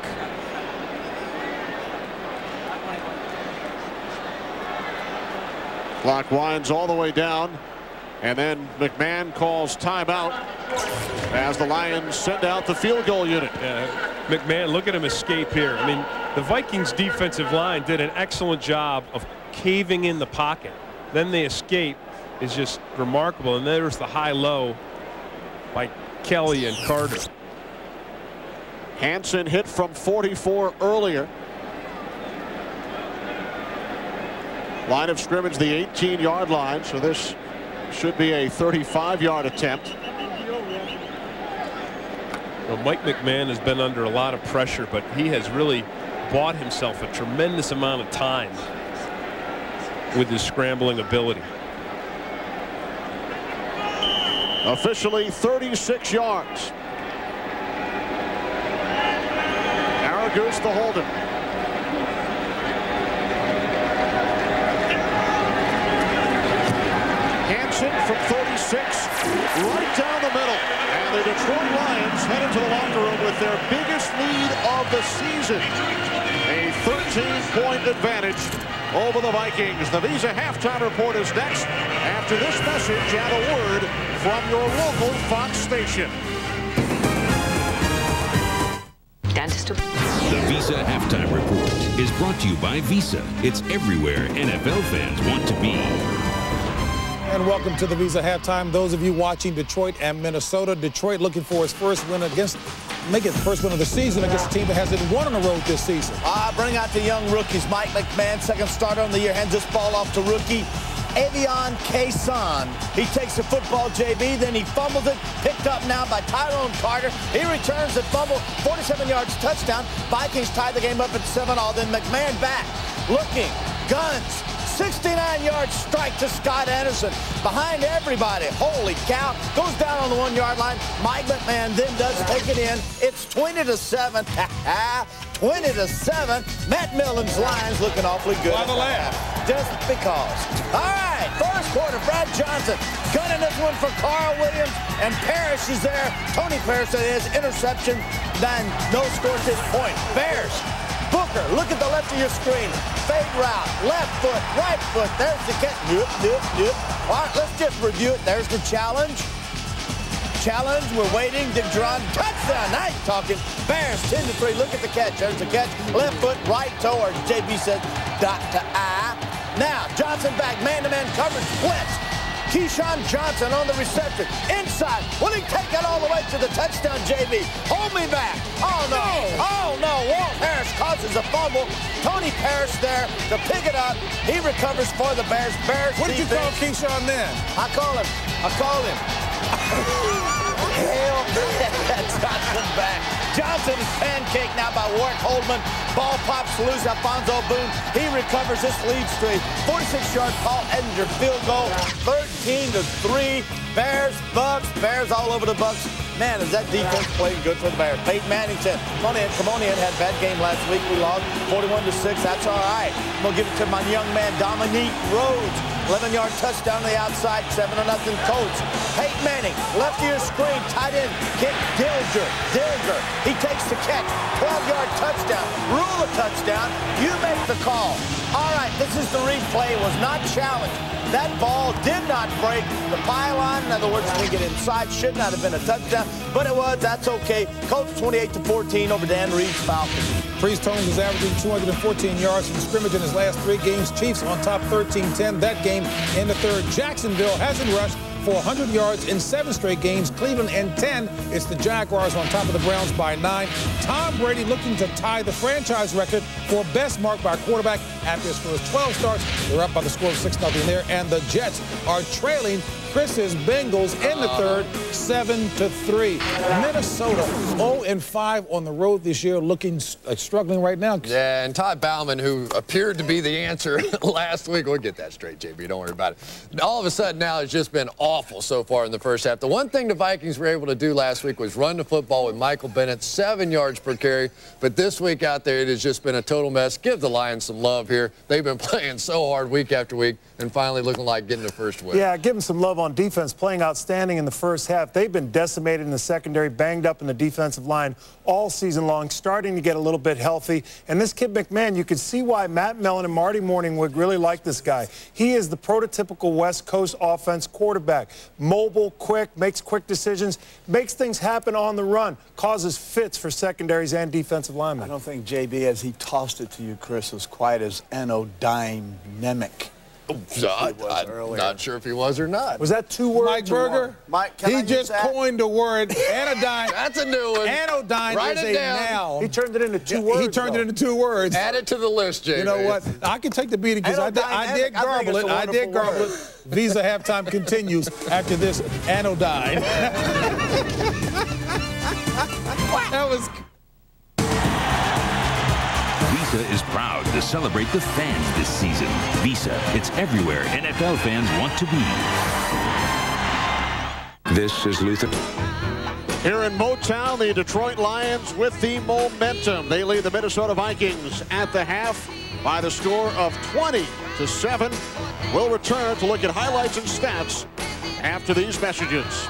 Speaker 2: Clock winds all the way down, and then McMahon calls timeout as the Lions send out the field goal unit.
Speaker 3: McMahon, look at him escape here. I mean, the Vikings defensive line did an excellent job of caving in the pocket. Then they escape. is just remarkable. And there's the high-low by Kelly and Carter.
Speaker 2: Hansen hit from 44 earlier. Line of scrimmage, the 18-yard line, so this should be a 35-yard attempt.
Speaker 3: Well, Mike McMahon has been under a lot of pressure, but he has really bought himself a tremendous amount of time with his scrambling ability.
Speaker 2: Officially 36 yards. Aragoose the holding. Hansen from 36, right down the middle. And the Detroit Lions headed to the locker room with their biggest lead of the season. A 13-point advantage over the Vikings. The Visa halftime report is next after this message and a word from your local Fox station.
Speaker 4: The Visa halftime report is brought to you by Visa. It's everywhere NFL fans want to be.
Speaker 5: And welcome to the Visa halftime. Those of you watching Detroit and Minnesota, Detroit looking for its first win against, make it the first win of the season against a team that hasn't won on the road this season.
Speaker 8: Bring out the young rookies. Mike McMahon, second starter on the year, hands this ball off to rookie Avion Kason. He takes the football, JB, then he fumbles it, picked up now by Tyrone Carter. He returns the fumble, 47 yards, touchdown. Vikings tie the game up at 7-all. Then McMahon back, looking, guns. 69-yard strike to Scott Anderson. Behind everybody. Holy cow. Goes down on the 1-yard line. Mike McMahon then does take it in. It's 20-7. 20-7. Matt Millen's Lions looking awfully good.
Speaker 5: Why the laugh?
Speaker 8: Just because. All right. First quarter. Brad Johnson gunning this one for Carl Williams. And Parrish is there. Tony Parrish, that is. Interception. Then no score at this point. Bears. Booker, look at the left of your screen. Fade route, left foot, right foot. There's the catch. Nope. All right, let's just review it. There's the challenge. We're waiting. Digron, touchdown. Now you're talking. Bears 10-3. Look at the catch. There's the catch. Left foot, right toe, or JB said, dot to eye. Now, Johnson back, man-to-man coverage, blitz. Keyshawn Johnson on the reception. Inside. Will he take it all the way to the touchdown, JB? Hold me back. Oh, no. Oh, no. Walt Harris causes a fumble. Tony Parrish there to pick it up. He recovers for the Bears.
Speaker 5: What did you call Keyshawn then?
Speaker 8: I called him. Hell, Johnson back. Johnson is pancaked now by Warwick Holdman. Ball pops loose. Alfonso Boone. He recovers. This leads to a 46-yard Paul Edinger field goal. 13-3. Bears, Bucks. Bears all over the Bucks. Man, is that defense playing good for the Bears. Peyton Manning said, come on in, had a bad game last week. We lost 41-6. That's all right. I'm going to give it to my young man, Dominique Rhodes. 11-yard touchdown to the outside, 7-0 Colts. Peyton Manning, left of your screen, tight end, kick, Dilger. He takes the catch, 12-yard touchdown. Rule a touchdown, you make the call. All right, this is the replay. It was not challenged. That ball did not break the pylon. In other words, didn't get inside. Should not have been a touchdown, but it was. That's okay. Colts 28-14 over Dan Reed's Falcons.
Speaker 5: Priest Holmes is averaging 214 yards from scrimmage in his last 3 games. Chiefs on top 13-10 that game in the third. Jacksonville hasn't rushed for 100 yards in 7 straight games. Cleveland in 10. It's the Jaguars on top of the Browns by 9. Tom Brady looking to tie the franchise record for best mark by a quarterback after his first 12 starts. They're up by the score of 6-0 there. And the Jets are trailing Chris's Bengals in the third, 7-3. Minnesota 0-5 on the road this year, looking like struggling right now.
Speaker 9: Yeah, and Todd Bauman, who appeared to be the answer last week, we'll get that straight, JB, don't worry about it. All of a sudden now it's just been awful so far in the first half. The one thing the Vikings were able to do last week was run the football with Michael Bennett, 7 yards per carry. But this week out there, it has just been a total mess. Give the Lions some love here. They've been playing so hard week after week and finally looking like getting the first win.
Speaker 10: Yeah, give them some love on defense, playing outstanding in the first half. They've been decimated in the secondary, banged up in the defensive line all season long, starting to get a little bit healthy. And this kid McMahon, you can see why Matt Millen and Marty Morningwood really like this guy. He is the prototypical West Coast offense quarterback. Mobile, quick, makes quick decisions, makes things happen on the run, causes fits for secondaries and defensive linemen.
Speaker 11: I don't think JB, as he tossed it to you, Chris, was quite as anodynamic
Speaker 9: I'm not sure if he was or not.
Speaker 10: Was that 2 words?
Speaker 5: Mike Berger?
Speaker 8: Mike, can I
Speaker 5: He
Speaker 8: use
Speaker 5: just
Speaker 8: that?
Speaker 5: coined the word anodyne.
Speaker 9: That's a new one.
Speaker 5: Anodyne
Speaker 9: Write
Speaker 5: is
Speaker 9: it
Speaker 5: a
Speaker 9: down.
Speaker 5: noun.
Speaker 10: He turned it into 2 words.
Speaker 5: He turned it into 2 words.
Speaker 9: Add it to the list, Jamie.
Speaker 5: You know what? I can take the beating because I did garble it. I did garble it. Visa halftime continues after this anodyne. That was.
Speaker 4: Visa is proud to celebrate the fans this season. Visa, it's everywhere NFL fans want to be.
Speaker 6: This is Luther.
Speaker 2: Here in Motown, the Detroit Lions with the momentum. They lead the Minnesota Vikings at the half by the score of 20-7. We'll return to look at highlights and stats after these messages.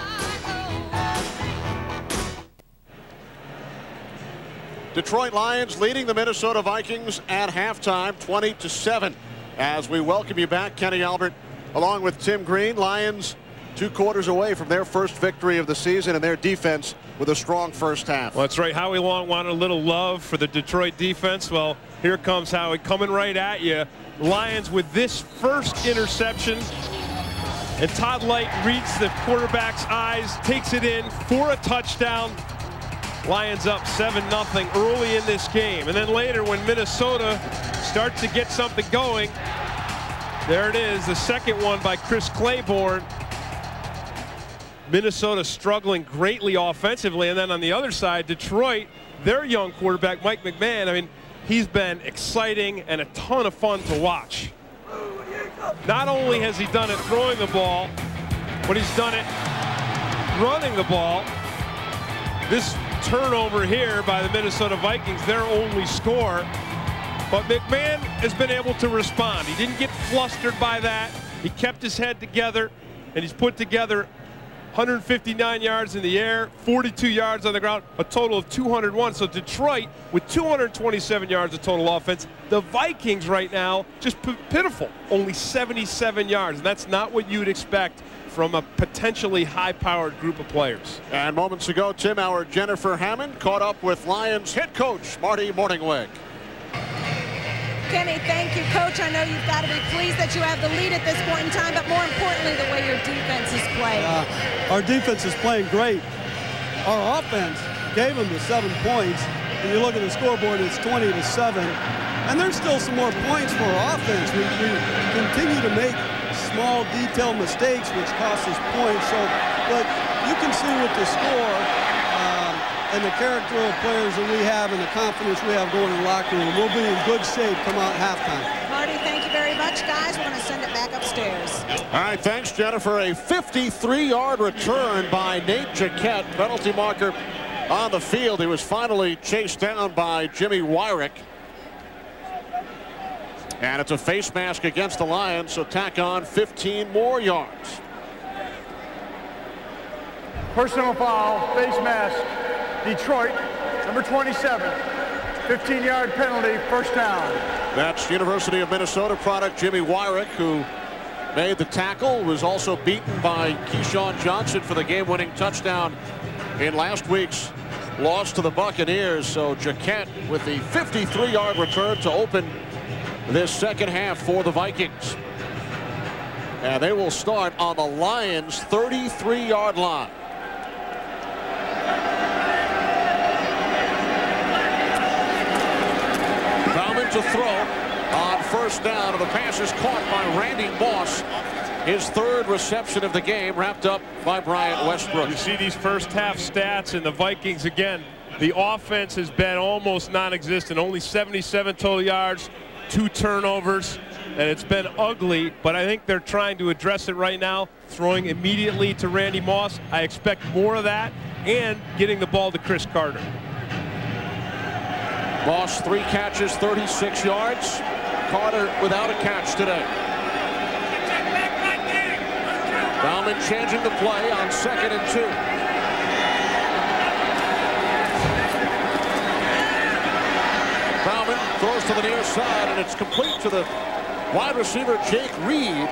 Speaker 2: Detroit Lions leading the Minnesota Vikings at halftime, 20-7. As we welcome you back, Kenny Albert, along with Tim Green. Lions 2 quarters away from their first victory of the season, and their defense with a strong first half.
Speaker 3: Well, that's right. Howie Long wanted a little love for the Detroit defense. Well, here comes Howie coming right at you. Lions with this first interception. And Todd Light reads the quarterback's eyes, takes it in for a touchdown. Lions up 7-0 early in this game. And then later when Minnesota starts to get something going, there it is, the second one by Chris Claiborne. Minnesota struggling greatly offensively. And then on the other side, Detroit, their young quarterback, Mike McMahon, I mean, he's been exciting and a ton of fun to watch. Not only has he done it throwing the ball, but he's done it running the ball. This turnover here by the Minnesota Vikings, their only score. But McMahon has been able to respond. He didn't get flustered by that. He kept his head together, and he's put together 159 yards in the air, 42 yards on the ground, a total of 201. So Detroit with 227 yards of total offense. The Vikings right now just pitiful, only 77 yards. And that's not what you'd expect from a potentially high-powered group of players.
Speaker 2: And moments ago, Tim, our Jennifer Hammond caught up with Lions head coach Marty Morningweg.
Speaker 11: Kenny, thank you, Coach. I know you've got to be pleased that you have the lead at this point in time, but more importantly, the way your defense is playing.
Speaker 12: Our defense is playing great. Our offense gave them the 7 points. When you look at the scoreboard, it's 20-7. And there's still some more points for our offense. We continue to make small detail mistakes, which cost us points. So, but you can see with the score and the character of players that we have and the confidence we have going in the locker room, we'll be in good shape come out halftime.
Speaker 11: Marty, thank you very much, guys. We're going to send it back upstairs.
Speaker 2: All right, thanks, Jennifer. A 53-yard return by Nate Jaquette, penalty marker on the field. He was finally chased down by Jimmy Wyrick. And it's a face mask against the Lions, so tack on 15 more yards.
Speaker 1: Personal foul, face mask, Detroit, number 27. 15-yard penalty, first down.
Speaker 2: That's University of Minnesota product Jimmy Wyrick, who made the tackle, was also beaten by Keyshawn Johnson for the game-winning touchdown in last week's loss to the Buccaneers. So Jaquette with the 53-yard return to open this second half for the Vikings. And they will start on the Lions' 33-yard line. Bauman to throw on first down, and the pass is caught by Randy Moss. His third reception of the game, wrapped up by Bryant Westbrook.
Speaker 3: You see these first half stats, and the Vikings again, the offense has been almost non-existent. Only 77 total yards, 2 turnovers, and it's been ugly, but I think they're trying to address it right now, throwing immediately to Randy Moss. I expect more of that, and getting the ball to Chris Carter.
Speaker 2: Moss 3 catches, 36 yards. Carter without a catch today. Bauman changing the play on 2nd and 2. Bauman throws to the near side, and it's complete to the wide receiver Jake Reed,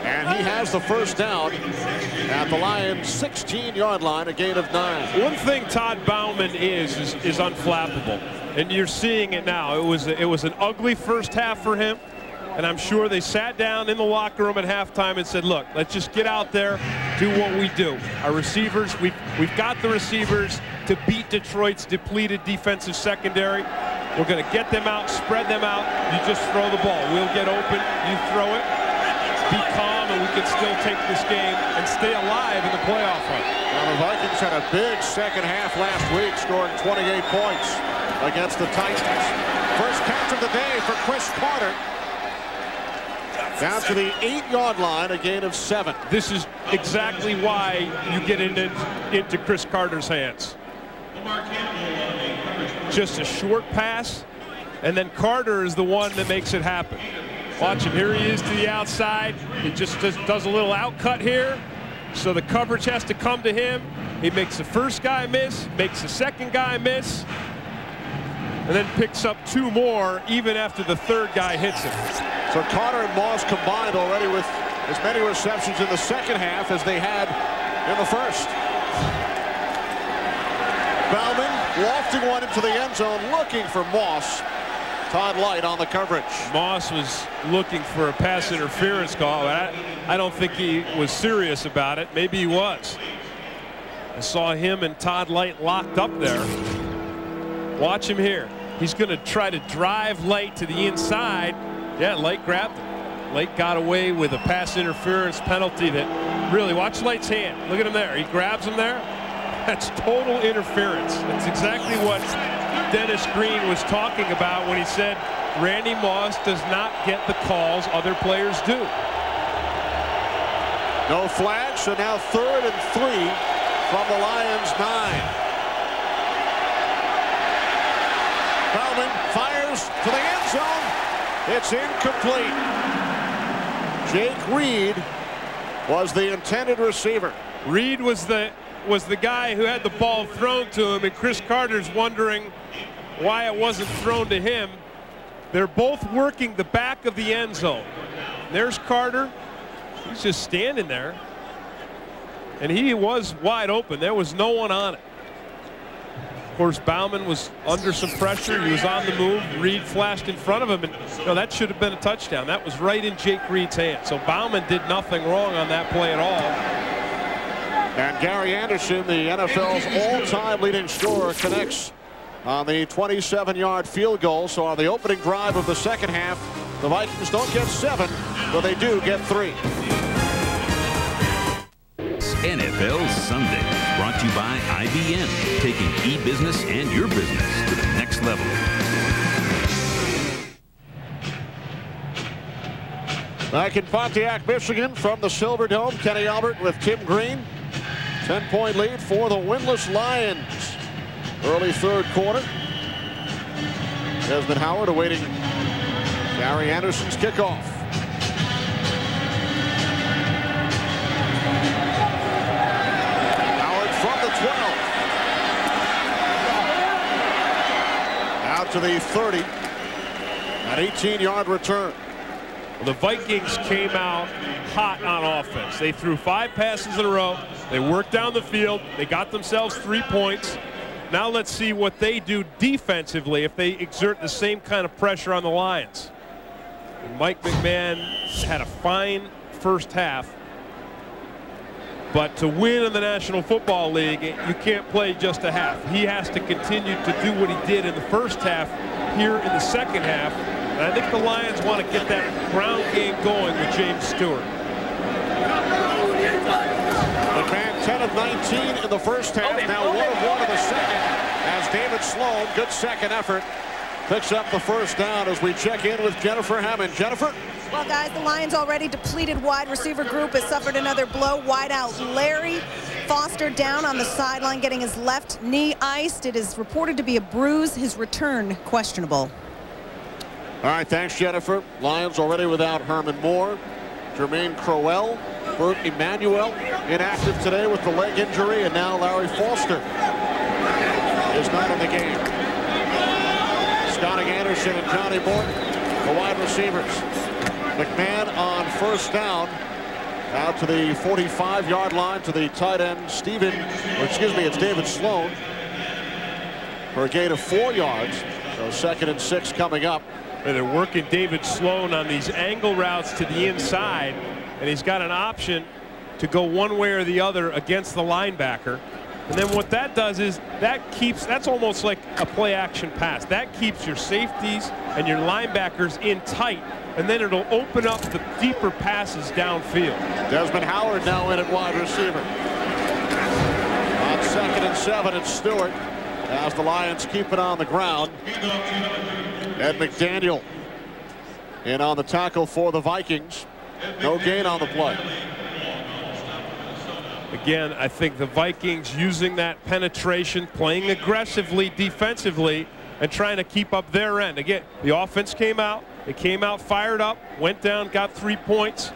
Speaker 2: and he has the first down at the Lions' 16-yard line, a gain of 9.
Speaker 3: One thing Todd Bauman is unflappable, and you're seeing it now. It was an ugly first half for him, And I'm sure they sat down in the locker room at halftime and said, look, let's just get out there, do what we do. Our receivers, we've got the receivers to beat Detroit's depleted defensive secondary. We're going to get them out, spread them out. You just throw the ball. We'll get open. You throw it. Be calm, and we can still take this game and stay alive in the playoff hunt.
Speaker 2: Well, the Vikings had a big second half last week, scoring 28 points against the Titans. First catch of the day for Chris Carter. Down to the 8-yard line, a gain of 7.
Speaker 3: This is exactly why you get into Chris Carter's hands. Just a short pass, and then Carter is the one that makes it happen. Watch him. Here he is to the outside. He just does a little outcut here. So the coverage has to come to him. He makes the first guy miss, makes the second guy miss, and then picks up 2 more even after the third guy hits him.
Speaker 2: So Carter and Moss combined already with as many receptions in the second half as they had in the first. Bauman lofting one into the end zone, looking for Moss. Todd Light on the coverage.
Speaker 3: Moss was looking for a pass interference call. I don't think he was serious about it. Maybe he was. I saw him and Todd Light locked up there. Watch him here. He's going to try to drive Light to the inside. Yeah, Light grabbed him. Light got away with a pass interference penalty that really, watch Light's hand. Look at him there. He grabs him there. That's total interference. That's exactly what Dennis Green was talking about when he said Randy Moss does not get the calls other players do.
Speaker 2: No flag, so now 3rd and 3 from the Lions' 9. Bauman fires to the end zone. It's incomplete. Jake Reed was the intended receiver.
Speaker 3: Reed was the guy who had the ball thrown to him, and Chris Carter's wondering why it wasn't thrown to him. They're both working the back of the end zone. There's Carter. He's just standing there, and he was wide open. There was no one on it. Of course, Bauman was under some pressure. He was on the move. Reed flashed in front of him, and that should have been a touchdown. That was right in Jake Reed's hand. So Bauman did nothing wrong on that play at all.
Speaker 2: And Gary Anderson, the NFL's all-time leading scorer, connects on the 27-yard field goal. So on the opening drive of the second half, the Vikings don't get 7, but they do get 3.
Speaker 4: NFL Sunday, brought to you by IBM, taking e-business and your business to the next level.
Speaker 2: Back in Pontiac, Michigan, from the Silverdome, Kenny Albert with Tim Green. 10-point lead for the winless Lions. Early 3rd quarter. Desmond Howard awaiting Gary Anderson's kickoff. Howard from the 12. Out to the 30. An 18-yard return.
Speaker 3: The Vikings came out hot on offense. They threw 5 passes in a row. They worked down the field. They got themselves 3 points. Now let's see what they do defensively if they exert the same kind of pressure on the Lions. And Mike McMahon had a fine first half. But to win in the National Football League, you can't play just a half. He has to continue to do what he did in the first half here in the second half. And I think the Lions want to get that ground game going with James Stewart.
Speaker 2: McMahon 10 of 19 in the first half, now 1 of 1 in the second, as David Sloan, good second effort, picks up the first down as we check in with Jennifer Hammond. Jennifer?
Speaker 11: Well, guys, the Lions' already depleted wide receiver group has suffered another blow. Wide out Larry Foster down on the sideline, getting his left knee iced. It is reported to be a bruise. His return questionable.
Speaker 2: All right, thanks, Jennifer. Lions already without Herman Moore, Jermaine Crowell, Bert Emanuel inactive today with the leg injury, and now Larry Foster is not in the game. Scotty Anderson and Johnny Morton, the wide receivers. McMahon on first down, out to the 45-yard line to the tight end, it's David Sloan, for a gain of 4 yards. So 2nd and 6 coming up.
Speaker 3: They're working David Sloan on these angle routes to the inside, and he's got an option to go one way or the other against the linebacker. And then what that does is that's almost like a play action pass. That keeps your safeties and your linebackers in tight, and then it'll open up the deeper passes downfield.
Speaker 2: Desmond Howard now in at wide receiver. On 2nd and 7, it's Stewart as the Lions keep it on the ground. Ed McDaniel in on the tackle for the Vikings. No gain on the play.
Speaker 3: Again, I think the Vikings using that penetration, playing aggressively defensively, and trying to keep up their end. Again, the offense came out. It came out fired up, went down, got 3 points.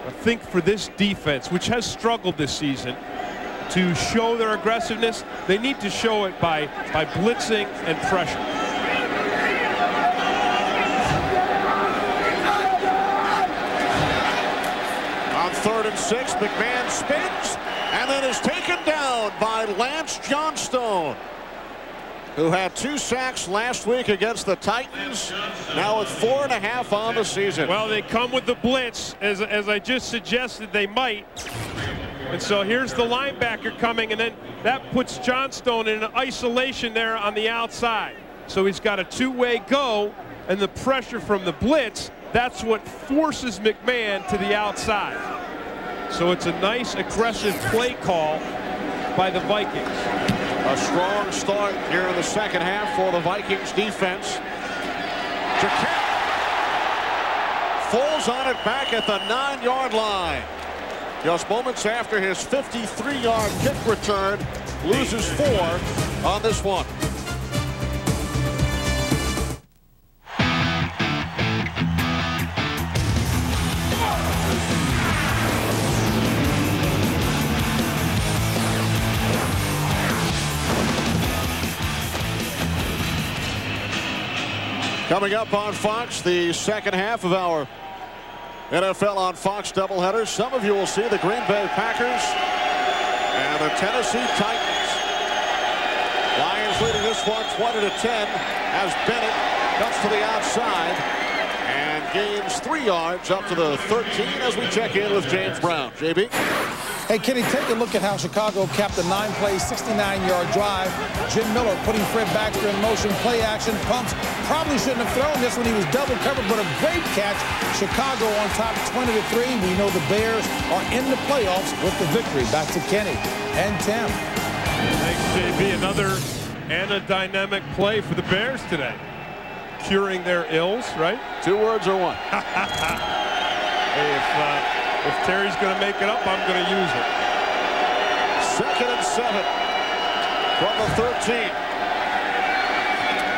Speaker 3: I think for this defense, which has struggled this season, to show their aggressiveness, they need to show it by blitzing and pressure.
Speaker 2: On 3rd and 6, McMahon spins and then is taken down by Lance Johnstone, who had 2 sacks last week against the Titans, now with 4.5 on the season.
Speaker 3: Well, they come with the blitz, as I just suggested they might. And so here's the linebacker coming, and then that puts Johnstone in an isolation there on the outside. So he's got a 2-way go, and the pressure from the blitz, that's what forces McMahon to the outside. So it's a nice aggressive play call by the Vikings.
Speaker 2: A strong start here in the 2nd half for the Vikings defense. Jaquette falls on it back at the 9-yard line. Just moments after his 53-yard kick return, loses 4 on this one. Coming up on Fox, the 2nd half of our NFL on Fox doubleheader. Some of you will see the Green Bay Packers and the Tennessee Titans. Lions leading this one 20-10 as Bennett cuts to the outside and gains 3 yards up to the 13 as we check in with James Brown. JB?
Speaker 5: Hey, Kenny, take a look at how Chicago capped a 9-play, 69-yard drive. Jim Miller putting Fred Baxter in motion, play action, pumps. Probably shouldn't have thrown this when he was double covered, but a great catch. Chicago on top 20-3. We know the Bears are in the playoffs with the victory. Back to Kenny and Tim.
Speaker 3: Thanks, JB. Another dynamic play for the Bears today. Curing their ills, right?
Speaker 2: 2 words or 1?
Speaker 3: Hey, if Terry's going to make it up, I'm going to use it.
Speaker 2: 2nd and 7 from the 13.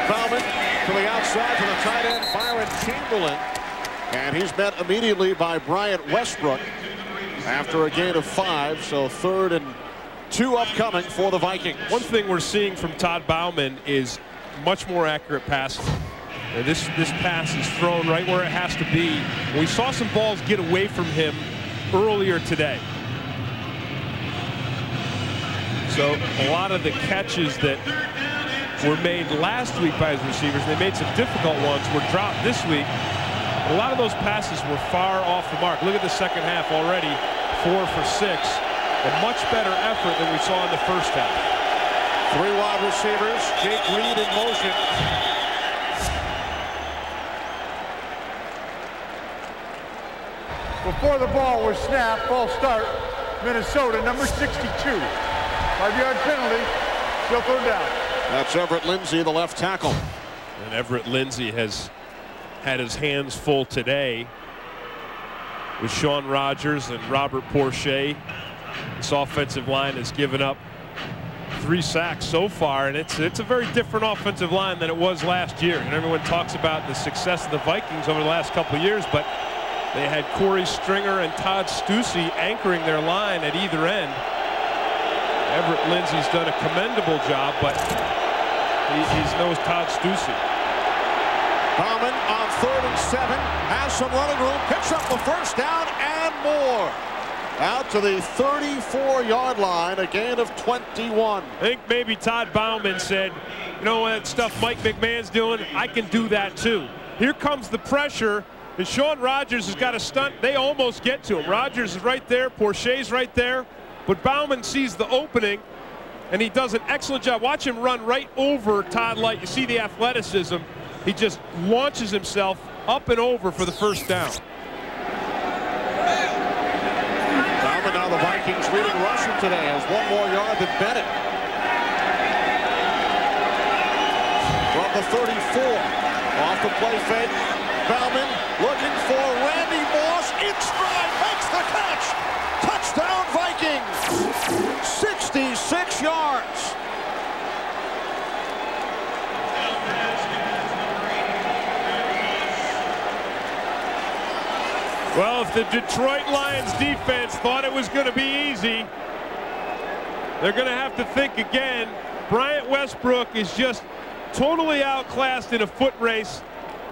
Speaker 2: Bauman to the outside to the tight end, Byron Chamberlain. And he's met immediately by Bryant Westbrook after a gain of 5. So 3rd and 2 upcoming for the Vikings.
Speaker 3: One thing we're seeing from Todd Bauman is much more accurate passing. This pass is thrown right where it has to be. We saw some balls get away from him earlier today. So a lot of the catches that were made last week by his receivers, they made some difficult ones, were dropped this week. A lot of those passes were far off the mark. Look at the 2nd half already, 4 for 6. A much better effort than we saw in the first half.
Speaker 2: 3 wide receivers, Jake Reed in motion.
Speaker 1: Before the ball was snapped, false start, Minnesota, number 62. 5-yard penalty, still 3rd down.
Speaker 2: That's Everett Lindsay, the left tackle.
Speaker 3: And Everett Lindsay has had his hands full today with Sean Rogers and Robert Porcher. This offensive line has given up 3 sacks so far, and it's a very different offensive line than it was last year. And everyone talks about the success of the Vikings over the last couple of years, but they had Corey Stringer and Todd Stussy anchoring their line at either end. Everett Lindsay's done a commendable job, but he's knows Todd Stussy.
Speaker 2: Bauman on 3rd and 7 has some running room, picks up the 1st down and more. Out to the 34-yard line, a gain of 21.
Speaker 3: I think maybe Todd Bauman said, you know what stuff Mike McMahon's doing, I can do that too. Here comes the pressure, and Sean Rogers has got a stunt. They almost get to him. Rogers is right there, Porche's right there, but Bauman sees the opening, and he does an excellent job. Watch him run right over Todd Light. You see the athleticism. He just launches himself up and over for the first down.
Speaker 2: Bauman, now the Vikings leading rusher today, has one more yard than Bennett. From the 34. Off the play fake, Bauman looking for Randy Moss in stride, makes the catch. Touchdown Vikings, 66 yards.
Speaker 3: Well, if the Detroit Lions defense thought it was going to be easy, they're going to have to think again. Bryant Westbrook is just totally outclassed in a foot race,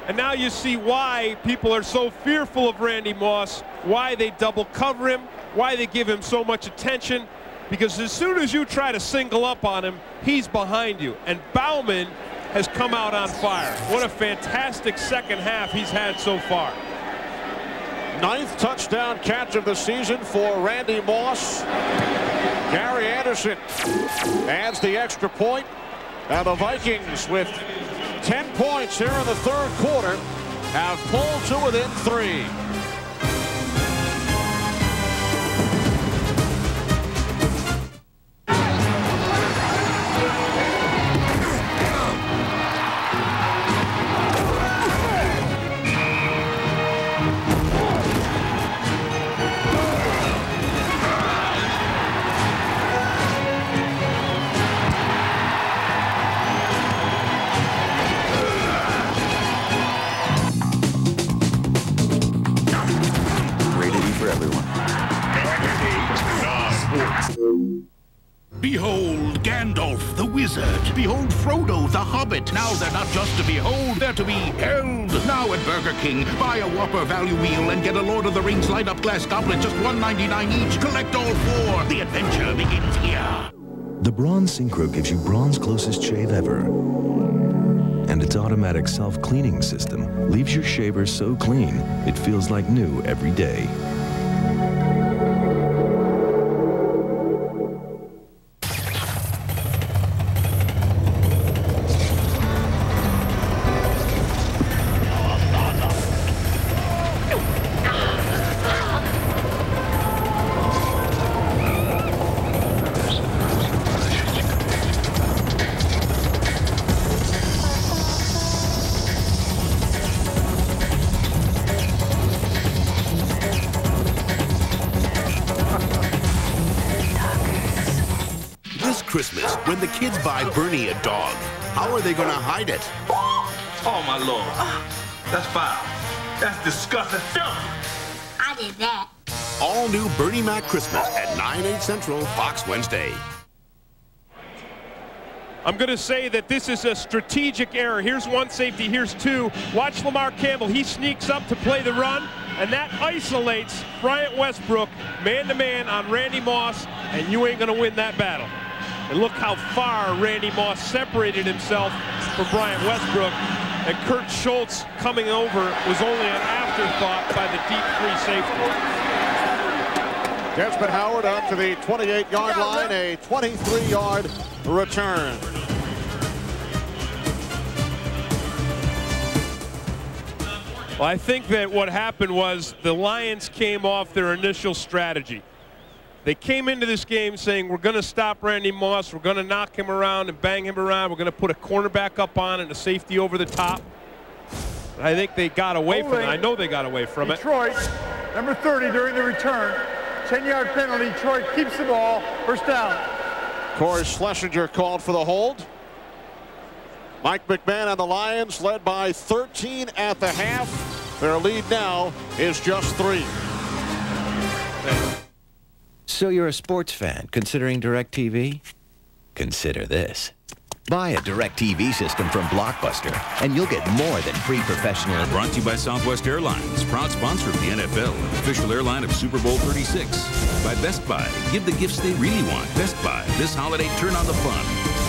Speaker 3: and now you see why people are so fearful of Randy Moss, why they double cover him, why they give him so much attention, because as soon as you try to single up on him, he's behind you. And Bauman has come out on fire. What a fantastic second half he's had so far.
Speaker 2: 9th touchdown catch of the season for Randy Moss. Gary Anderson adds the extra point. Now the Vikings, with 10 points here in the third quarter, have pulled to within 3.
Speaker 13: Behold Gandalf the Wizard. Behold Frodo the Hobbit. Now they're not just to behold, they're to be held. Now at Burger King, buy a Whopper value meal and get a Lord of the Rings light-up glass goblet, just $1.99 each. Collect all 4. The adventure begins here.
Speaker 14: The Braun Synchro gives you Braun's closest shave ever. And its automatic self-cleaning system leaves your shaver so clean, it feels like new every day.
Speaker 13: Christmas, when the kids buy Bernie a dog, how are they going to hide it?
Speaker 15: Oh, my Lord. That's foul. That's disgusting.
Speaker 16: I did that.
Speaker 13: All new Bernie Mac Christmas at 9/8 Central, Fox Wednesday.
Speaker 3: I'm going to say that this is a strategic error. Here's one safety, here's 2. Watch Lamar Campbell. He sneaks up to play the run, and that isolates Bryant Westbrook man-to-man on Randy Moss, and you ain't going to win that battle. And look how far Randy Moss separated himself from Bryant Westbrook, and Kurt Schultz coming over was only an afterthought by the deep free safety.
Speaker 2: Desmond Howard up to the 28-yard line, a 23-yard return.
Speaker 3: Well, I think that what happened was the Lions came off their initial strategy. They came into this game saying, we're going to stop Randy Moss, we're going to knock him around and bang him around, we're going to put a cornerback up on and a safety over the top. And I think they got away from it. I know they got away from it.
Speaker 1: Detroit, number 30 during the return. 10-yard penalty. Detroit keeps the ball. First down.
Speaker 2: Corey Schlesinger called for the hold. Mike McMahon and the Lions led by 13 at the half. Their lead now is just 3.
Speaker 17: So you're a sports fan considering DirecTV? Consider this. Buy a DirecTV system from Blockbuster, and you'll get more than free professional.
Speaker 4: Brought to you by Southwest Airlines, proud sponsor of the NFL, official airline of Super Bowl 36. By Best Buy, give the gifts they really want. Best Buy, this holiday, turn on the fun.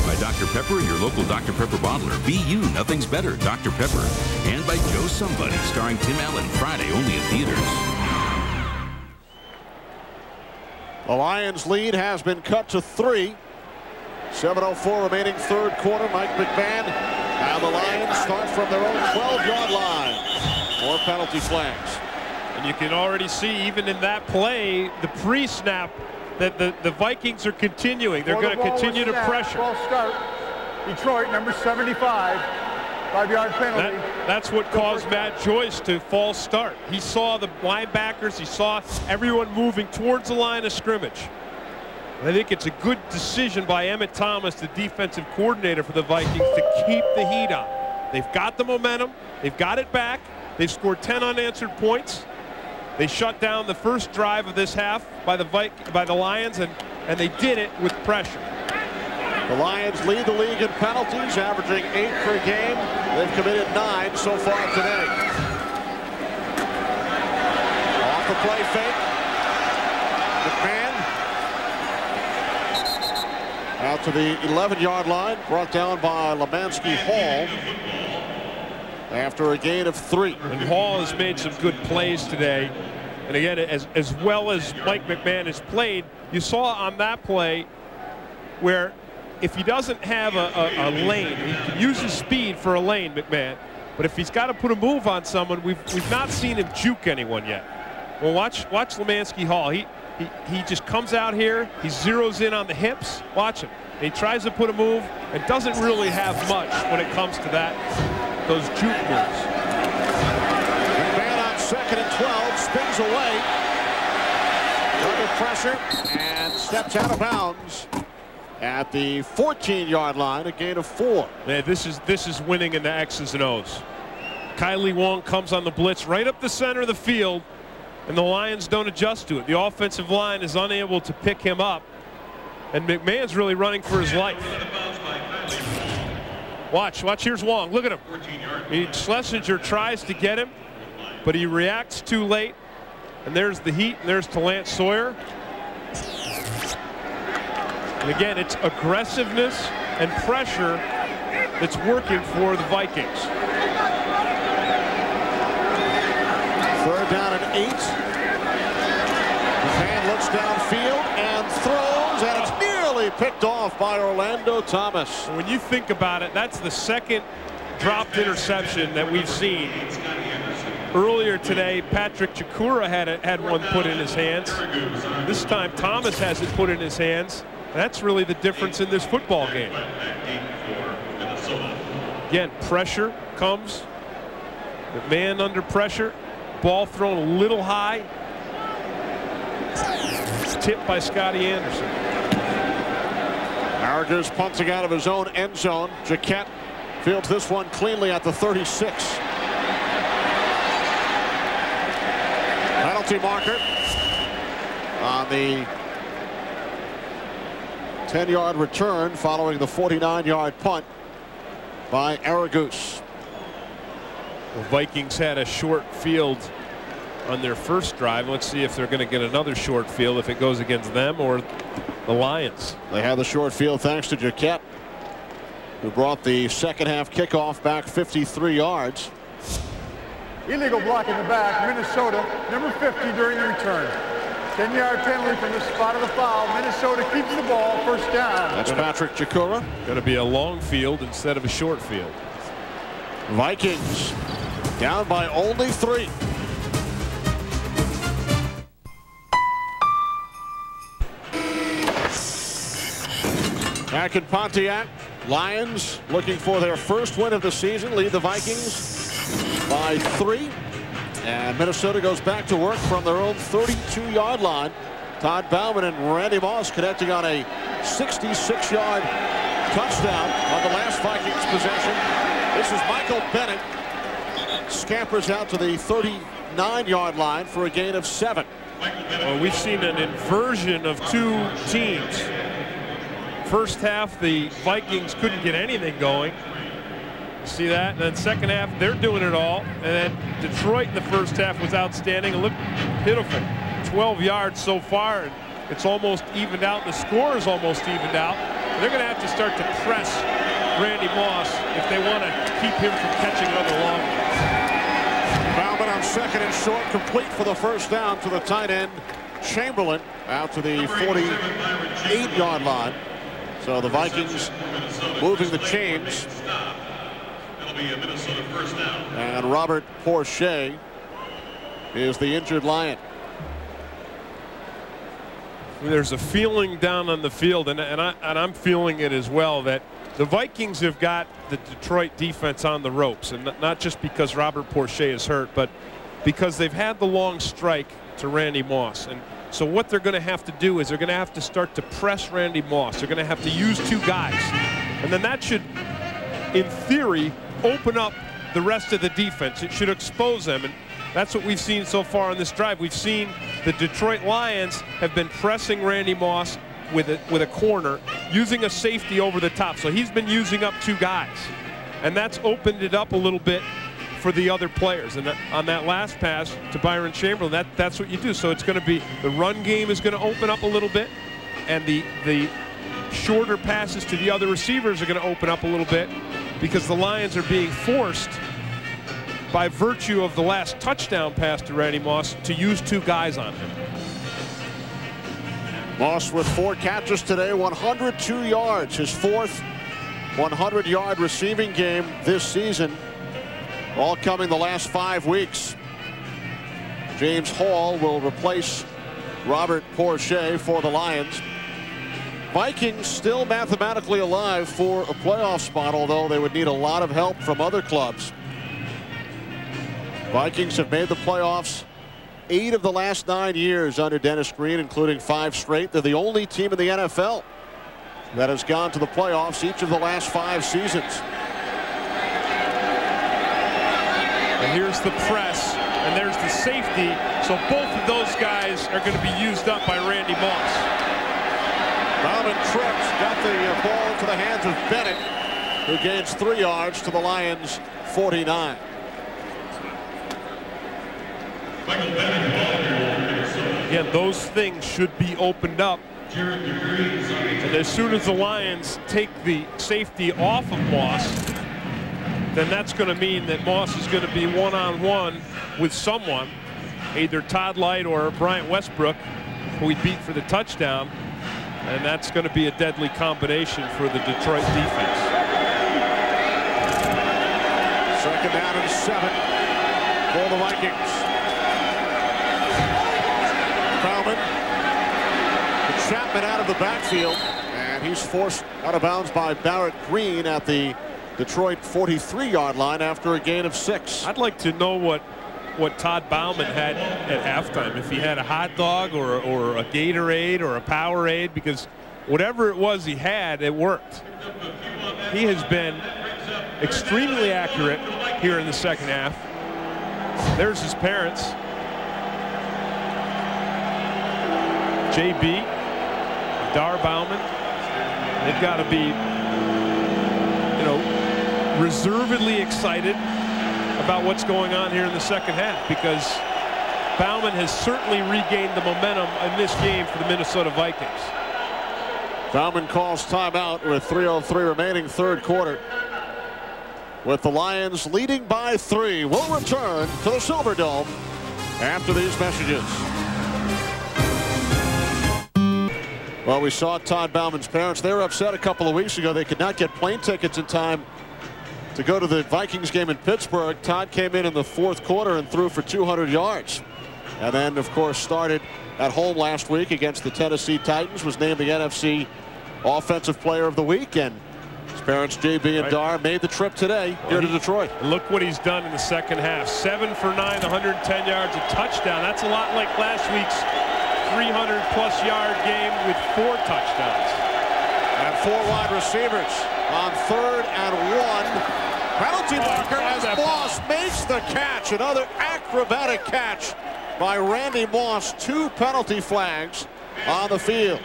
Speaker 4: By Dr. Pepper and your local Dr. Pepper bottler. Be you, nothing's better, Dr. Pepper. And by Joe Somebody, starring Tim Allen, Friday only in theaters.
Speaker 2: The Lions' lead has been cut to 3. 7:04 remaining third quarter. Mike McMahon. Now the Lions start from their own 12-yard line. More penalty flags.
Speaker 3: And you can already see, even in that play, the pre-snap, that the Vikings are continuing. They're going to continue to pressure.
Speaker 1: Ball start. Detroit, number 75. 5-yard penalty.
Speaker 3: That's what caused Matt Joyce to false start. He saw the linebackers. He saw everyone moving towards the line of scrimmage. And I think it's a good decision by Emmett Thomas, the defensive coordinator for the Vikings, to keep the heat on. They've got the momentum. They've got it back. They've scored 10 unanswered points. They shut down the first drive of this half by the Lions, and they did it with pressure.
Speaker 2: The Lions lead the league in penalties, averaging 8 per game. They've committed 9 so far today. Off the play fake. McMahon out to the 11-yard line, brought down by Lemansky Hall after a gain of 3.
Speaker 3: And Hall has made some good plays today. And again, as well as Mike McMahon has played, you saw on that play where if he doesn't have a lane, he can use his speed for a lane, McMahon. But if he's got to put a move on someone, we've not seen him juke anyone yet. Well, watch Lemansky Hall. He just comes out here. He zeroes in on the hips. Watch him. He tries to put a move and doesn't really have much when it comes to that. Those juke moves.
Speaker 2: McMahon on 2nd and 12, spins away. Under pressure and steps out of bounds at the 14-yard line, a gain of 4.
Speaker 3: Man, this is winning in the X's and O's. Kylie Wong comes on the blitz right up the center of the field, and the Lions don't adjust to it. The offensive line is unable to pick him up, and McMahon's really running for his life. Watch, here's Wong. Look at him. Schlesinger tries to get him, but he reacts too late. And there's the heat, and there's Talent Sawyer. And again, it's aggressiveness and pressure that's working for the Vikings.
Speaker 2: 3rd down and 8. McMahon looks downfield and throws, and it's nearly picked off by Orlando Thomas.
Speaker 3: When you think about it, that's the second dropped interception that we've seen. Earlier today, Patrick Chikura had one put in his hands. This time, Thomas has it put in his hands. That's really the difference in this football game. Again, pressure comes. McMahon under pressure. Ball thrown a little high. Tipped by Scotty Anderson.
Speaker 2: Argus punting out of his own end zone. Jaquette fields this one cleanly at the 36. Penalty marker on the 10-yard return following the 49-yard punt by Argus.
Speaker 3: The Vikings had a short field on their first drive. Let's see if they're going to get another short field, if it goes against them or the Lions.
Speaker 2: They had the short field thanks to Jaquette, who brought the second half kickoff back 53 yards.
Speaker 1: Illegal block in the back, Minnesota, number 50 during the return. 10-yard penalty from the spot of the foul. Minnesota keeps the ball, first down.
Speaker 2: That's Patrick Chikura.
Speaker 3: Going to be a long field instead of a short field.
Speaker 2: Vikings down by only 3. Back in Pontiac, Lions looking for their first win of the season, lead the Vikings by 3. And Minnesota goes back to work from their own 32-yard line. Todd Bauman and Randy Moss connecting on a 66-yard touchdown on the last Vikings possession. This is Michael Bennett. Scampers out to the 39-yard line for a gain of 7.
Speaker 3: Well, we've seen an inversion of two teams. First half, the Vikings couldn't get anything going. See that? And then second half, they're doing it all. And then Detroit in the first half was outstanding. It looked pitiful. 12 yards so far, and it's almost evened out. The score is almost evened out. And they're going to have to start to press Randy Moss if they want to keep him from catching another long one.
Speaker 2: Bauman on second and short, complete for the first down to the tight end, Chamberlain, out to the 48-yard line. So the Vikings moving the chains. And Robert Porcher is the injured Lion.
Speaker 3: There's a feeling down on the field, and I'm feeling it as well, that the Vikings have got the Detroit defense on the ropes, and not just because Robert Porcher is hurt, but because they've had the long strike to Randy Moss. And so what they're going to have to do is they're going to have to start to press Randy Moss. They're going to have to use two guys, and then that should, in theory, open up the rest of the defense. It should expose them, and that's what we've seen so far on this drive. We've seen the Detroit Lions have been pressing Randy Moss with a corner, using a safety over the top. So he's been using up two guys, and that's opened it up a little bit for the other players. And on that last pass to Byron Chamberlain, that's what you do. So it's going to be the run game is going to open up a little bit, and the shorter passes to the other receivers are going to open up a little bit, because the Lions are being forced by virtue of the last touchdown pass to Randy Moss to use two guys on him.
Speaker 2: Moss with 4 catches today, 102 yards, his 4th 100-yard receiving game this season, all coming the last 5 weeks. James Hall will replace Robert Porcher for the Lions. Vikings still mathematically alive for a playoff spot, although they would need a lot of help from other clubs. Vikings have made the playoffs 8 of the last 9 years under Dennis Green, including 5 straight. They're the only team in the NFL that has gone to the playoffs each of the last 5 seasons.
Speaker 3: And here's the press, and there's the safety. So both of those guys are going to be used up by Randy Moss.
Speaker 2: Bauman trips, got the ball into the hands of Bennett, who gains 3 yards to the Lions' 49.
Speaker 3: Again, those things should be opened up. And as soon as the Lions take the safety off of Moss, then that's going to mean that Moss is going to be one-on-one with someone, either Todd Light or Bryant Westbrook, who he beat for the touchdown. And that's going to be a deadly combination for the Detroit defense.
Speaker 2: 2nd down and 7 for the Vikings. Bauman, Chapman out of the backfield, and he's forced out of bounds by Barrett Green at the Detroit 43-yard line after a gain of 6.
Speaker 3: I'd like to know what Todd Bauman had at halftime, if he had a hot dog or a Gatorade or a Powerade, because whatever it was he had, it worked. He has been extremely accurate here in the second half. There's his parents. JB, Dar Bauman. They've got to be, reservedly excited about what's going on here in the second half, because Bauman has certainly regained the momentum in this game for the Minnesota Vikings.
Speaker 2: Bauman calls timeout with 3:03 remaining, 3rd quarter. With the Lions leading by 3, we'll return to the Silverdome after these messages. Well, we saw Todd Bauman's parents. They were upset a couple of weeks ago. They could not get plane tickets in time to go to the Vikings game in Pittsburgh. Todd came in the 4th quarter and threw for 200 yards. And then, of course, started at home last week against the Tennessee Titans, was named the NFC Offensive Player of the Week. And his parents, JB and Dar, made the trip today here to Detroit.
Speaker 3: Look what he's done in the second half. 7 for 9, 110 yards, a touchdown. That's a lot like last week's 300-plus yard game with 4 touchdowns.
Speaker 2: And 4 wide receivers on 3rd and 1. Penalty marker as Moss makes the catch. Another acrobatic catch by Randy Moss. 2 penalty flags on the field.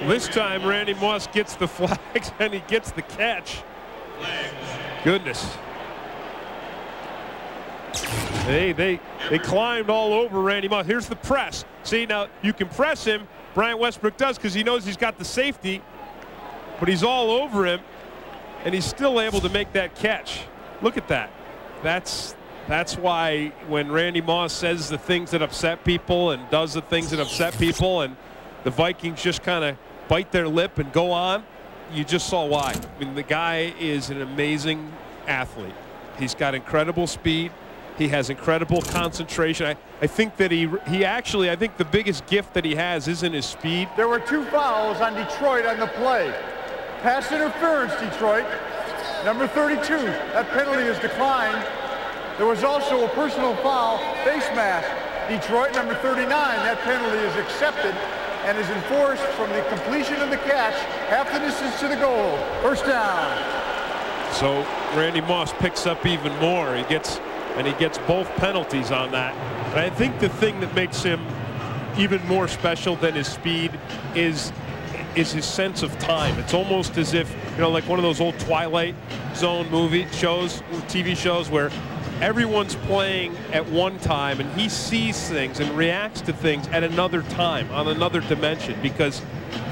Speaker 3: This time Randy Moss gets the flags and he gets the catch. Goodness. They climbed all over Randy Moss. Here's the press. See, now you can press him. Bryant Westbrook does, because he knows he's got the safety. but he's all over him, and he's still able to make that catch. Look at that. That's why when Randy Moss says the things that upset people and does the things that upset people, and the Vikings just kind of bite their lip and go on, you just saw why. I mean, the guy is an amazing athlete. He's got incredible speed. He has incredible concentration. I think that he actually, I think the biggest gift that he has isn't his speed.
Speaker 1: There were 2 fouls on Detroit on the play. Pass interference, Detroit. Number 32, that penalty is declined. There was also a personal foul, face mask. Detroit, number 39, that penalty is accepted and is enforced from the completion of the catch, half the distance to the goal. First down.
Speaker 3: So Randy Moss picks up even more. He gets both penalties on that. And I think the thing that makes him even more special than his speed is his sense of time. It's almost as if, like one of those old Twilight Zone TV shows where everyone's playing at one time and he sees things and reacts to things at another time, on another dimension, because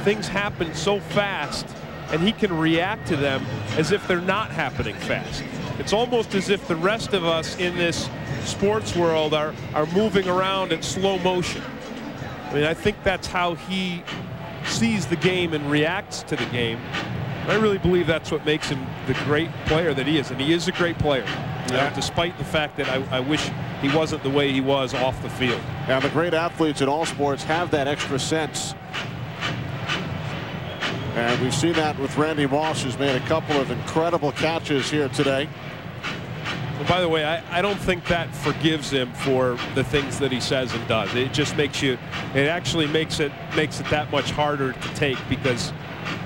Speaker 3: things happen so fast and he can react to them as if they're not happening fast. It's almost as if the rest of us in this sports world are moving around in slow motion. I mean, I think that's how he sees the game and reacts to the game. I really believe that's what makes him the great player that he is, and he is a great player. Despite the fact that I wish he wasn't the way he was off the field.
Speaker 2: And the great athletes in all sports have that extra sense. And we've seen that with Randy Moss, who's made a couple of incredible catches here today.
Speaker 3: Well, by the way, I don't think that forgives him for the things that he says and does. It just makes it actually makes it that much harder to take, because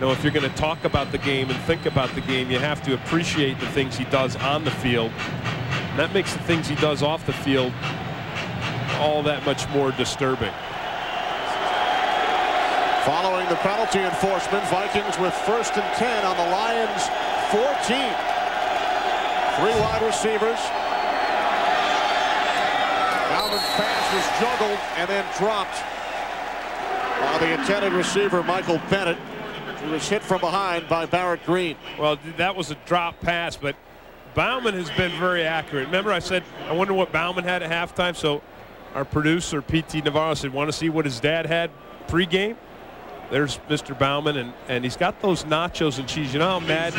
Speaker 3: if you're going to talk about the game and think about the game, you have to appreciate the things he does on the field. And that makes the things he does off the field all that much more disturbing.
Speaker 2: Following the penalty enforcement, Vikings with 1st and 10 on the Lions' 14. 3 wide receivers. Bauman's pass was juggled and then dropped by the intended receiver, Michael Bennett, who was hit from behind by Barrett Green.
Speaker 3: Well, that was a drop pass, but Bauman has been very accurate. Remember, I said I wonder what Bauman had at halftime. So our producer, P.T. Navarro, said, want to see what his dad had pregame? There's Mr. Bauman, and he's got those nachos and cheese. You know how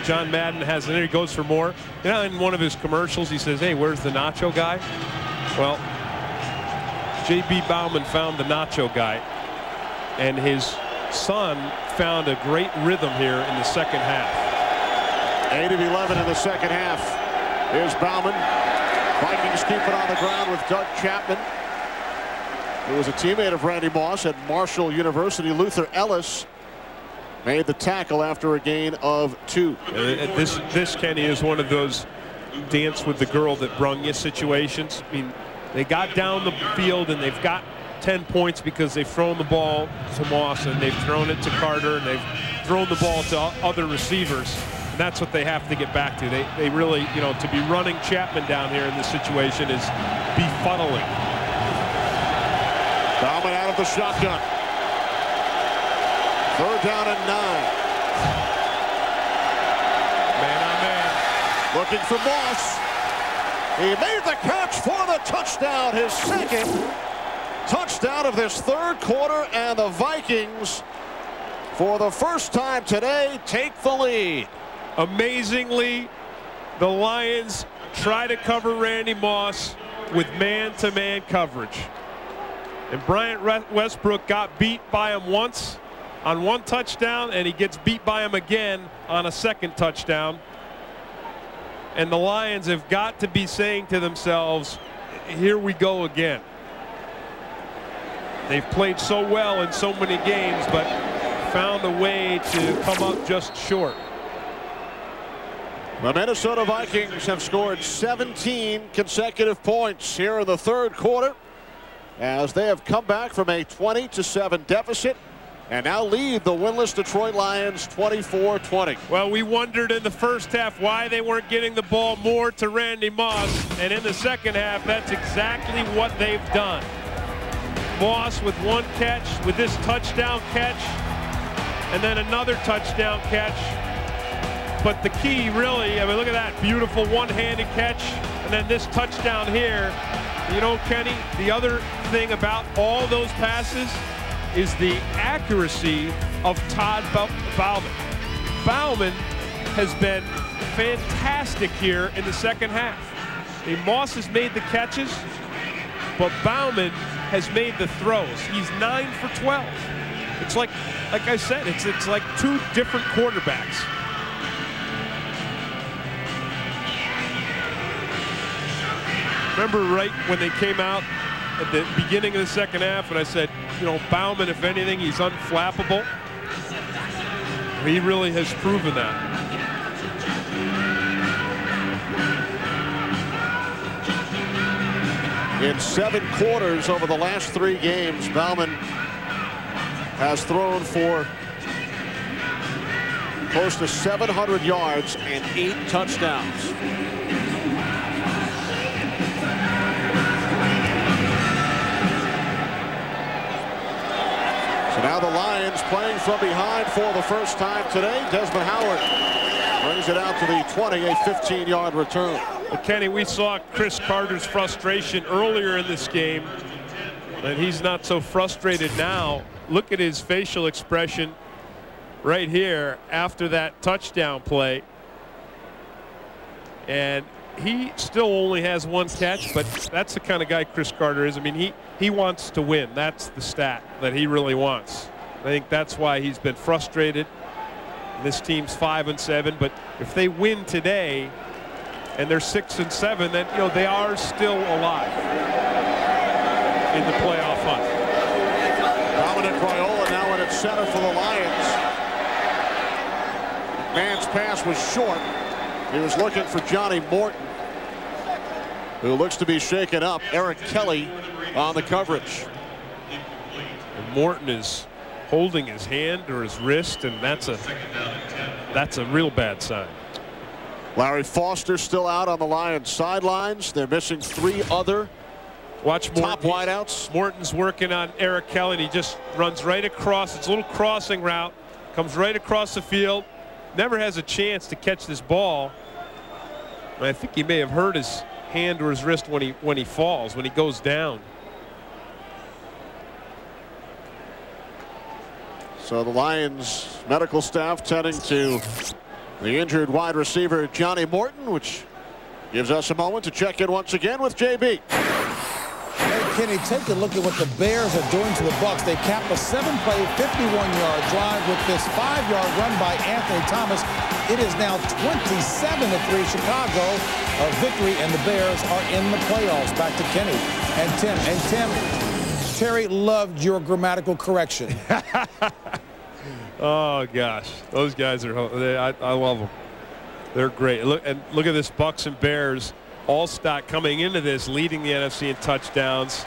Speaker 3: John Madden has, and there he goes for more. In one of his commercials, he says, hey, where's the nacho guy? Well, J.B. Bauman found the nacho guy, and his son found a great rhythm here in the second half.
Speaker 2: 8 of 11 in the second half. Here's Bauman. Vikings keep it on the ground with Doug Chapman, who was a teammate of Randy Moss at Marshall University. Luther Ellis made the tackle after a gain of 2.
Speaker 3: This, Kenny, is one of those dance with the girl that brung you situations. I mean, they got down the field and they've got 10 points because they've thrown the ball to Moss and they've thrown it to Carter and they've thrown the ball to other receivers. And that's what they have to get back to. They really, to be running Chapman down here in this situation is befuddling.
Speaker 2: Bauman out of the shotgun. 3rd down and 9.
Speaker 3: Man on man.
Speaker 2: Looking for Moss. He made the catch for the touchdown, his second touchdown of this 3rd quarter, and the Vikings, for the first time today, take the lead.
Speaker 3: Amazingly, the Lions try to cover Randy Moss with man-to-man coverage. And Bryant Westbrook got beat by him once on 1 touchdown, and he gets beat by him again on a 2nd touchdown. And the Lions have got to be saying to themselves, here we go again. They've played so well in so many games, but found a way to come up just short.
Speaker 2: The Minnesota Vikings have scored 17 consecutive points here in the 3rd quarter, as they have come back from a 20-7 deficit and now lead the winless Detroit Lions 24-20.
Speaker 3: Well, we wondered in the first half why they weren't getting the ball more to Randy Moss, and in the second half, that's exactly what they've done. Moss with 1 catch, with this touchdown catch, and then another touchdown catch. But the key really, I mean, look at that beautiful one-handed catch, and then this touchdown here. You know, Kenny, the other thing about all those passes is the accuracy of Todd Bauman. Bauman has been fantastic here in the second half. I mean, Moss has made the catches, but Bauman has made the throws. He's 9 for 12. It's like I said, it's like two different quarterbacks. Remember right when they came out at the beginning of the second half, and I said, you know, Bauman, if anything, he's unflappable. He really has proven that.
Speaker 2: In 7 quarters over the last 3 games, Bauman has thrown for close to 700 yards and 8 touchdowns. So now the Lions playing from behind for the first time today. Desmond Howard brings it out to the 20, a 15-yard return.
Speaker 3: Well, Kenny, we saw Chris Carter's frustration earlier in this game, and he's not so frustrated now. Look at his facial expression right here after that touchdown play. And he still only has 1 catch, but that's the kind of guy Chris Carter is. I mean, he wants to win. That's the stat that he really wants. I think that's why he's been frustrated. This team's 5-7, but if they win today and they're 6-7, then, you know, they are still alive in the playoff hunt.
Speaker 2: Dominic Raiola now in at center for the Lions. McMahon's pass was short. He was looking for Johnny Morton, who looks to be shaken up. Eric Kelly on the coverage.
Speaker 3: And Morton is holding his hand or his wrist, and that's a real bad sign.
Speaker 2: Larry Foster still out on the Lions sidelines. They're missing 3 other top wideouts.
Speaker 3: Morton's working on Eric Kelly, and he just runs right across. It's a little crossing route, comes right across the field, never has a chance to catch this ball. And I think he may have hurt his hand or his wrist when he falls, when he goes down.
Speaker 2: So the Lions medical staff tending to the injured wide receiver Johnny Morton, which gives us a moment to check in once again with JB.
Speaker 5: Hey, Kenny, take a look at what the Bears are doing to the Bucs. They cap a 7-play, 51-yard drive with this 5-yard run by Anthony Thomas. It is now 27-3 Chicago. A victory, and the Bears are in the playoffs. Back to Kenny and Tim. And Tim, Terry loved your grammatical correction.
Speaker 3: Oh gosh, those guys are. I love them. They're great. Look at this Bucs and Bears all-stock coming into this, leading the NFC in touchdowns,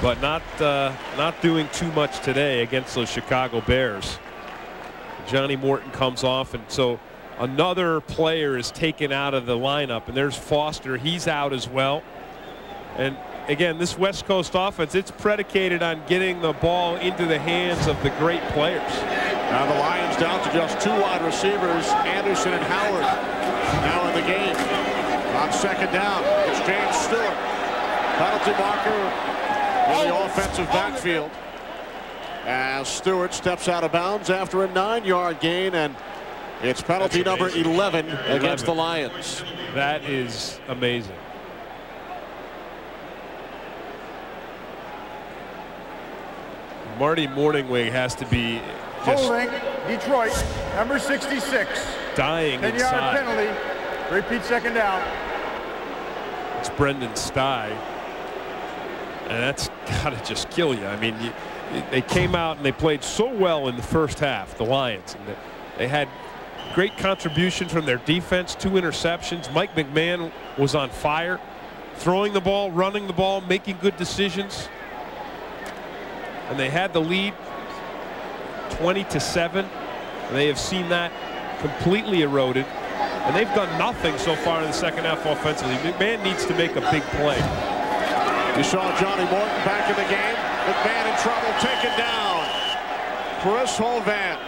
Speaker 3: but not doing too much today against those Chicago Bears. Johnny Morton comes off, and so another player is taken out of the lineup, and there's Foster. He's out as well. And again, this West Coast offense, it's predicated on getting the ball into the hands of the great players.
Speaker 2: Now the Lions down to just 2 wide receivers, Anderson and Howard, now in the game. On second down, it's James Stewart. Penalty marker in the offensive backfield as Stewart steps out of bounds after a 9-yard gain, and it's penalty number 11 against the Lions.
Speaker 3: That is amazing. Marty Morningwig has to be just
Speaker 1: holding Detroit, number 66.
Speaker 3: Dying
Speaker 1: 10-yard
Speaker 3: inside.
Speaker 1: penalty. Repeat second down.
Speaker 3: It's Brendan Stye. And that's got to just kill you. I mean, they came out and they played so well in the first half, the Lions. And they had great contribution from their defense, 2 interceptions. Mike McMahon was on fire, throwing the ball, running the ball, making good decisions. And they had the lead 20-7. They have seen that completely eroded. And they've done nothing so far in the second half offensively. McMahon needs to make a big play.
Speaker 2: You saw Johnny Morton back in the game. McMahon in trouble, taken down. Chris Hovan.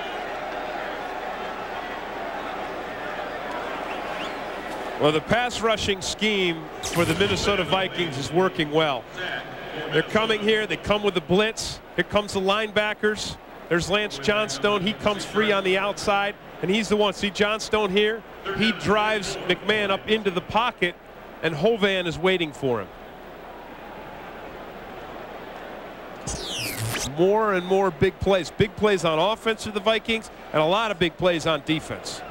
Speaker 3: Well, the pass rushing scheme for the Minnesota Vikings is working well. They're coming here. They come with the blitz. Here comes the linebackers. There's Lance Johnstone. He comes free on the outside, and he's the one. See Johnstone here? He drives McMahon up into the pocket, and Hovan is waiting for him. More and more big plays. Big plays on offense for the Vikings, and a lot of big plays on defense.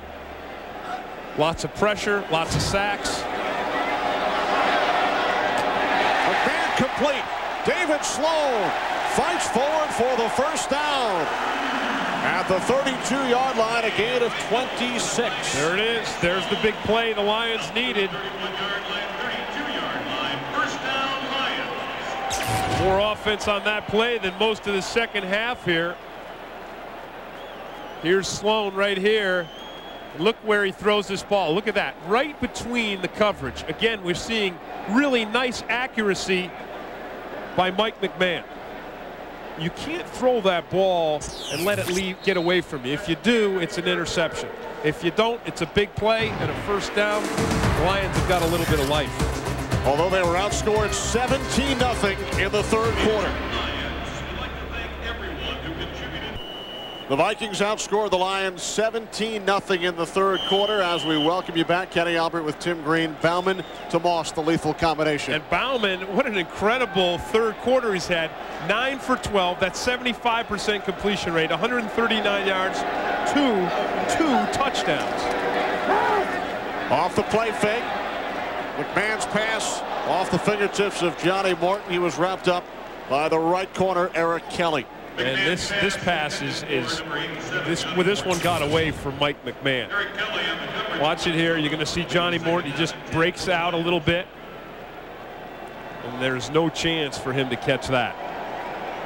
Speaker 3: Lots of pressure, lots of sacks.
Speaker 2: McMahon complete. David Sloan fights forward for the first down. At the 32-yard line, a gain of 26.
Speaker 3: There it is. There's the big play the Lions needed. More offense on that play than most of the second half here. Here's Sloan right here. Look where he throws this ball. Look at that. Right between the coverage. Again, we're seeing really nice accuracy by Mike McMahon. You can't throw that ball and let it get away from you. If you do, it's an interception. If you don't, it's a big play and a first down. The Lions have got a little bit of life.
Speaker 2: Although they were outscored 17-0 in the third quarter. The Vikings outscored the Lions 17-0 in the third quarter. As we welcome you back, Kenny Albert with Tim Green, Bauman to Moss, the lethal combination.
Speaker 3: And Bauman, what an incredible third quarter he's had. 9 for 12. That's 75% completion rate, 139 yards, two touchdowns.
Speaker 2: Off the play fake. McMahon's pass off the fingertips of Johnny Morton. He was wrapped up by the right corner, Eric Kelly.
Speaker 3: And this pass this one got away from Mike McMahon. Watch it here. You're going to see Johnny Morton. He just breaks out a little bit. And there's no chance for him to catch that.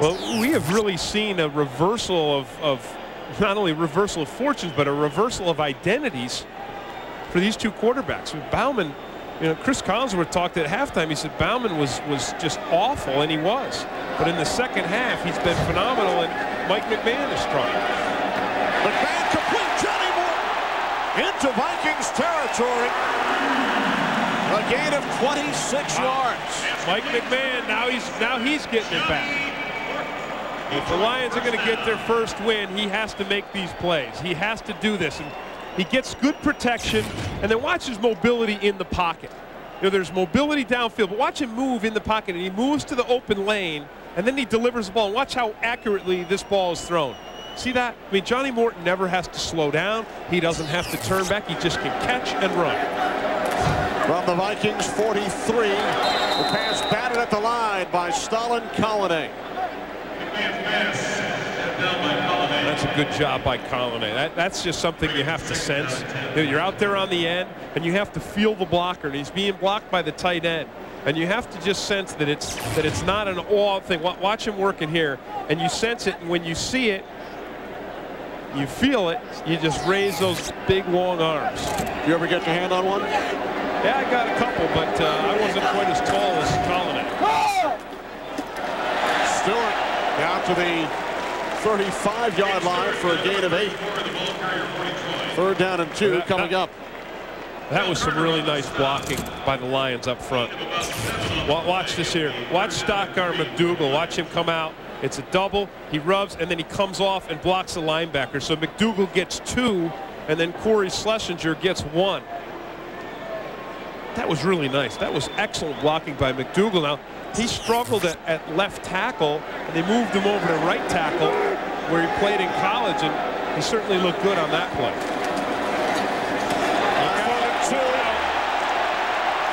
Speaker 3: Well, we have really seen a reversal of not only reversal of fortunes, but a reversal of identities for these two quarterbacks. Bauman, you know, Chris Collinsworth talked at halftime. He said Bauman was just awful, and he was. But in the second half, he's been phenomenal, and Mike McMahon is strong.
Speaker 2: McMahon complete. Johnny Morton into Vikings territory. A gain of 26 yards.
Speaker 3: Mike McMahon, now he's getting it back. If the Lions are going to get their first win, he has to make these plays. He has to do this. And he gets good protection, and then watch his mobility in the pocket. You know, there's mobility downfield, but watch him move in the pocket, and he moves to the open lane, and then he delivers the ball. And watch how accurately this ball is thrown. See that? I mean, Johnny Morton never has to slow down. He doesn't have to turn back. He just can catch and run.
Speaker 2: From the Vikings 43, the pass batted at the line by Stalin Collinet.
Speaker 3: That's a good job by Collinet. That's just something you have to sense. You're out there on the end, and you have to feel the blocker, and he's being blocked by the tight end. And you have to just sense that it's not an all thing. Watch him working here, and you sense it. And when you see it, you feel it. You just raise those big, long arms.
Speaker 2: You ever get your hand on one?
Speaker 3: Yeah, I got a couple, but I wasn't quite as tall as Collinet.
Speaker 2: Stewart down to the 35-yard line for a gain of 8. Third down and 2 coming up.
Speaker 3: That was some really nice blocking by the Lions up front. Watch this here. Watch Stockarm McDougal. Watch him come out. It's a double. He rubs, and then he comes off and blocks the linebacker. So McDougal gets 2, and then Corey Schlesinger gets 1. That was really nice. That was excellent blocking by McDougal. Now, he struggled at left tackle, and they moved him over to right tackle, where he played in college, and he certainly looked good on that play.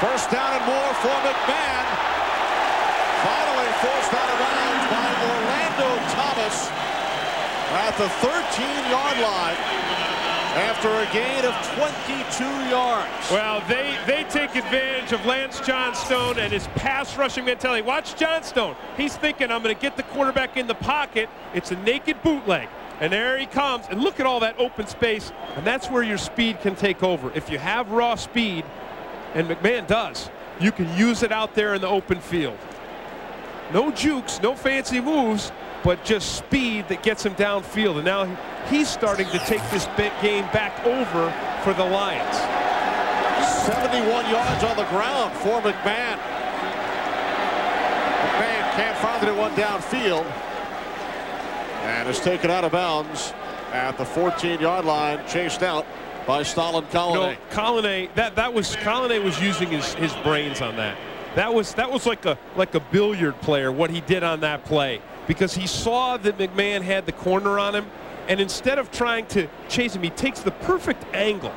Speaker 2: First down and more for McMahon. Finally forced out of bounds by Orlando Thomas at the 13-yard line after a gain of 22 yards.
Speaker 3: Well, they take advantage of Lance Johnstone and his pass rushing mentality. Watch Johnstone. He's thinking, I'm going to get the quarterback in the pocket. It's a naked bootleg. And there he comes. And look at all that open space. And that's where your speed can take over. If you have raw speed, and McMahon does, you can use it out there in the open field. No jukes, no fancy moves. but just speed that gets him downfield. And now he's starting to take this game back over for the Lions.
Speaker 2: 71 yards on the ground for McMahon. McMahon can't find it one downfield. And is taken out of bounds at the 14-yard line, chased out by Stalin Collinet.
Speaker 3: No, Collinet was using his brains on that. That was like a billiard player, what he did on that play, because he saw that McMahon had the corner on him, and instead of trying to chase him, he takes the perfect angle.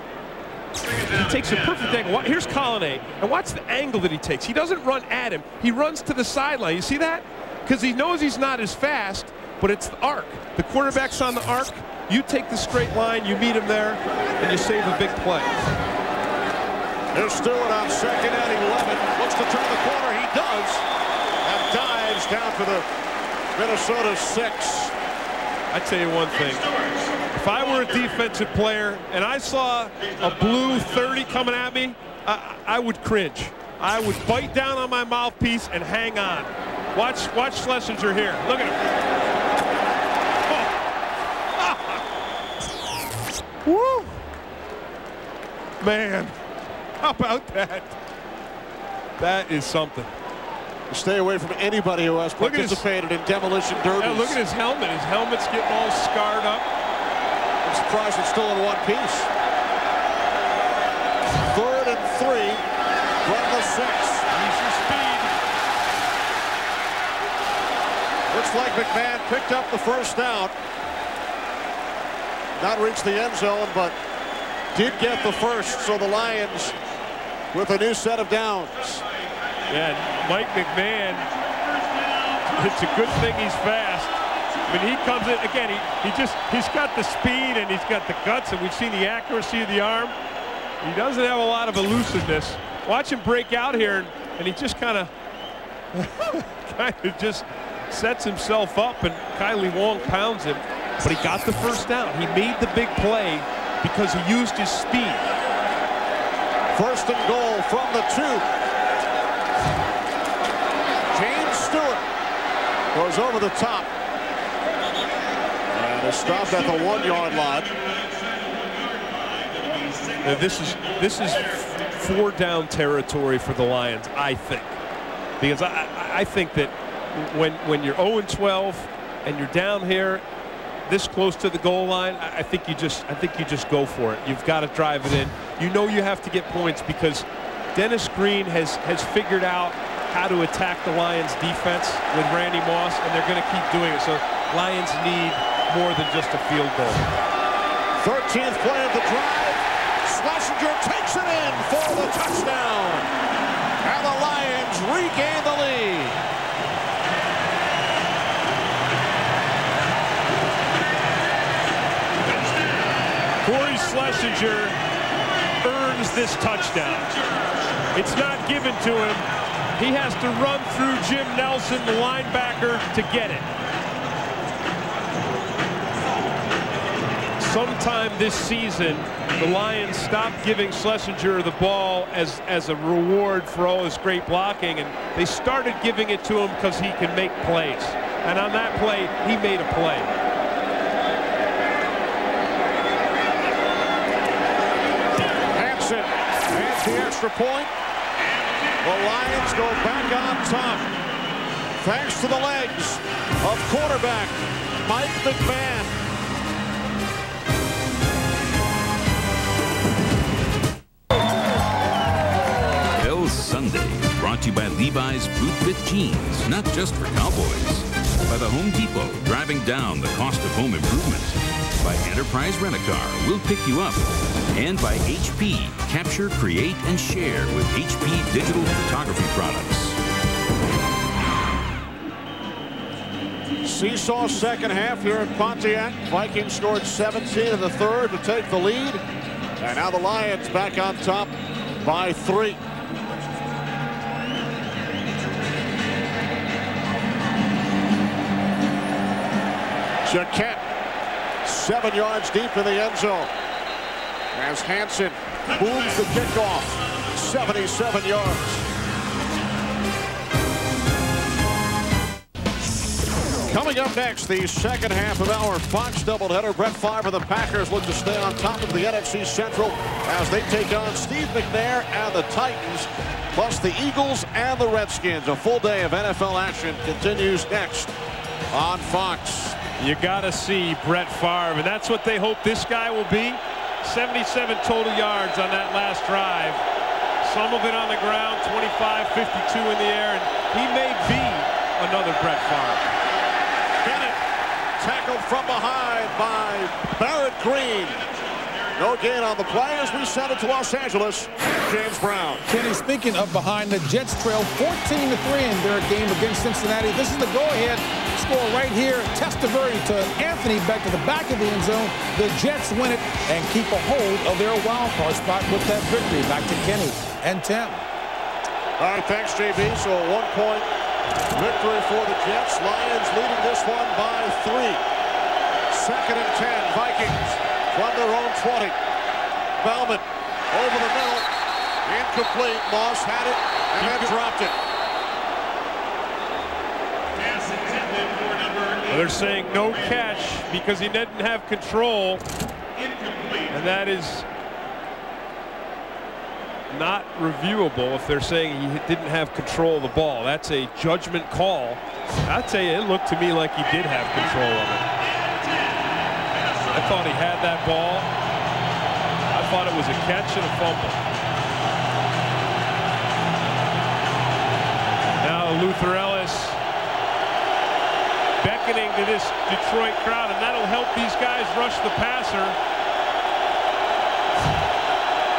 Speaker 3: He takes a perfect angle. Here's Collinet, and watch the angle that he takes. He doesn't run at him. He runs to the sideline. You see that? Because he knows he's not as fast, but it's the arc. The quarterback's on the arc. You take the straight line, you meet him there, and you save a big play.
Speaker 2: Here's Stewart on 2nd and 11. Looks to turn the corner. He does. And dives down for the Minnesota 6.
Speaker 3: I tell you one thing. If I were a defensive player and I saw a blue 30 coming at me, I would cringe. I would bite down on my mouthpiece and hang on. Watch Schlesinger here. Look at him. Woo! Man, how about that? That is something.
Speaker 2: Stay away from anybody who has participated in demolition derbies.
Speaker 3: Yeah, look at his helmet. His helmet's getting all scarred up.
Speaker 2: I'm surprised it's still in one piece. 3rd and 3 from the 6.
Speaker 3: Easy speed.
Speaker 2: Looks like McMahon picked up the first down. Not reached the end zone, but did get the first. So the Lions with a new set of downs.
Speaker 3: Yeah, Mike McMahon, it's a good thing he's fast. I mean, he comes in, again, he's got the speed and he's got the guts, and we've seen the accuracy of the arm. He doesn't have a lot of elusiveness. Watch him break out here, and he just kind of just sets himself up, and Kylie Wong pounds him. But he got the first down. He made the big play because he used his speed.
Speaker 2: 1st and goal from the 2. James Stewart goes over the top. And is stopped at the 1-yard line.
Speaker 3: Now this is 4-down territory for the Lions, I think. Because I think that when you're 0-12 and you're down here this close to the goal line, I think you just go for it. You've got to drive it in. You know you have to get points because Dennis Green has figured out how to attack the Lions defense with Randy Moss, and they're going to keep doing it. So Lions need more than just a field goal.
Speaker 2: 13th play of the drive. Schlesinger takes it in for the touchdown. And the Lions regain the lead.
Speaker 3: Corey Schlesinger earns this touchdown. It's not given to him. He has to run through Jim Nelson, the linebacker, to get it. Sometime this season, the Lions stopped giving Schlesinger the ball as a reward for all his great blocking, and they started giving it to him because he can make plays. And on that play, he made a play.
Speaker 2: Hands the extra point. The Lions go back on top. Thanks to the legs of quarterback Mike McMahon.
Speaker 4: Bill Sunday, brought to you by Levi's Boot Fit Jeans, not just for cowboys. By the Home Depot, driving down the cost of home improvement. By Enterprise Rent-A-Car, we'll pick you up. And by HP, capture, create, and share with HP digital photography products.
Speaker 2: Seesaw second half here at Pontiac. Vikings scored 17 in the 3rd to take the lead. And now the Lions back on top by 3. Jaquette 7 yards deep in the end zone as Hansen booms the kickoff. 77 yards. Coming up next, the second half of our Fox doubleheader. Brett Favre and the Packers look to stay on top of the NFC Central as they take on Steve McNair and the Titans, plus the Eagles and the Redskins. A full day of NFL action continues next on Fox.
Speaker 3: You got to see Brett Favre, and that's what they hope this guy will be. 77 total yards on that last drive. Some of it on the ground, 25, 52 in the air, and he may be another Brett Favre.
Speaker 2: Bennett tackled from behind by Barrett Green. No gain on the play as we send it to Los Angeles. James Brown.
Speaker 5: Kenny, speaking of behind, the Jets trail 14-3 in their game against Cincinnati. This is the go-ahead score right here. Testaverde to Anthony back to the back of the end zone. The Jets win it and keep a hold of their wild card spot with that victory. Back to Kenny and Tim.
Speaker 2: All right, thanks, JB. So a 1-point victory for the Jets. Lions leading this one by 3. 2nd and 10, Vikings from their own 20. Bauman over the middle. Incomplete. Moss had it and then dropped it.
Speaker 3: Well, they're saying no catch because he didn't have control. And that is not reviewable if they're saying he didn't have control of the ball. That's a judgment call. I'll tell you, it looked to me like he did have control of it. I thought he had that ball. I thought it was a catch and a fumble. Now Luther Ellis beckoning to this Detroit crowd, and that'll help these guys rush the passer.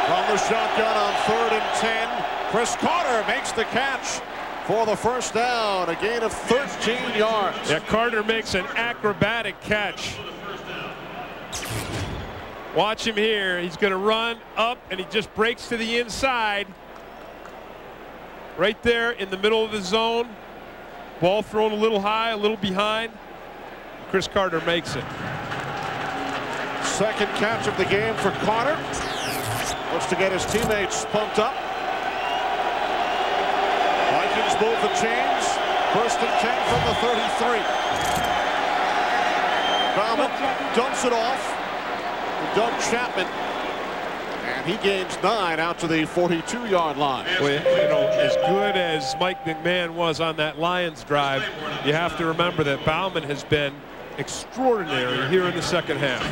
Speaker 2: From the shotgun on 3rd and 10, Chris Carter makes the catch for the first down, a gain of 13 yards.
Speaker 3: Yeah, Carter makes an acrobatic catch. Watch him here. He's going to run up, and he just breaks to the inside. Right there in the middle of the zone. Ball thrown a little high, a little behind. Chris Carter makes it.
Speaker 2: Second catch of the game for Carter. Looks to get his teammates pumped up. Vikings move the chains. 1st and 10 from the 33. Bauman dumps it off. Doug Chapman, and he gains 9 out to the 42-yard line.
Speaker 3: Well, you know, as good as Mike McMahon was on that Lions drive, you have to remember that Bauman has been extraordinary here in the second half.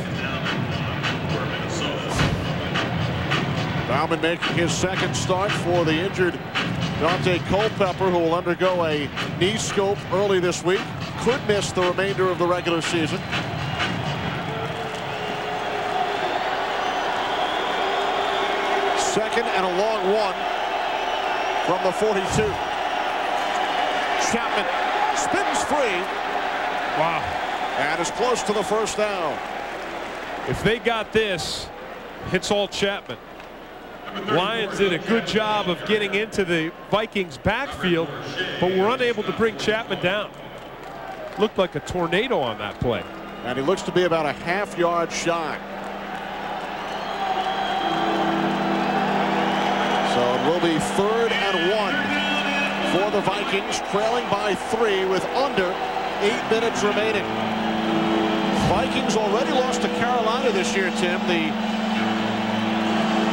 Speaker 2: Bauman making his second start for the injured Dante Culpepper, who will undergo a knee scope early this week. Could miss the remainder of the regular season. Second and a long one from the 42. Chapman spins free.
Speaker 3: Wow.
Speaker 2: And is close to the first down.
Speaker 3: If they got this, it's all Chapman. Lions did a good job of getting into the Vikings backfield, but were unable to bring Chapman down. Looked like a tornado on that play.
Speaker 2: And he looks to be about a half-yard shy. So it will be 3rd and 1 for the Vikings, trailing by 3 with under 8 minutes remaining. Vikings already lost to Carolina this year, Tim. The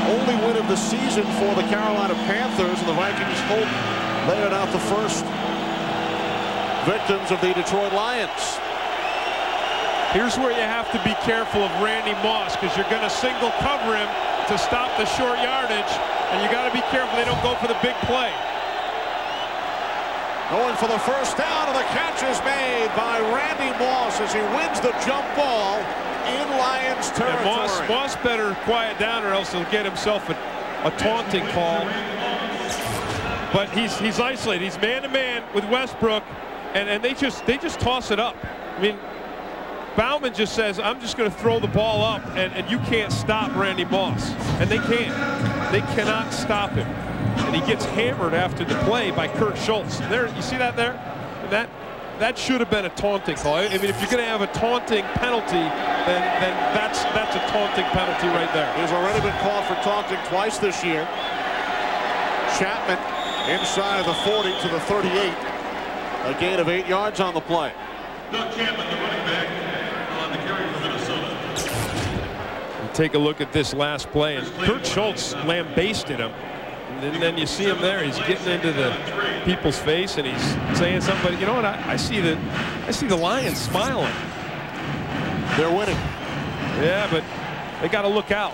Speaker 2: only win of the season for the Carolina Panthers, and the Vikings hope they are not the first victims of the Detroit Lions.
Speaker 3: Here's where you have to be careful of Randy Moss, because you're going to single cover him to stop the short yardage, and you got to be careful they don't go for the big play.
Speaker 2: Going for the first down, and the catch is made by Randy Moss as he wins the jump ball in Lions territory.
Speaker 3: And Moss better quiet down, or else he'll get himself a taunting call. But he's isolated. He's man-to-man with Westbrook, and they just toss it up. I mean, Bauman just says, I'm just going to throw the ball up, and you can't stop Randy Moss. And they can't. They cannot stop him. And he gets hammered after the play by Kurt Schultz. There, you see that there? That should have been a taunting call. I mean, if you're going to have a taunting penalty, then that's a taunting penalty right there.
Speaker 2: He's already been called for taunting twice this year. Chapman inside of the 40 to the 38. A gain of 8 yards on the play.
Speaker 7: Doug Chapman, the running back, on the carry for Minnesota.
Speaker 3: Take a look at this last play, and Kurt Schultz lambasted him. And then you see him there. He's getting into the people's face, and he's saying something. But you know what? I see the Lions smiling.
Speaker 2: They're winning.
Speaker 3: Yeah, but they got to look out.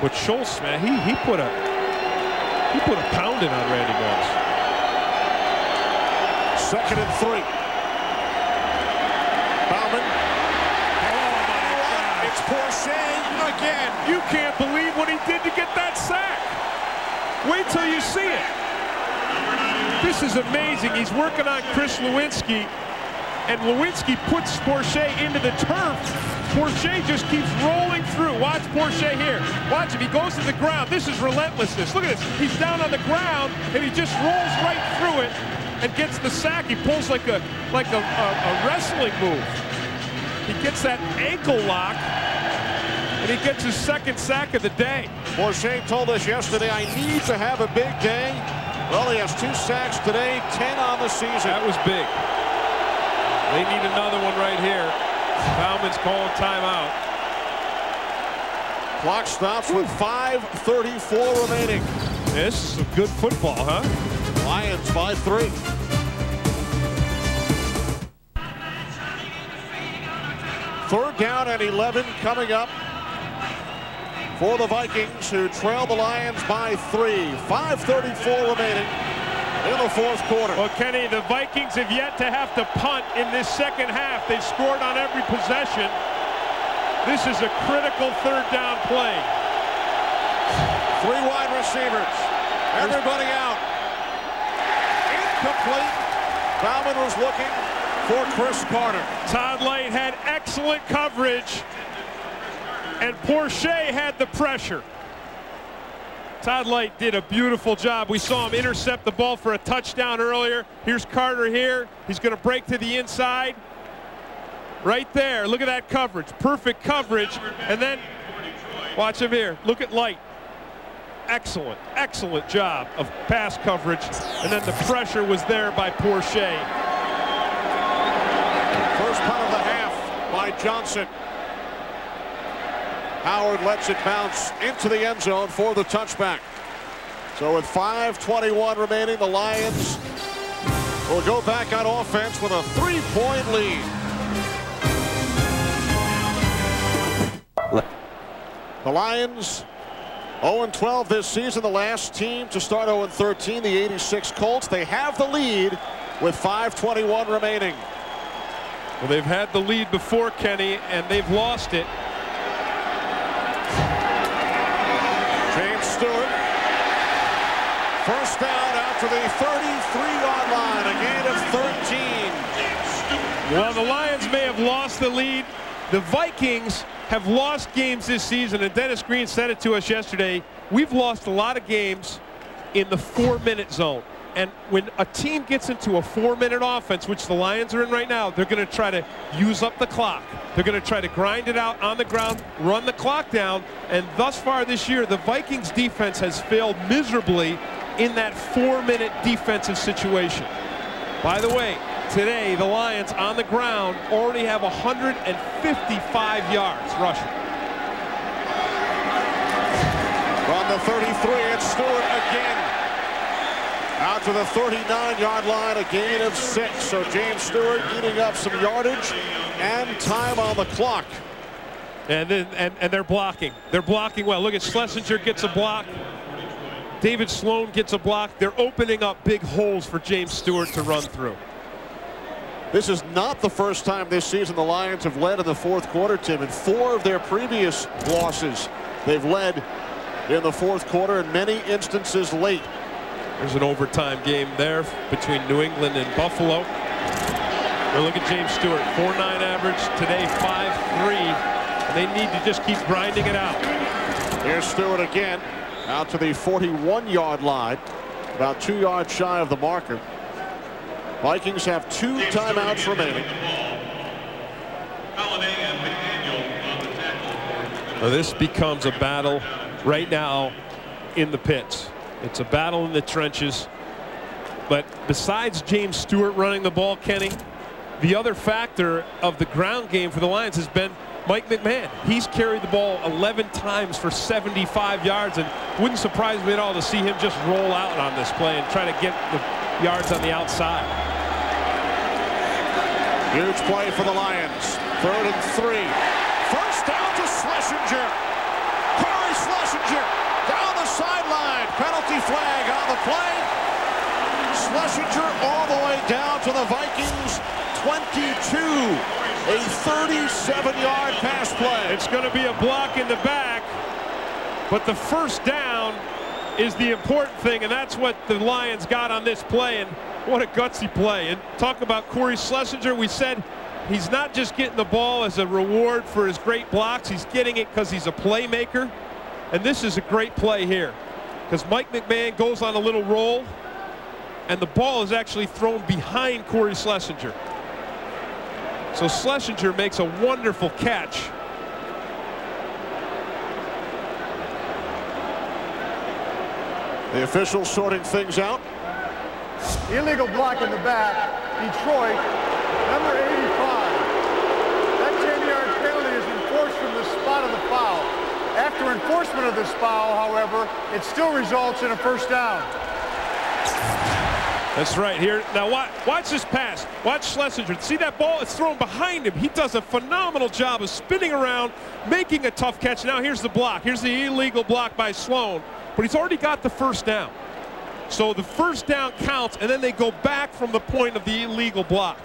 Speaker 3: But Schultz, man, he put a pounding on Randy Moss.
Speaker 2: 2nd and 3. Bauman. It's Porcher again.
Speaker 3: You can't believe what he did to get that sack. Wait till you see it. This is amazing. He's working on Chris Lewinsky, and Lewinsky puts Porcher into the turf. Porcher just keeps rolling through. Watch Porcher here. Watch him. He goes to the ground. This is relentlessness. Look at this. He's down on the ground, and he just rolls right through it and gets the sack. He pulls like a wrestling move. He gets that ankle lock, and he gets his 2nd sack of the day.
Speaker 2: Porcher told us yesterday, I need to have a big day. Well, he has 2 sacks today, 10 on the season.
Speaker 3: That was big. They need another one right here. Bauman's calling timeout.
Speaker 2: Clock stops with 5:34 remaining.
Speaker 3: This is some good football, huh?
Speaker 2: Lions by 3. Third down and 11 coming up for the Vikings, who trail the Lions by 3. 5:34 remaining in the 4th quarter.
Speaker 3: Well, Kenny, the Vikings have yet to have to punt in this 2nd half. They've scored on every possession. This is a critical 3rd down play.
Speaker 2: 3 wide receivers. Everybody out. Incomplete. Bauman was looking for Chris Carter.
Speaker 3: Todd Light had excellent coverage, and Porcher had the pressure. Todd Light did a beautiful job. We saw him intercept the ball for a touchdown earlier. Here's Carter here. He's going to break to the inside. Right there. Look at that coverage. Perfect coverage. And then watch him here. Look at Light. Excellent, excellent job of pass coverage. And then the pressure was there by Porcher.
Speaker 2: First punt of the half by Johnson. Howard lets it bounce into the end zone for the touchback. So with 5:21 remaining, the Lions will go back on offense with a 3-point lead. The Lions 0-12 this season, the last team to start 0-13, the '86 Colts. They have the lead with 5:21 remaining.
Speaker 3: Well, they've had the lead before, Kenny, and they've lost it.
Speaker 2: James Stewart. First down out to the 33-yard line, a gain of 13.
Speaker 3: Well, the Lions may have lost the lead. The Vikings have lost games this season, and Dennis Green said it to us yesterday. We've lost a lot of games in the 4-minute zone. And when a team gets into a 4-minute offense, which the Lions are in right now, they're going to try to use up the clock. They're going to try to grind it out on the ground, run the clock down. And thus far this year, the Vikings defense has failed miserably in that 4-minute defensive situation. By the way, today, the Lions on the ground already have 155 yards rushing.
Speaker 2: From the 33, it's Stewart again. Out to the 39-yard line, a gain of 6. So James Stewart eating up some yardage and time on the clock.
Speaker 3: And they're blocking. They're blocking well. Look at Schlesinger gets a block. David Sloan gets a block. They're opening up big holes for James Stewart to run through.
Speaker 2: This is not the first time this season the Lions have led in the 4th quarter, Tim. In 4 of their previous losses, they've led in the 4th quarter, in many instances late.
Speaker 3: There's an overtime game there between New England and Buffalo. Well, look at James Stewart, 4.9 average today, 5.3. And they need to just keep grinding it out.
Speaker 2: Here's Stewart again, out to the 41-yard line, about 2 yards shy of the marker. Vikings have 2 timeouts remaining.
Speaker 3: Now this becomes a battle right now in the pits. It's a battle in the trenches. But besides James Stewart running the ball, Kenny, the other factor of the ground game for the Lions has been Mike McMahon. He's carried the ball 11 times for 75 yards, and wouldn't surprise me at all to see him just roll out on this play and try to get the yards on the outside.
Speaker 2: Huge play for the Lions. 3rd and 3. First down to Schlesinger. Corey Schlesinger down the sideline. Penalty flag on the play. Schlesinger all the way down to the Vikings 22. A 37-yard pass play.
Speaker 3: It's going to be a block in the back, but the first down is the important thing, and that's what the Lions got on this play. And what a gutsy play. And talk about Corey Schlesinger. We said he's not just getting the ball as a reward for his great blocks. He's getting it because he's a playmaker. And this is a great play here because Mike McMahon goes on a little roll, and the ball is actually thrown behind Corey Schlesinger. So Schlesinger makes a wonderful catch.
Speaker 2: The officials sorting things out.
Speaker 1: Illegal block in the back. Detroit, number 85. That 10-yard penalty is enforced from the spot of the foul. After enforcement of this foul, however, it still results in a first down.
Speaker 3: That's right. Here now, watch this pass. Watch Schlesinger. See that ball? It's thrown behind him. He does a phenomenal job of spinning around, making a tough catch. Now here's the block. Here's the illegal block by Sloan, but he's already got the first down. So the first down counts, and then they go back from the point of the illegal block.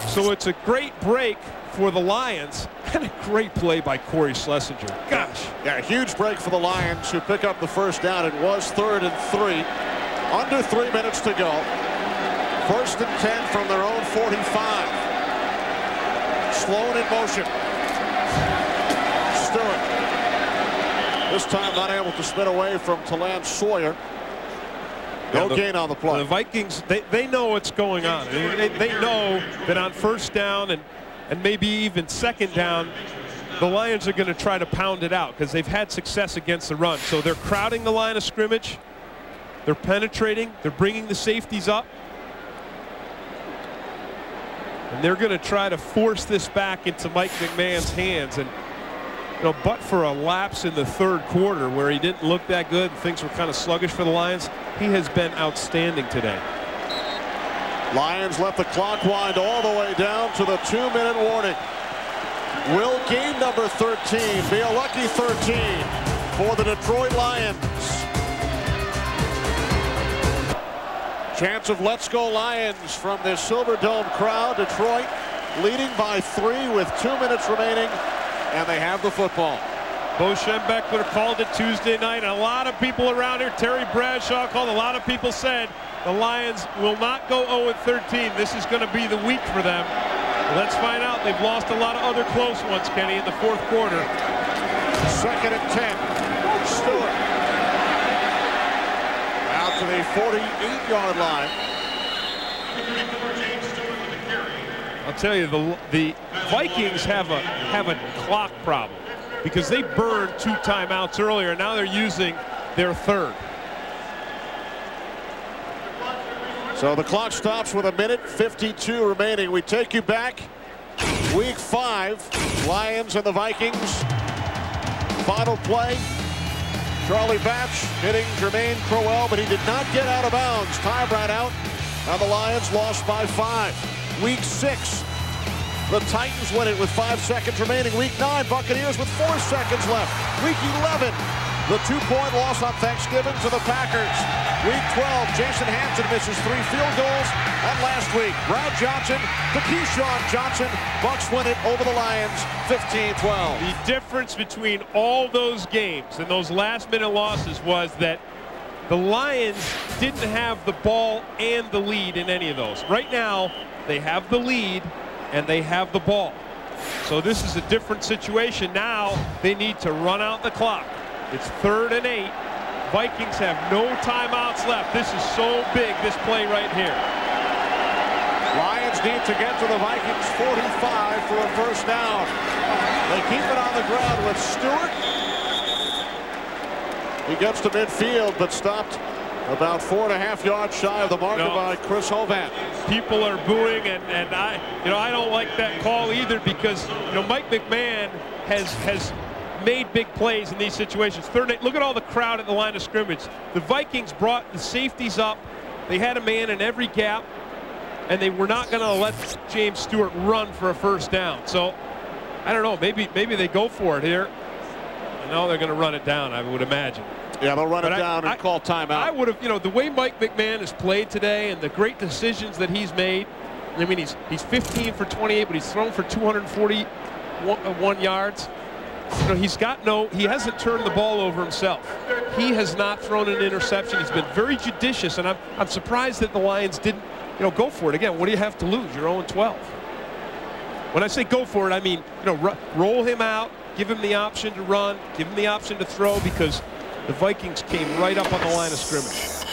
Speaker 3: So it's a great break for the Lions and a great play by Corey Schlesinger. Gosh.
Speaker 2: Yeah, a huge break for the Lions who pick up the first down. It was 3rd and 3. Under 3 minutes to go. 1st and 10 from their own 45. Sloan in motion. Stewart. This time not able to spin away from Talan Sawyer. No gain on the play.
Speaker 3: The Vikings, they know what's going on. They know that on first down and maybe even second down, the Lions are going to try to pound it out because they've had success against the run. So they're crowding the line of scrimmage. They're penetrating. They're bringing the safeties up. And they're going to try to force this back into Mike McMahon's hands. And, you know, but for a lapse in the 3rd quarter where he didn't look that good and things were kind of sluggish for the Lions, he has been outstanding today.
Speaker 2: Lions let the clock wind all the way down to the 2-minute warning. Will game number 13 be a lucky 13 for the Detroit Lions? Chance of let's go Lions from this Silverdome crowd. Detroit leading by 3 with 2 minutes remaining, and they have the football.
Speaker 3: Bo Schembechler called it Tuesday night, and a lot of people around here, Terry Bradshaw called, a lot of people said the Lions will not go 0-13. This is going to be the week for them. Let's find out. They've lost a lot of other close ones, Kenny, in the 4th quarter.
Speaker 2: 2nd and 10. Stewart. Out to the 48-yard line.
Speaker 3: I'll tell you, the Vikings have a clock problem because they burned 2 timeouts earlier. Now they're using their 3rd.
Speaker 2: So the clock stops with 1:52 remaining. We take you back. Week 5. Lions and the Vikings. Final play. Charlie Batch hitting Jermaine Crowell, but he did not get out of bounds. Time ran out. Now the Lions lost by 5. Week 6. The Titans win it with 5 seconds remaining. Week 9, Buccaneers with 4 seconds left. Week 11, the 2-point loss on Thanksgiving to the Packers. Week 12, Jason Hanson misses 3 field goals. And last week, Brad Johnson to Keyshawn Johnson. Bucs win it over the Lions 15-12.
Speaker 3: The difference between all those games and those last-minute losses was that the Lions didn't have the ball and the lead in any of those. Right now, they have the lead and they have the ball. So this is a different situation. Now they need to run out the clock. It's 3rd and 8. Vikings have no timeouts left. This is so big, this play right here.
Speaker 2: Lions need to get to the Vikings 45 for a first down. They keep it on the ground with Stewart. He gets to midfield but stopped About 4.5 yards shy of the marker by Chris Hovan.
Speaker 3: People are booing, and I don't like that call either, because Mike McMahon has made big plays in these situations. Look at all the crowd at the line of scrimmage. The Vikings brought the safeties up. They had a man in every gap, and they were not going to let James Stewart run for a first down. So I don't know. Maybe they go for it here. I know they're going to run it down, I would imagine.
Speaker 2: Yeah, they'll run it down and call timeout.
Speaker 3: I would have, the way Mike McMahon has played today and the great decisions that he's made. I mean, he's 15 for 28, but he's thrown for 241 yards. He hasn't turned the ball over himself. He has not thrown an interception. He's been very judicious, and I'm surprised that the Lions didn't, go for it. Again, what do you have to lose? You're 0-12. When I say go for it, I mean, roll him out, give him the option to run, give him the option to throw, because the Vikings came right up on the line of scrimmage.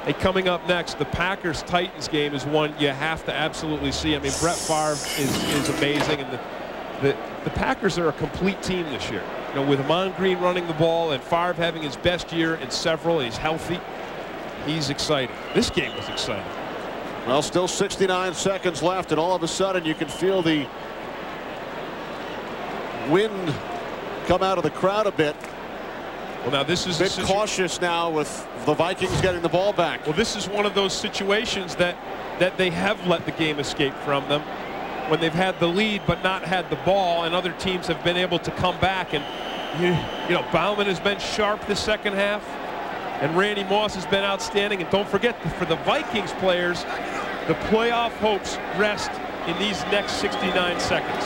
Speaker 3: Hey, coming up next, the Packers-Titans game is one you have to absolutely see. I mean, Brett Favre is amazing, and the Packers are a complete team this year. With Amon Green running the ball and Favre having his best year in several, and he's healthy. He's exciting. This game was exciting.
Speaker 2: Well, still 69 seconds left, and all of a sudden you can feel the wind come out of the crowd a bit.
Speaker 3: Well, now this is
Speaker 2: a bit cautious now with the Vikings getting the ball back.
Speaker 3: Well, this is one of those situations that they have let the game escape from them when they've had the lead but not had the ball, and other teams have been able to come back. And Bauman has been sharp this second half, and Randy Moss has been outstanding. And don't forget, for the Vikings players, the playoff hopes rest in these next 69 seconds.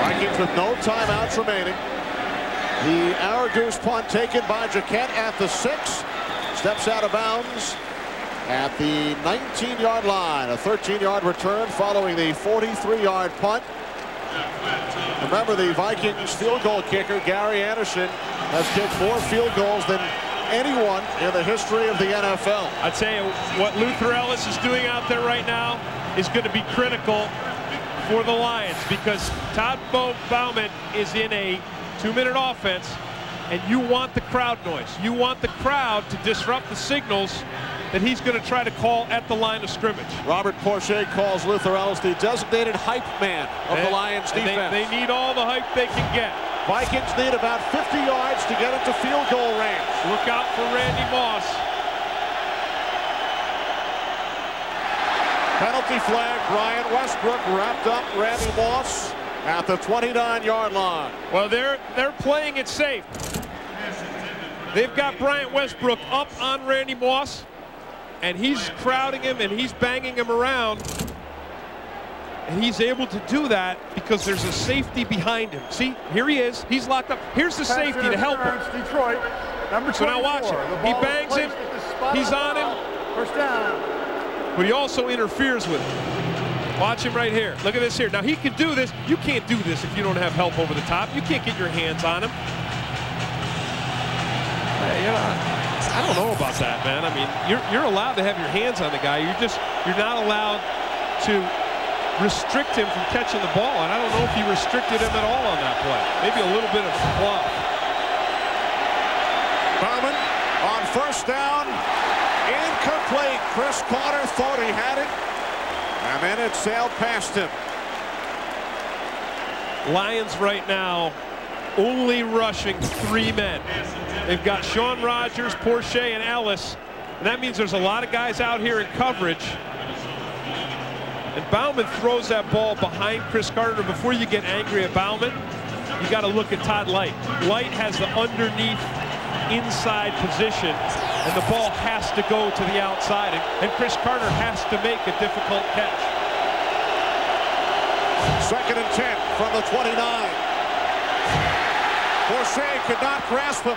Speaker 2: Vikings with no timeouts remaining. The Aragoose punt taken by Jaquette at the 6. Steps out of bounds at the 19-yard line. A 13-yard return following the 43-yard punt. Remember, the Vikings field goal kicker, Gary Anderson, has kicked more field goals than anyone in the history of the NFL.
Speaker 3: I tell you, what Luther Ellis is doing out there right now is going to be critical for the Lions, because Todd Bauman is in a 2-minute offense, and you want the crowd noise. You want the crowd to disrupt the signals that he's going to try to call at the line of scrimmage.
Speaker 2: Robert Porcher calls Luther Ellis the designated hype man of the Lions defense.
Speaker 3: They need all the hype they can get.
Speaker 2: Vikings need about 50 yards to get into field goal range.
Speaker 3: Look out for Randy Moss.
Speaker 2: Penalty flag. Brian Westbrook wrapped up Randy Moss at the 29-yard line.
Speaker 3: Well, they're playing it safe. They've got Bryant Westbrook up on Randy Moss, and he's crowding him and he's banging him around. And he's able to do that because there's a safety behind him. See, here he is. He's locked up. Here's the safety to help him.
Speaker 1: Detroit, number 24.
Speaker 3: So now watch him. He bangs him. He's on him.
Speaker 1: First down.
Speaker 3: But he also interferes with him. Watch him right here. Look at this here. Now he can do this. You can't do this if you don't have help over the top. You can't get your hands on him. I don't know about that, man. I mean, you're allowed to have your hands on the guy. You're not allowed to restrict him from catching the ball, and I don't know if he restricted him at all on that play. Maybe a little bit of fluff.
Speaker 2: Bauman on first down, incomplete. Chris Carter thought he had it, and then it sailed past him.
Speaker 3: Lions right now only rushing 3 men. They've got Sean Rogers, Porcher, and Ellis, and that means there's a lot of guys out here in coverage. And Bauman throws that ball behind Chris Carter. Before you get angry at Bauman, you got to look at Todd Light. Light has the underneath inside position, and the ball has to go to the outside, and Chris Carter has to make a difficult catch.
Speaker 2: 2nd and 10 from the 29. Porcher could not grasp him.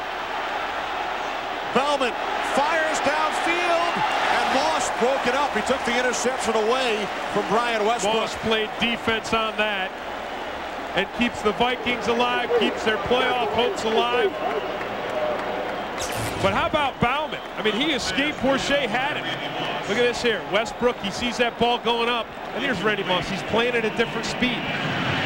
Speaker 2: Bauman fires downfield, and Moss broke it up. He took the interception away from Brian Westbrook.
Speaker 3: Moss played defense on that and keeps the Vikings alive, keeps their playoff hopes alive. But how about Bauman? I mean, he escaped. Porcher had it. Look at this here. Westbrook, he sees that ball going up, and here's Randy Moss. He's playing at a different speed.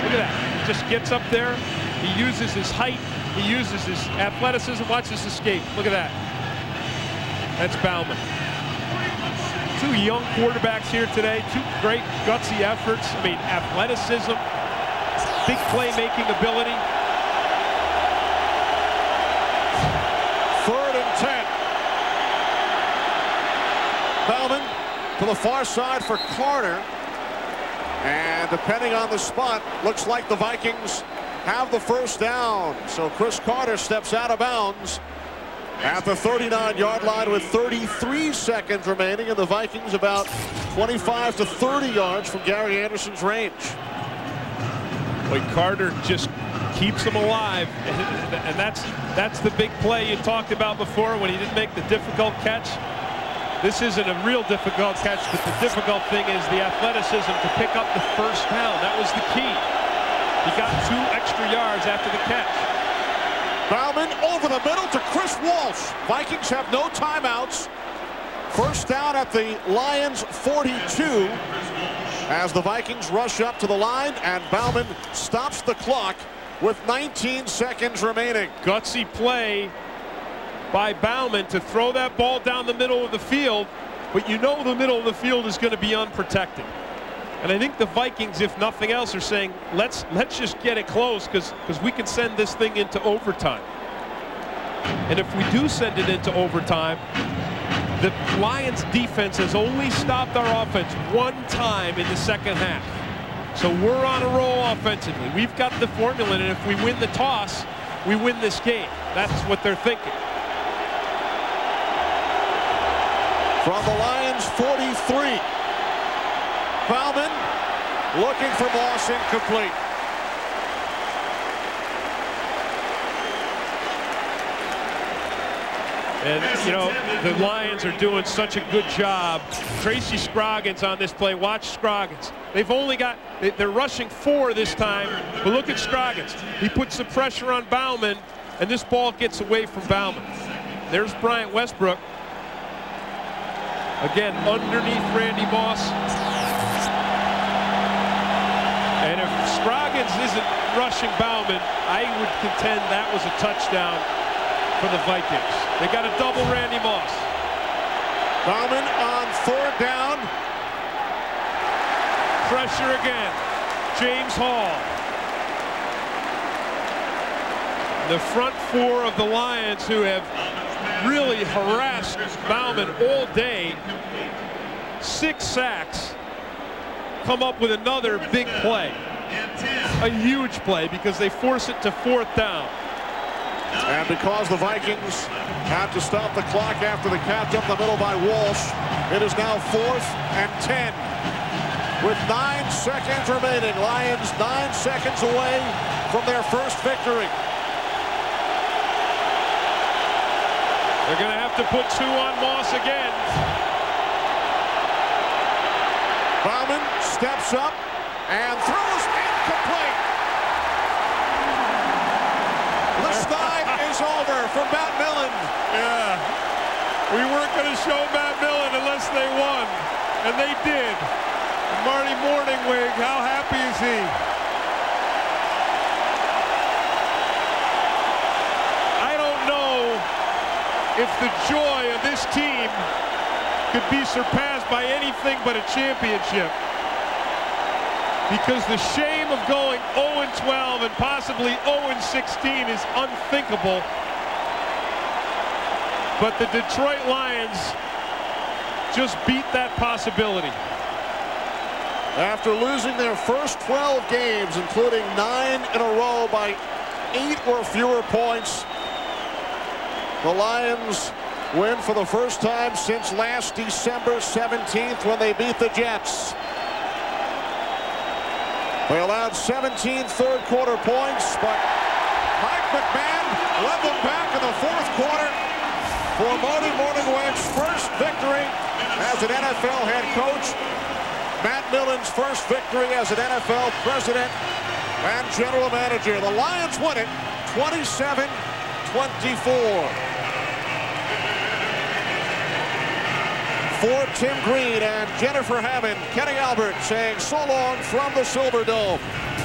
Speaker 3: Look at that. He just gets up there. He uses his height. He uses his athleticism. Watch this escape. Look at that. That's Bauman. Two young quarterbacks here today, two great gutsy efforts. I mean, athleticism, big playmaking ability.
Speaker 2: 3rd and 10. Bauman to the far side for Carter. And depending on the spot, looks like the Vikings have the first down. So Chris Carter steps out of bounds at the 39-yard line with 33 seconds remaining, and the Vikings about 25 to 30 yards from Gary Anderson's range.
Speaker 3: Boy, Carter just keeps them alive, and that's the big play you talked about before when he didn't make the difficult catch. This isn't a real difficult catch, but the difficult thing is the athleticism to pick up the first down. That was the key. He got 2 extra yards after the catch.
Speaker 2: Bauman over the middle to Chris Walsh. Vikings have no timeouts. First down at the Lions 42 as the Vikings rush up to the line, and Bauman stops the clock with 19 seconds remaining.
Speaker 3: Gutsy play by Bauman to throw that ball down the middle of the field, but you know the middle of the field is going to be unprotected. And I think the Vikings, if nothing else, are saying, let's just get it close because we can send this thing into overtime. And if we do send it into overtime, the Lions defense has only stopped our offense 1 time in the second half. So we're on a roll offensively. We've got the formula, and if we win the toss, we win this game. That's what they're thinking.
Speaker 2: From the Lions 43. Bauman looking for Moss, incomplete.
Speaker 3: And, you know, the Lions are doing such a good job. Tracy Scroggins on this play. Watch Scroggins. They've only got, they're rushing 4 this time, but look at Scroggins. He puts the pressure on Bauman, and this ball gets away from Bauman. There's Bryant Westbrook. Again, underneath Randy Moss. And if Scroggins isn't rushing Bauman, I would contend that was a touchdown for the Vikings. They got to double Randy Moss.
Speaker 2: Bauman on 3rd down.
Speaker 3: Pressure again. James Hall. The front 4 of the Lions, who have really harassed Bauman all day. 6 sacks. Come up with another big play. A huge play because they force it to 4th down.
Speaker 2: And because the Vikings had to stop the clock after the catch up the middle by Walsh, it is now 4th and 10. With 9 seconds remaining, Lions 9 seconds away from their first victory.
Speaker 3: They're going to have to put 2 on Moss again.
Speaker 2: Bauman steps up and throws incomplete. The slide is over for Matt Millen.
Speaker 3: Yeah. We weren't going to show Matt Millen unless they won. And they did. Marty Morningwig, how happy is he? I don't know if the joy of this team could be surpassed by anything but a championship. Because the shame of going 0-12 and possibly 0-16 is unthinkable. But the Detroit Lions just beat that possibility.
Speaker 2: After losing their first 12 games, including 9 in a row by 8 or fewer points, the Lions win for the first time since last December 17th when they beat the Jets. They allowed 17 third-quarter points, but Mike McMahon led them back in the 4th quarter for Marty Morningwig's first victory as an NFL head coach. Matt Millen's first victory as an NFL president and general manager. The Lions win it 27-24. For Tim Green and Jennifer Hammond, Kenny Albert saying so long from the Silverdome.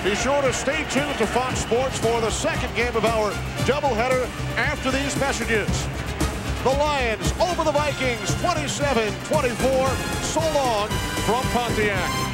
Speaker 2: Be sure to stay tuned to Fox Sports for the second game of our doubleheader after these messages. The Lions over the Vikings, 27-24. So long from Pontiac.